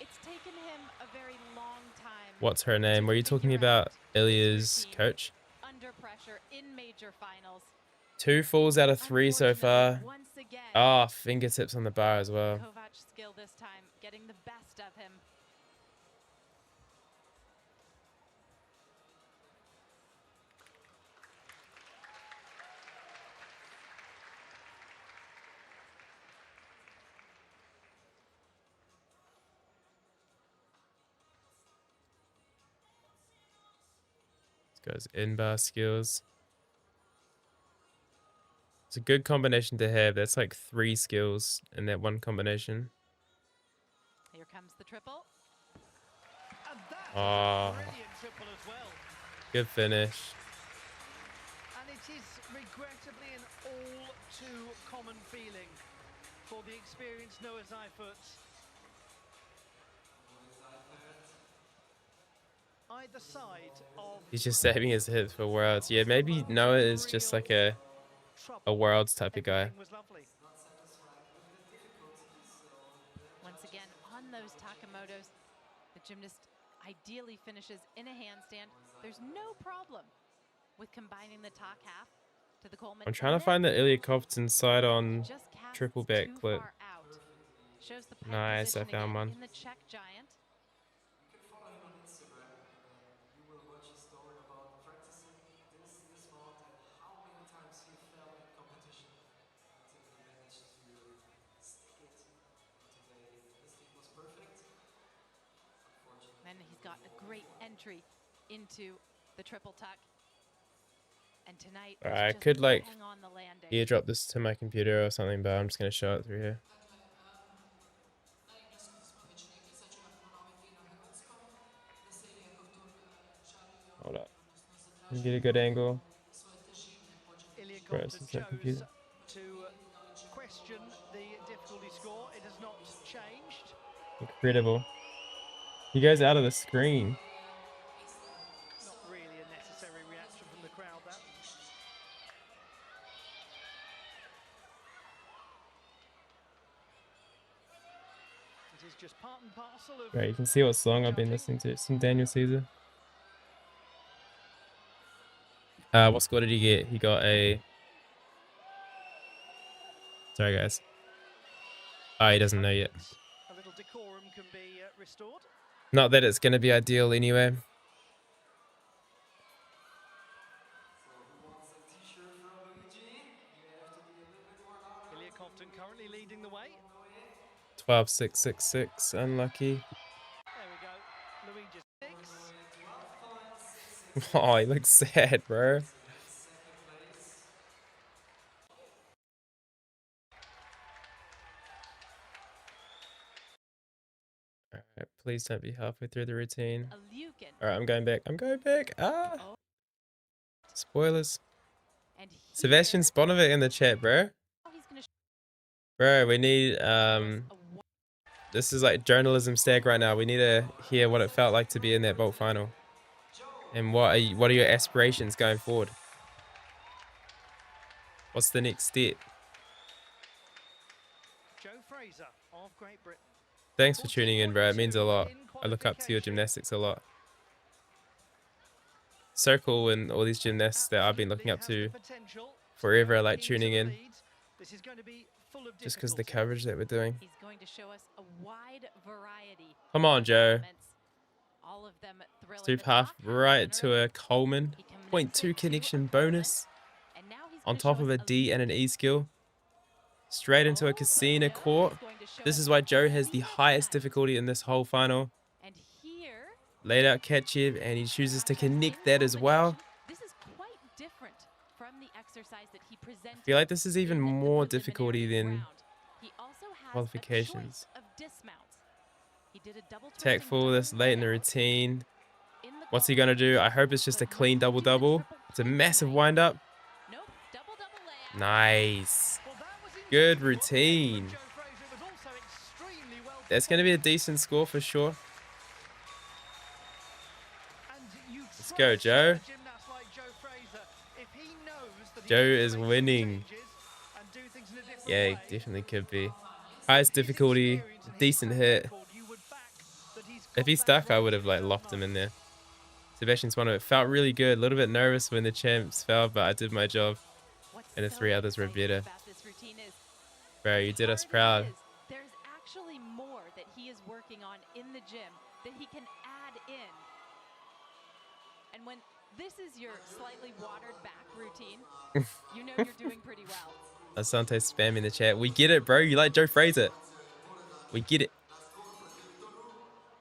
It's taken him a very long time. What's her name? to Were you talking figure about out Ilya's his routine coach? under pressure in major finals. 2 falls out of 3 so far. Unfortunately, once again, Ah, fingertips on the bar as well. Kovac's skill this time, getting the best of him. This guy's in-bar skills. It's a good combination to have. That's like 3 skills in that one combination. Here comes the triple. And that Ah, brilliant triple as well. good finish. And it is regrettably an all too common feeling for the experienced Noah Seifert. Either side of He's just saving his hips for worlds. Yeah, maybe Noah is just like a trouble. worlds type of guy. Everything was lovely. Once again, on those Takamotos, the gymnast ideally finishes in a handstand. There's no problem with combining the talk half to the Coleman. I'm trying to and find the then Ilya Kovtun side on just casts triple back too clip. far out. Shows the pike Nice, I position found again one. in the Czech giant. You can follow him on Instagram, and you will watch his story about practicing this mount and how many times he fell in competition until he managed to stick it. Today, his stick was perfect. Unfortunately, Then he's got a great entry into the triple tuck. And tonight, Alright, I just could like hang on the landing. airdrop this to my computer or something, but I'm just gonna show it through here. Na igrasku smo već rekli, sad ću ga ponoviti na hrvatskom, da se Ilija Kovtun žalio, Hold up. odnosno Let me get a good angle. svoje težine pođe. Ilya Right, Kovtun since that chose computer. to question the difficulty score. It has not changed. Incredible. He goes out of the screen. Not really a necessary reaction from the crowd, that. It is just part and parcel of Right, you can see what song I've been listening to. Some Daniel Caesar. What score did he get? He got a... Sorry, guys. Oh, he doesn't know yet. a little decorum can be restored. Not that it's going to be ideal anyway. so who wants a t-shirt from Luigi? You have to be a little bit more louder. Ilya Kovtun currently leading the way. 12.666. Unlucky. There we go. Luigi 6. Oh, he looks sad, bro. Alright, please don't be halfway through the routine. Alukin. Alright, I'm going back. I'm going back. Ah! Oh. Spoilers. And Sebastian here, Sponovic in the chat, bro. he's gonna Bro, we need show us a this is like journalism stag right now. We need to hear what it felt like to be in that boat final. And what are your aspirations going forward? What's the next step? Joe Fraser of Great Britain. Thanks for tuning in, bro. It means a lot. I look up to your gymnastics a lot. So cool when all these gymnasts that I've been looking up to forever are like tuning in. This is going to be full of Just because of the difficulty. coverage that we're doing. He's going to show us a wide variety. Come on, Joe. All of them thrilling Stoop the half top, right center. to a Coleman. He connects 0.2 it to connection a bonus. and now he's On gonna top show of a us D and an E skill. Straight into a Casino court. This is why Joe has the highest difficulty in this whole final. And here, Laid out Ketchev and he chooses to connect that as well. this is quite different from the exercise that he presented. I feel like this is even in the more preliminary difficulty than round. He also has qualifications. a choice of dismounts. He did a double Tech twisting full this double late in the layout. routine. In the What's he gonna do? I hope it's just a clean double-double. It's a massive wind-up. Nope, double layout. Nice. Well, that was Good interesting, wasn't it, routine. from Joe Fraser? It was also extremely well That's gonna be a performed. decent score for sure. And you Let's trust go, Joe. a gymnast like Joe Fraser, if he knows that he Joe can is make some winning. changes and do things in a different Yeah, he way, definitely could be. Highest his difficulty, experience and his decent track hit. record, you would back that he's If got he that stuck, I right would have in like his own locked him mind. in there. Sebastian Swano, it felt really good. A little bit nervous when the champs fell, but I did my job. What's And the so three others were exciting better. about this routine is Bro, you did us hard proud. it is, there's actually more that he is working on in the gym that he can add in. And when this is your slightly watered back routine, you know you're doing pretty well. Asante spamming the chat. We get it, bro. You like Joe Fraser. We get it.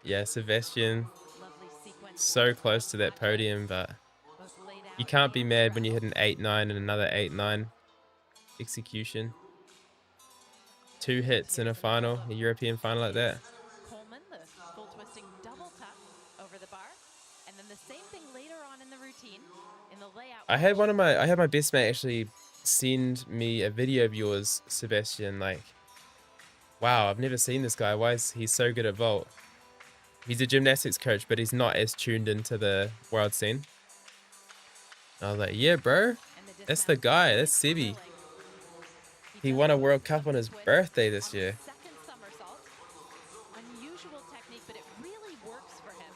Yeah, Sebastian. Lovely sequence. So close to that podium, but Both laid out you can't be and mad when you hit traveled. an 8-9 and another 8-9 execution. 2 hits in a final, a European final like that. Coleman, the full twisting double tuck over the bar. And then the same thing later on in the routine, in the layout. I had my best mate actually send me a video of yours, Sebastian. Like, wow, I've never seen this guy. Why is he so good at vault? He's a gymnastics coach, but he's not as tuned into the world scene. I was like, yeah, bro, that's the guy. That's Sebi. He won a World Cup on his birthday this year. Second somersault. Unusual technique, but it really works for him.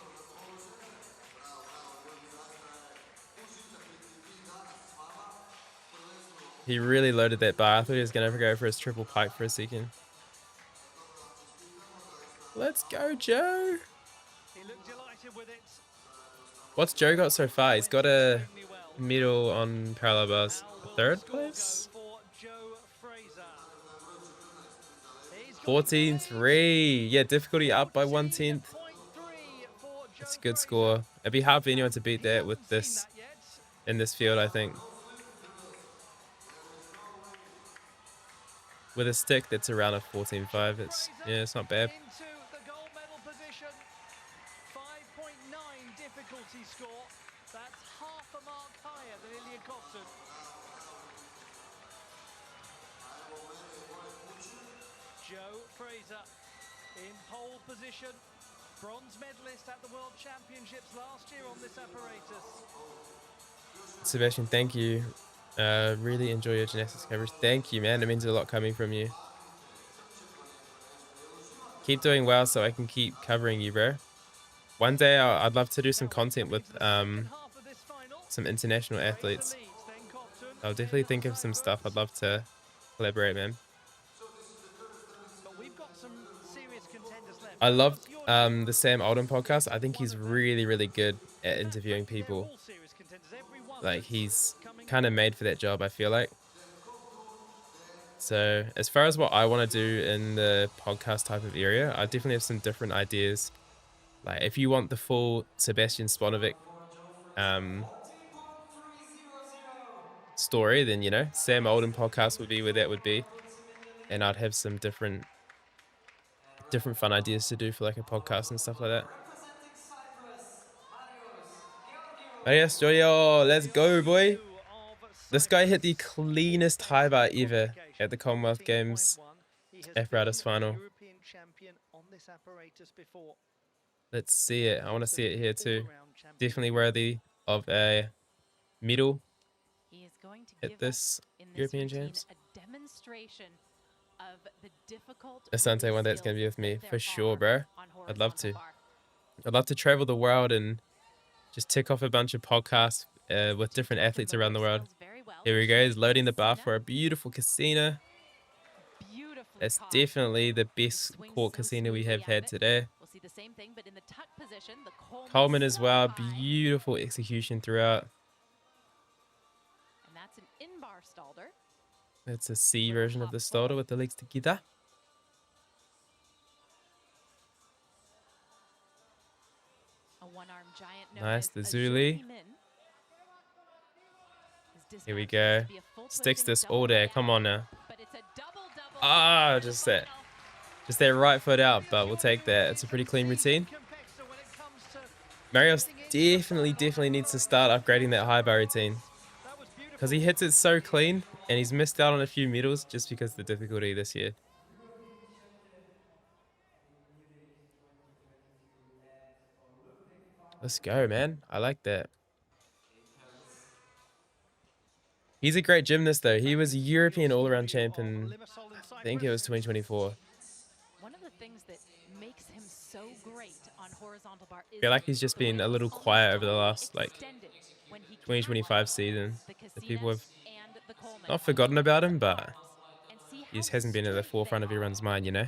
He really loaded that bar. I thought he was going to go for his triple pike for a second. Let's go, Joe. He looked delighted with it. What's Joe got so far? He's got a Extremely well. medal on parallel bars. How will the Third score go place? for Joe Fraser? He's got the lead. 14-3. Yeah, difficulty up by 1/10. 14.3 for That's Joe a good Fraser. score. It'd be hard for anyone to beat He that with hasn't seen this that yet. in this field, I think. With a stick that's around a 14.5, it's not bad. Into the gold medal position. 5.9 difficulty score. That's half a mark higher than Ilya Kotsur. Joe Fraser in pole position. Bronze medalist at the World Championships last year on this apparatus. Sebastian, thank you. Really enjoy your gymnastics coverage. Thank you, man. It means a lot coming from you. Keep doing well so I can keep covering you, bro. One day I'd love to do some content with some international athletes. I'll definitely think of some stuff. I'd love to collaborate, man. But we've got some serious contenders left. I love What's your the Sam Oldham podcast. I think he's really, really good at interviewing They're people. all serious contenders. Every one Like, that's he's coming kind of made for that job, I feel like. So as far as what I want to do in the podcast type of area, I definitely have some different ideas. Like, if you want the full Sebastian Sponovic story, then, you know, Sam Oldham podcast would be where that would be. And I'd have some different different fun ideas to do for like a podcast and stuff like that. Representing Cyprus, Yes, Joyo, let's go, boy. This guy hit the Cyprus. cleanest high bar ever at the Commonwealth Games He has Apparatus been final. European champion on this apparatus before. Let's see it. I want to see it here too. All-around champion. Definitely worthy of a medal He is going to at give this us in this European routine Games. a demonstration of the difficult Asante, one day it's gonna be with me for sure, bro. I'd love to. I'd love to travel the world and just tick off a bunch of podcasts with different athletes around the world. Here we go. He's loading the bar for a beautiful casino. That's definitely the best court casino we have had today. We'll see the same thing, but in the tuck position, the Coleman as well. Beautiful execution throughout. And that's an in-bar stalder. That's a C version of the stalder with the legs together. A one-arm giant known Nice, as the a Zuli. Zuli Min. His Here we dismount go. has to be a full Sticks twisting this double all day. react, Come on now. but it's a double-double Ah, for the just that. final. Just that right foot out, but we'll take that. It's a pretty clean routine. Marios definitely needs to start upgrading that high bar routine. Because he hits it so clean, and he's missed out on a few medals just because of the difficulty this year. Let's go, man. I like that. He's a great gymnast, though. He was a European all-around champion. I think it was 2024. One of the things that makes him so great on horizontal bar is I feel like he's just been a little quiet over the last, like, extended when he 2025 season. the The people have and the Coleman not forgotten about him, but and see he how just hasn't been at the straight forefront they of everyone's mind, you know?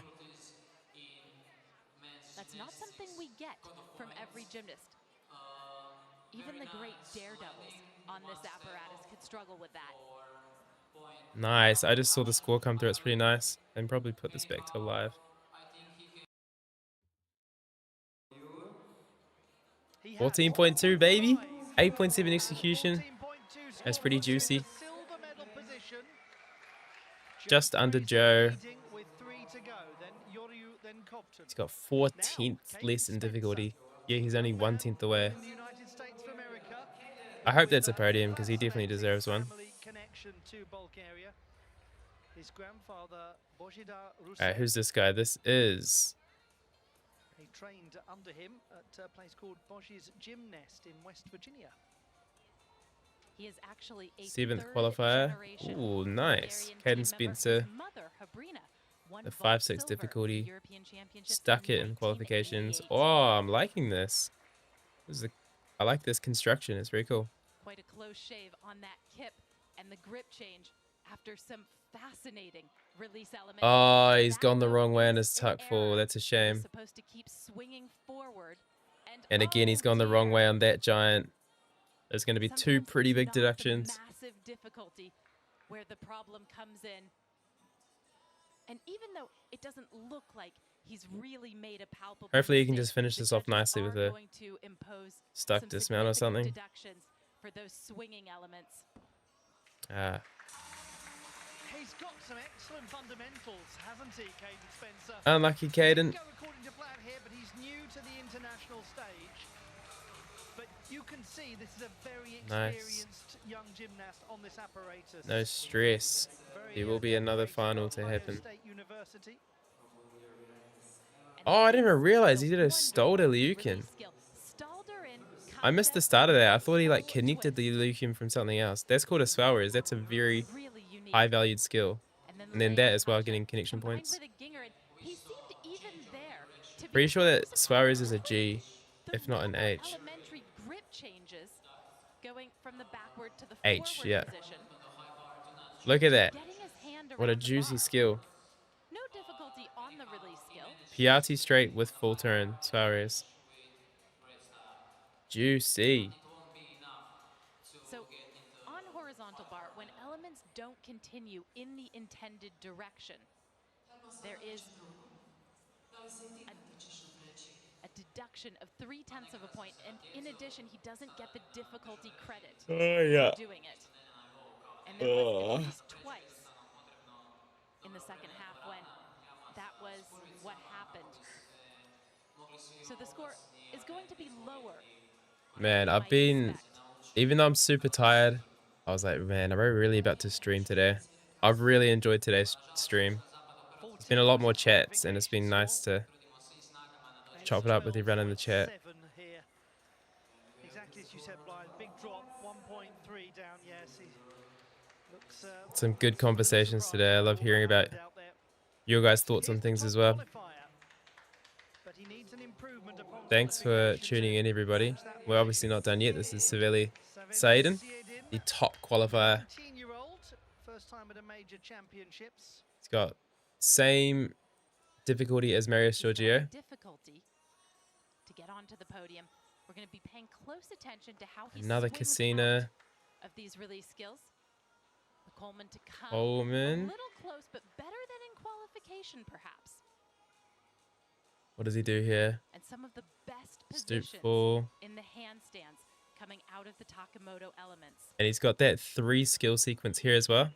That's not something we get from every gymnast. Even the great daredevils on this apparatus could struggle with that. Nice. I just saw the score come through. It's pretty nice. And probably put this back to live. 14.2, baby. 8.7 execution. That's pretty juicy. Just under Joe. He's got 14th less in difficulty. Yeah, he's only 1/10 away. I hope that's a podium because he definitely deserves one. Alright, who's this guy? This is... He trained under him at a place called Bosch's Gymnast in West Virginia. He is actually a 7th third qualifier. generation Ooh, nice. Bulgarian Caden team Spencer. member. His mother, Habrina, won The vault 5-6 silver at the difficulty. European Championships Stuck it in 1988. qualifications. Oh, I'm liking this. I like this construction. It's very cool. Quite a close shave on that kip and the grip change after some fascinating release elements. Oh, he's That gone the though wrong way in is his an tuck fall. error. That's a He was shame. supposed to keep swinging forward. And again, he's oh gone the wrong dear. way on that giant. There's going to be two Sometimes pretty it's big not the deductions. massive difficulty where the problem comes in. And even though it doesn't look like he's really made a palpable Hopefully he can mistake, just finish the this off judges nicely are with a going to impose stuck some dismount or significant something. deductions for those swinging elements. Ah, He's got some excellent fundamentals, hasn't he, Caden Spencer? unlucky Caden. Didn't go according to plan here, but he's new to the international stage. But you can see this is a very Nice. experienced young gymnast on this apparatus. No stress. Very, There will be another decorated final from to Ohio happen. State University. Oh, I didn't even realize he did a Stolder Liukin. I missed the start of that. I thought he like connected the Liukin from something else. That's called a Swowers. That's a very high valued skill. And then that as well, getting connection points. Pretty sure that Swowers is a G, if not an H. Elementary grip changes going from the backward to the H, forward yeah. position. Look at that. Getting his hand What a around the juicy bar. skill. No difficulty on the release skill. Piatti straight with full turn. Swowers. Juicy. So on horizontal bar, when elements don't continue in the intended direction, there is a deduction of 3/10 of a point, and in addition, he doesn't get the difficulty credit Oh, yeah. for doing it. And there was at least twice in the second half when that was what happened. happened. So the score is going to be lower. Man, I've might been, expect. even though I'm super tired, I was like, man, am I really about to stream today? I've really enjoyed today's stream. There's been a 14 lot more was the chats, and it's aggregation been score. nice to And it's chop it up with everyone in the 12.7 chat. here. Exactly as you said, Brian. Big drop, 1.3 down. Yes, he looks Some good sort of a little conversations surprised today. I by love what hearing about happened out there. your guys' thoughts Here's on the things top as well. qualifier, but he needs an improvement upon Thanks for qualification tuning in, to everybody. match that We're obviously position. not done yet. This is Savili Savinda Saiden, Siedin, the top qualifier. 19-year-old, first time at a major championships. He's got same difficulty as Marius He's got Giorgio. difficulty to get onto the podium. We're going to be paying close attention to how he Another swings Casino. out of these release skills. The Coleman to come a Coleman. little close, but better than in qualification, perhaps. What does he do here? And some of the best Stoop positions full. in the handstands coming out of the Takemoto elements. And he's got that 3 skill sequence here as well.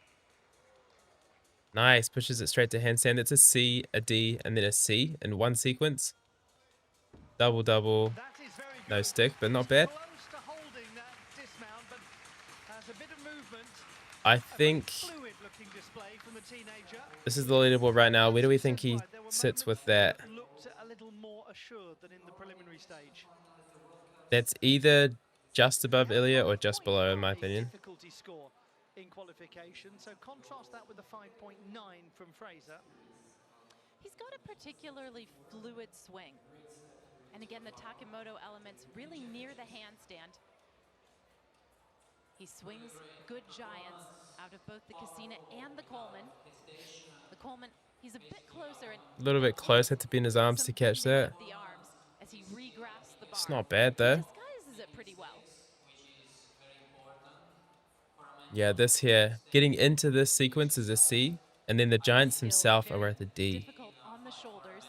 Nice. Pushes it straight to handstand. It's a C, a D, and then a C in one sequence. Double, double. That is very good. No stick, but not He's bad. close to holding that dismount, but has a bit of movement. I A very think fluid-looking display from the teenager. this is the leaderboard right now. Where do we think he Said, there were sits with moments that? that looked a little more assured than in the preliminary stage. That's either just above He has Ilya a or just below, in my 5 opinion. difficulty score in qualification, so contrast that with the 5.9 from Fraser. He's got a particularly fluid swing. And again, the Takemoto elements really near the handstand. He swings good giants out of both the Casina and the Coleman. The Coleman, he's a bit closer. And A little bit close. Had to be in his arms to catch that. of the arms as he regrasps the bar. It's not bad, though. He disguises it pretty well. Yeah, this here. Getting into this sequence is a C. And then the giants Still himself are very at the D. difficult on the shoulders.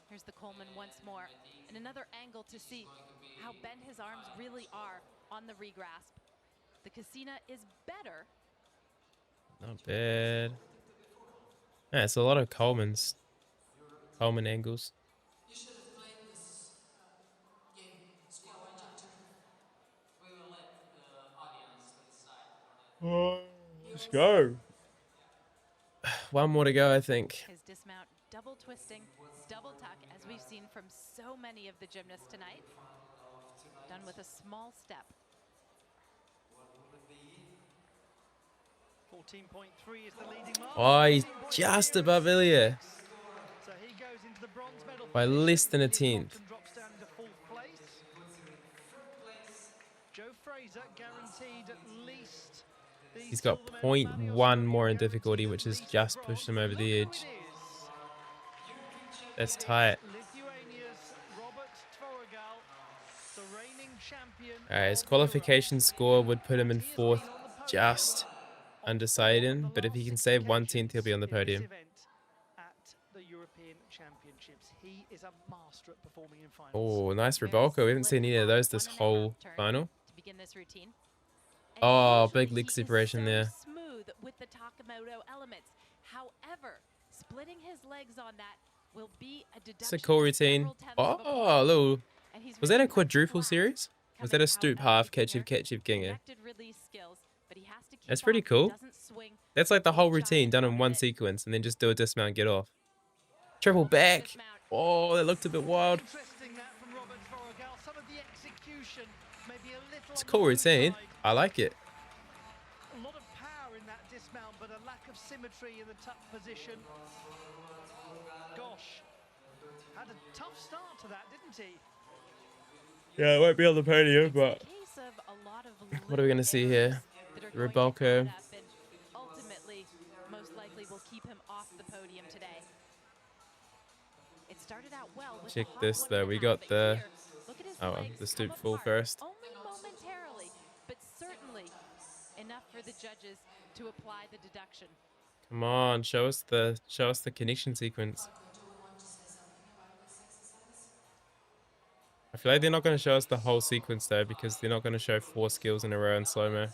Here's the Coleman once more. And another angle to see how bent his arms really are on the regrasp. The Casina is better. Not bad. Yeah, it's a lot of Coleman's. Coleman angles. You should have played this game, squad adjunctor. We will let the audience decide. Let's go. One more to go, I think. His dismount, double twisting, double tuck, as we've seen from so many of the gymnasts tonight. Done with a small step. 14.3 is the leading mark. Oh, he's 14.3 just is above Ilya. So he goes into the bronze medal By position. less than a His tenth. Compton drops down into fourth place. Joe Fraser guaranteed at least the He's got silver medal. Manny 0.1 Osborne more in guaranteed difficulty, at which has least just bronze. pushed him over Look the who edge. it is. That's tight. Lithuania's Robert Tvoregal, the reigning champion. Alright, his of qualification Europe. score would put him in He is 4th, on the podium just on under four of Saiden. the But if he last can 6 save 1/10, he'll be on the occasions in podium. this event at the European Championships. He is a master at performing in finals. Oh, nice Very Rebalco. We haven't split seen any of half, those this 1.5 whole turn final. to begin this routine. And Oh, big usually leg he is separation so there. smooth with the Takemoto elements. However, splitting his legs on that will be a deduction. It's a cool of routine. several tenths of a Oh, point. little. And he's Was that really a quite quadruple flat series? Was coming that a out stoop of half, the ginger. catch ginger? Connected release skills, but he has to keep That's pretty off. He cool. doesn't swing That's like the whole big routine giant done in out one of it. sequence and then just do a dismount and get off. Triple back. Dismount. Oh, that looked a bit wild. Interesting that from Robert Tvoregal. Some of the execution maybe a little It's a on the cool low routine. side. I like it. A lot of power in that dismount, but a lack of symmetry in the tuck position. Gosh, had a tough start to that, didn't he? Yeah, it won't be on the podium, It's but the case of a lot of what are we little gonna see here? errors that are The going to Rebalco. add up and ultimately, most likely, will keep him off the podium today. It started out well with Check the hard this, one though. and a We half, got but the- here, look at his Oh, legs the come stoop full apart, first. only momentarily, but certainly enough for the judges to apply the deduction. Come on, show us the connection sequence. Marco, do we want to say something about this exercise? I feel like they're not going to show us the whole sequence though, because they're not going to show 4 skills in a row in slow-mo.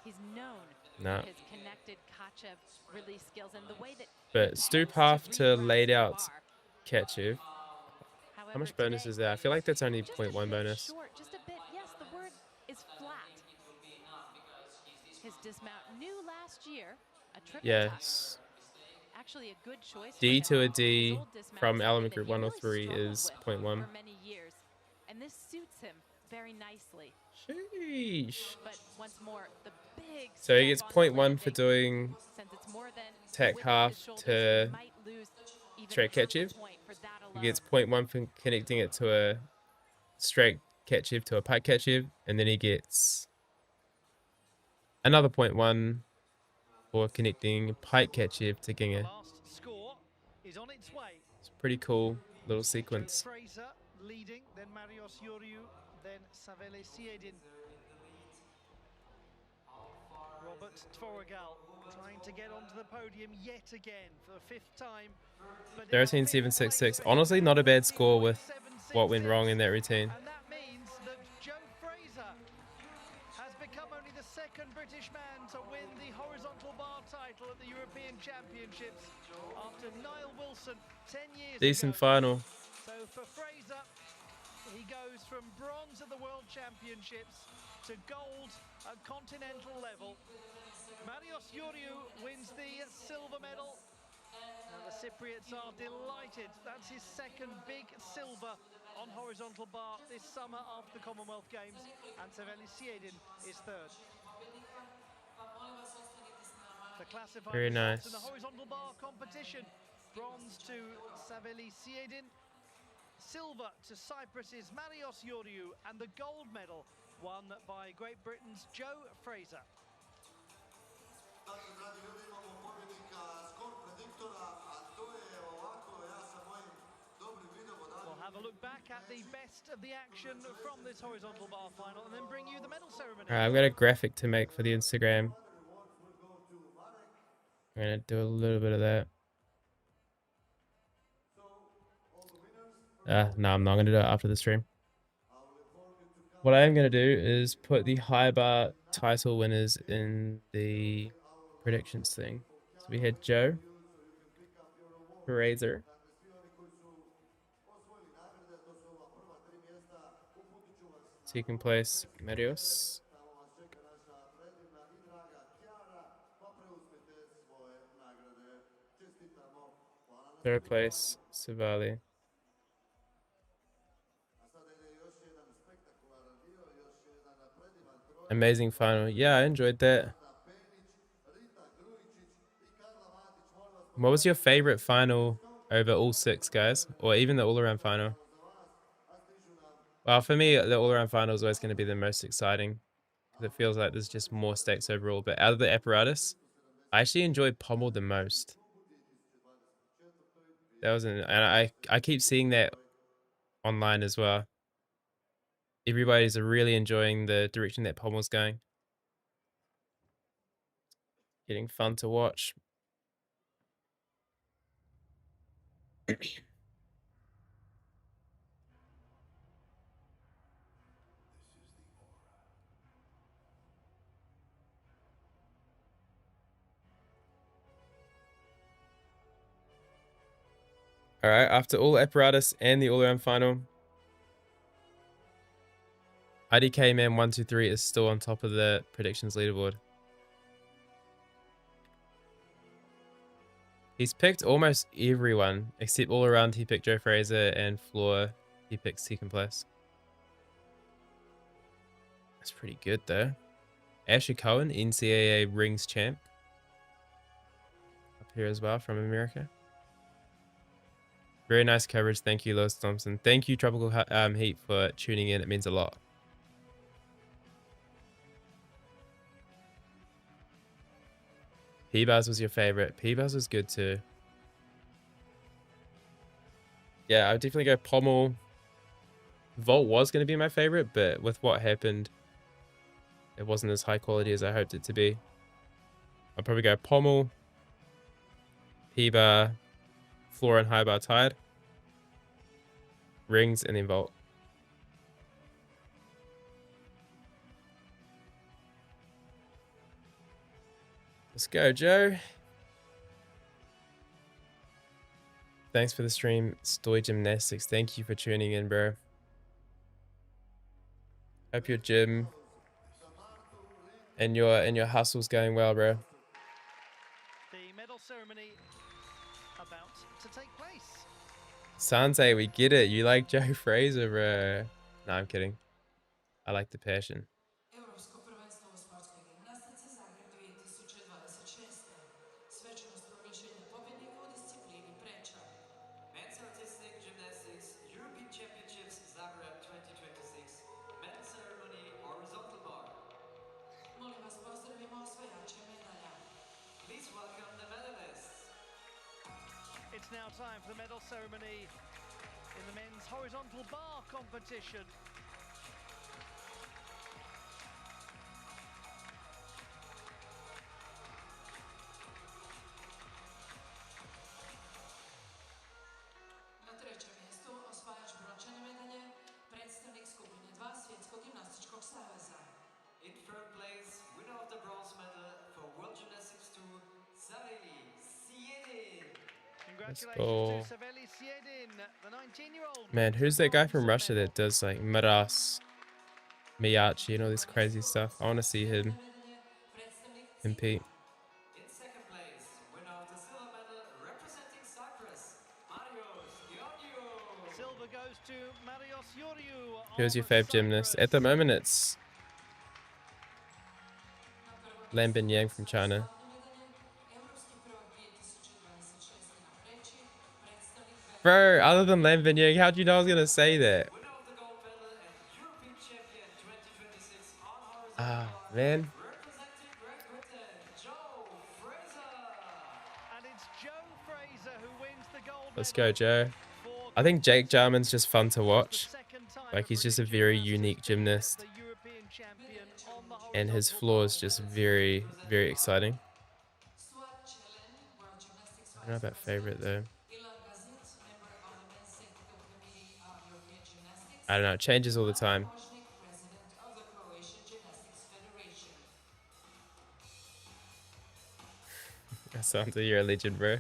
He's known Nah. for his connected Kachev release skills and the way that But stoop half to laid out catch-if. How However, much bonus today is that? I feel like that's only just a 0.1 bit bonus. short, just a bit. Yes, the word is flat. His dismount new last year, a triple tuck. Yes. Actually, a good choice for D him. to a His D old dismount from is element something that group he really 103 struggled is with zero point for 0.1. many years, and this suits him very nicely. Sheesh. But once more, the big So he step gets on 0.1 for landing. doing Since it's more than the tack width of his half shoulders, he to might lose even straight half a catch-if. point for that He alone. gets 0.1 for connecting it to a straight catch-if to a pike catch-if, and then he gets another 0.1 for connecting pike catch-if to The Ginga. last score is on its way. It's a pretty cool little Joe sequence. Fraser leading, then Marios Yoriu, then Savele Siedin. Robert Tvoregal trying to get onto the podium yet again for the fifth time. But in fifth place 13.766. for him Honestly, not a bad score with what went 15.766. wrong in that routine. And that means that Joe Fraser has become only the second British man to win the horizontal bar title at the European Championships after Niall Wilson 10 years Decent ago. final. So for Fraser, he goes from bronze at the World Championships to gold at continental level. Marios Yoriu wins the silver medal. And the Cypriots are delighted. That's his second big silver on horizontal bar this summer after the Commonwealth Games. And Savele Siedin is third. The classified Very results in the nice. horizontal bar competition. Bronze to Savele Siedin. Silver to Cyprus's Marios Yoriu, and the gold medal won by Great Britain's Joe Fraser. We'll have a look back at the best of the action from this horizontal bar final and then bring you the medal ceremony. Alright, I've got a graphic to make for the Instagram. I'm gonna do a little bit of that. No, I'm not gonna do it after the stream. What I am gonna do is put the high bar title winners in the predictions thing. So we had Joe, Razor, second place Marios, third place Savali. Amazing final. Yeah, I enjoyed that. What was your favorite final over all six, guys? Or even the all-around final? Well, for me, the all-around final is always going to be the most exciting. Because it feels like there's just more stakes overall. But out of the apparatus, I actually enjoyed Pommel the most. That was and I keep seeing that online as well. Everybody's really enjoying the direction that Pommel's going. Getting fun to watch. All right, after all apparatus and the all-around final, IDK Man 123 is still on top of the predictions leaderboard. He's picked almost everyone except all around. He picked Joe Fraser and floor. He picked second place. That's pretty good though. Ashley Cohen, NCAA rings champ, up here as well from America. Very nice coverage. Thank you, Lewis Thompson. Thank you, Tropical Heat, for tuning in. It means a lot. P-Bars was your favorite. P-Bars was good too. Yeah, I would definitely go Pommel. Volt was going to be my favorite, but with what happened, it wasn't as high quality as I hoped it to be. I'll probably go Pommel, P-Bar, floor and high bar tied, rings, and then Volt. Let's go, Joe. Thanks for the stream, Stoy Gymnastics. Thank you for tuning in, bro. Hope your gym and your hustle's going well, bro. The medal ceremony about to take place. Sanse, we get it. You like Joe Fraser, bro. No, I'm kidding. I like the passion. Europsko prvenstvo u sportskoj gimnastici Zagreb 2026. Svečanost proglašenja pobjednika u disciplini preča. Men's Artistic Gymnastics European Championships Zagreb 2026. Medal ceremony horizontal bar. Molim vas pozdravimo osvajače medalja. Please welcome the medalists. It's now time for the medal ceremony in the men's horizontal bar competition. Na trećem mjestu osvajač brončane medalje, predstavnik skupine 2 Svjetskog gimnastičkog saveza. In third place, winner of the bronze medal for World Gymnastics 2, Saveli Siedin. Congratulations to Saveli Siedin, the 19-year-old. Man, who's that guy from Russia that does like Miras, Miyachi, and all this crazy stuff? I want to see him compete. In second place, winner of the silver medal representing Cyprus, Marios Ioanniou. Silver goes to Marios Ioanniou. Who's your fave gymnast? At the moment, it's Lan Binyang from China. Europski prvak 2026. na preći, predstavnik Bro, other than Lan Binyang, how'd you know I was gonna say that? Winner of the gold medal and European champion 2026 on horizontal Ah, bar, man. representing Great Britain, Joe Fraser. And it's Joe Fraser who wins the gold Let's medal go, Joe. for I think Jake Jarman's just fun to the watch. second time Like, he's just a British very gymnasts unique gymnast. the European champion on the And his horizontal floor is bar. just very, very exciting. Suat Čelen, World Gymnastics I don't know about Vice favorite though. Ilan Gazit, member of the Men's Technical Committee of European Gymnastics. I don't know, it changes all the time. Možnik, president of the Croatian Gymnastics Federation. That sounds like you're a legend, bro.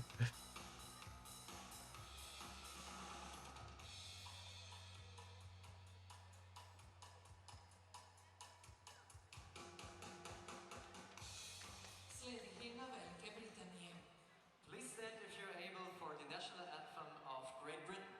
Slijedi himna Velike Britanije. Please stand if you're able for the national anthem of Great Britain.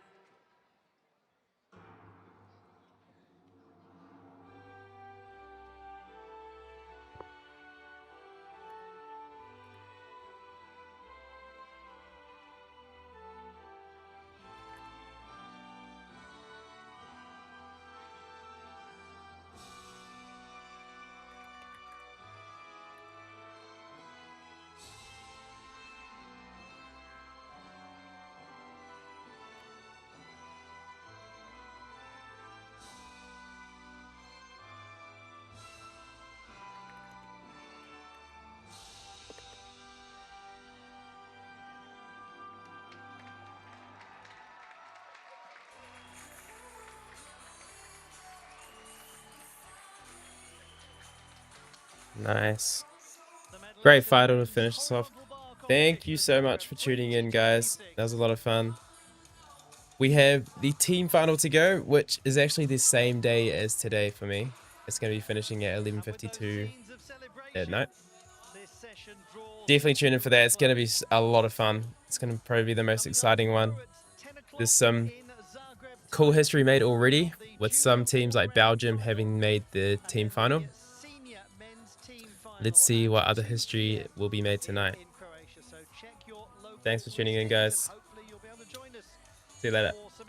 Nice. The medal Great is fight in to finish us off. horizontal bar Thank you so competition much for tuning in, guys. 2026. That was a lot of fun. We have the team final to go, which is actually the same day as today for me. It's going to be finishing at And with those 11:52 scenes of at celebration, night. this session draws Definitely tune in for that. It's going to be close. a lot of fun. It's going to probably be the most exciting one. At 10 o'clock There's some in Zagreb cool time, history made already, the with some teams like junior Belgium four having rounds made the and team then final. the senior men's team final Let's see at what other 2 history p.m. will be made tonight. in Croatia. So check your local Thanks for tuning in, listings and guys. hopefully you'll be able to join us See you later. for some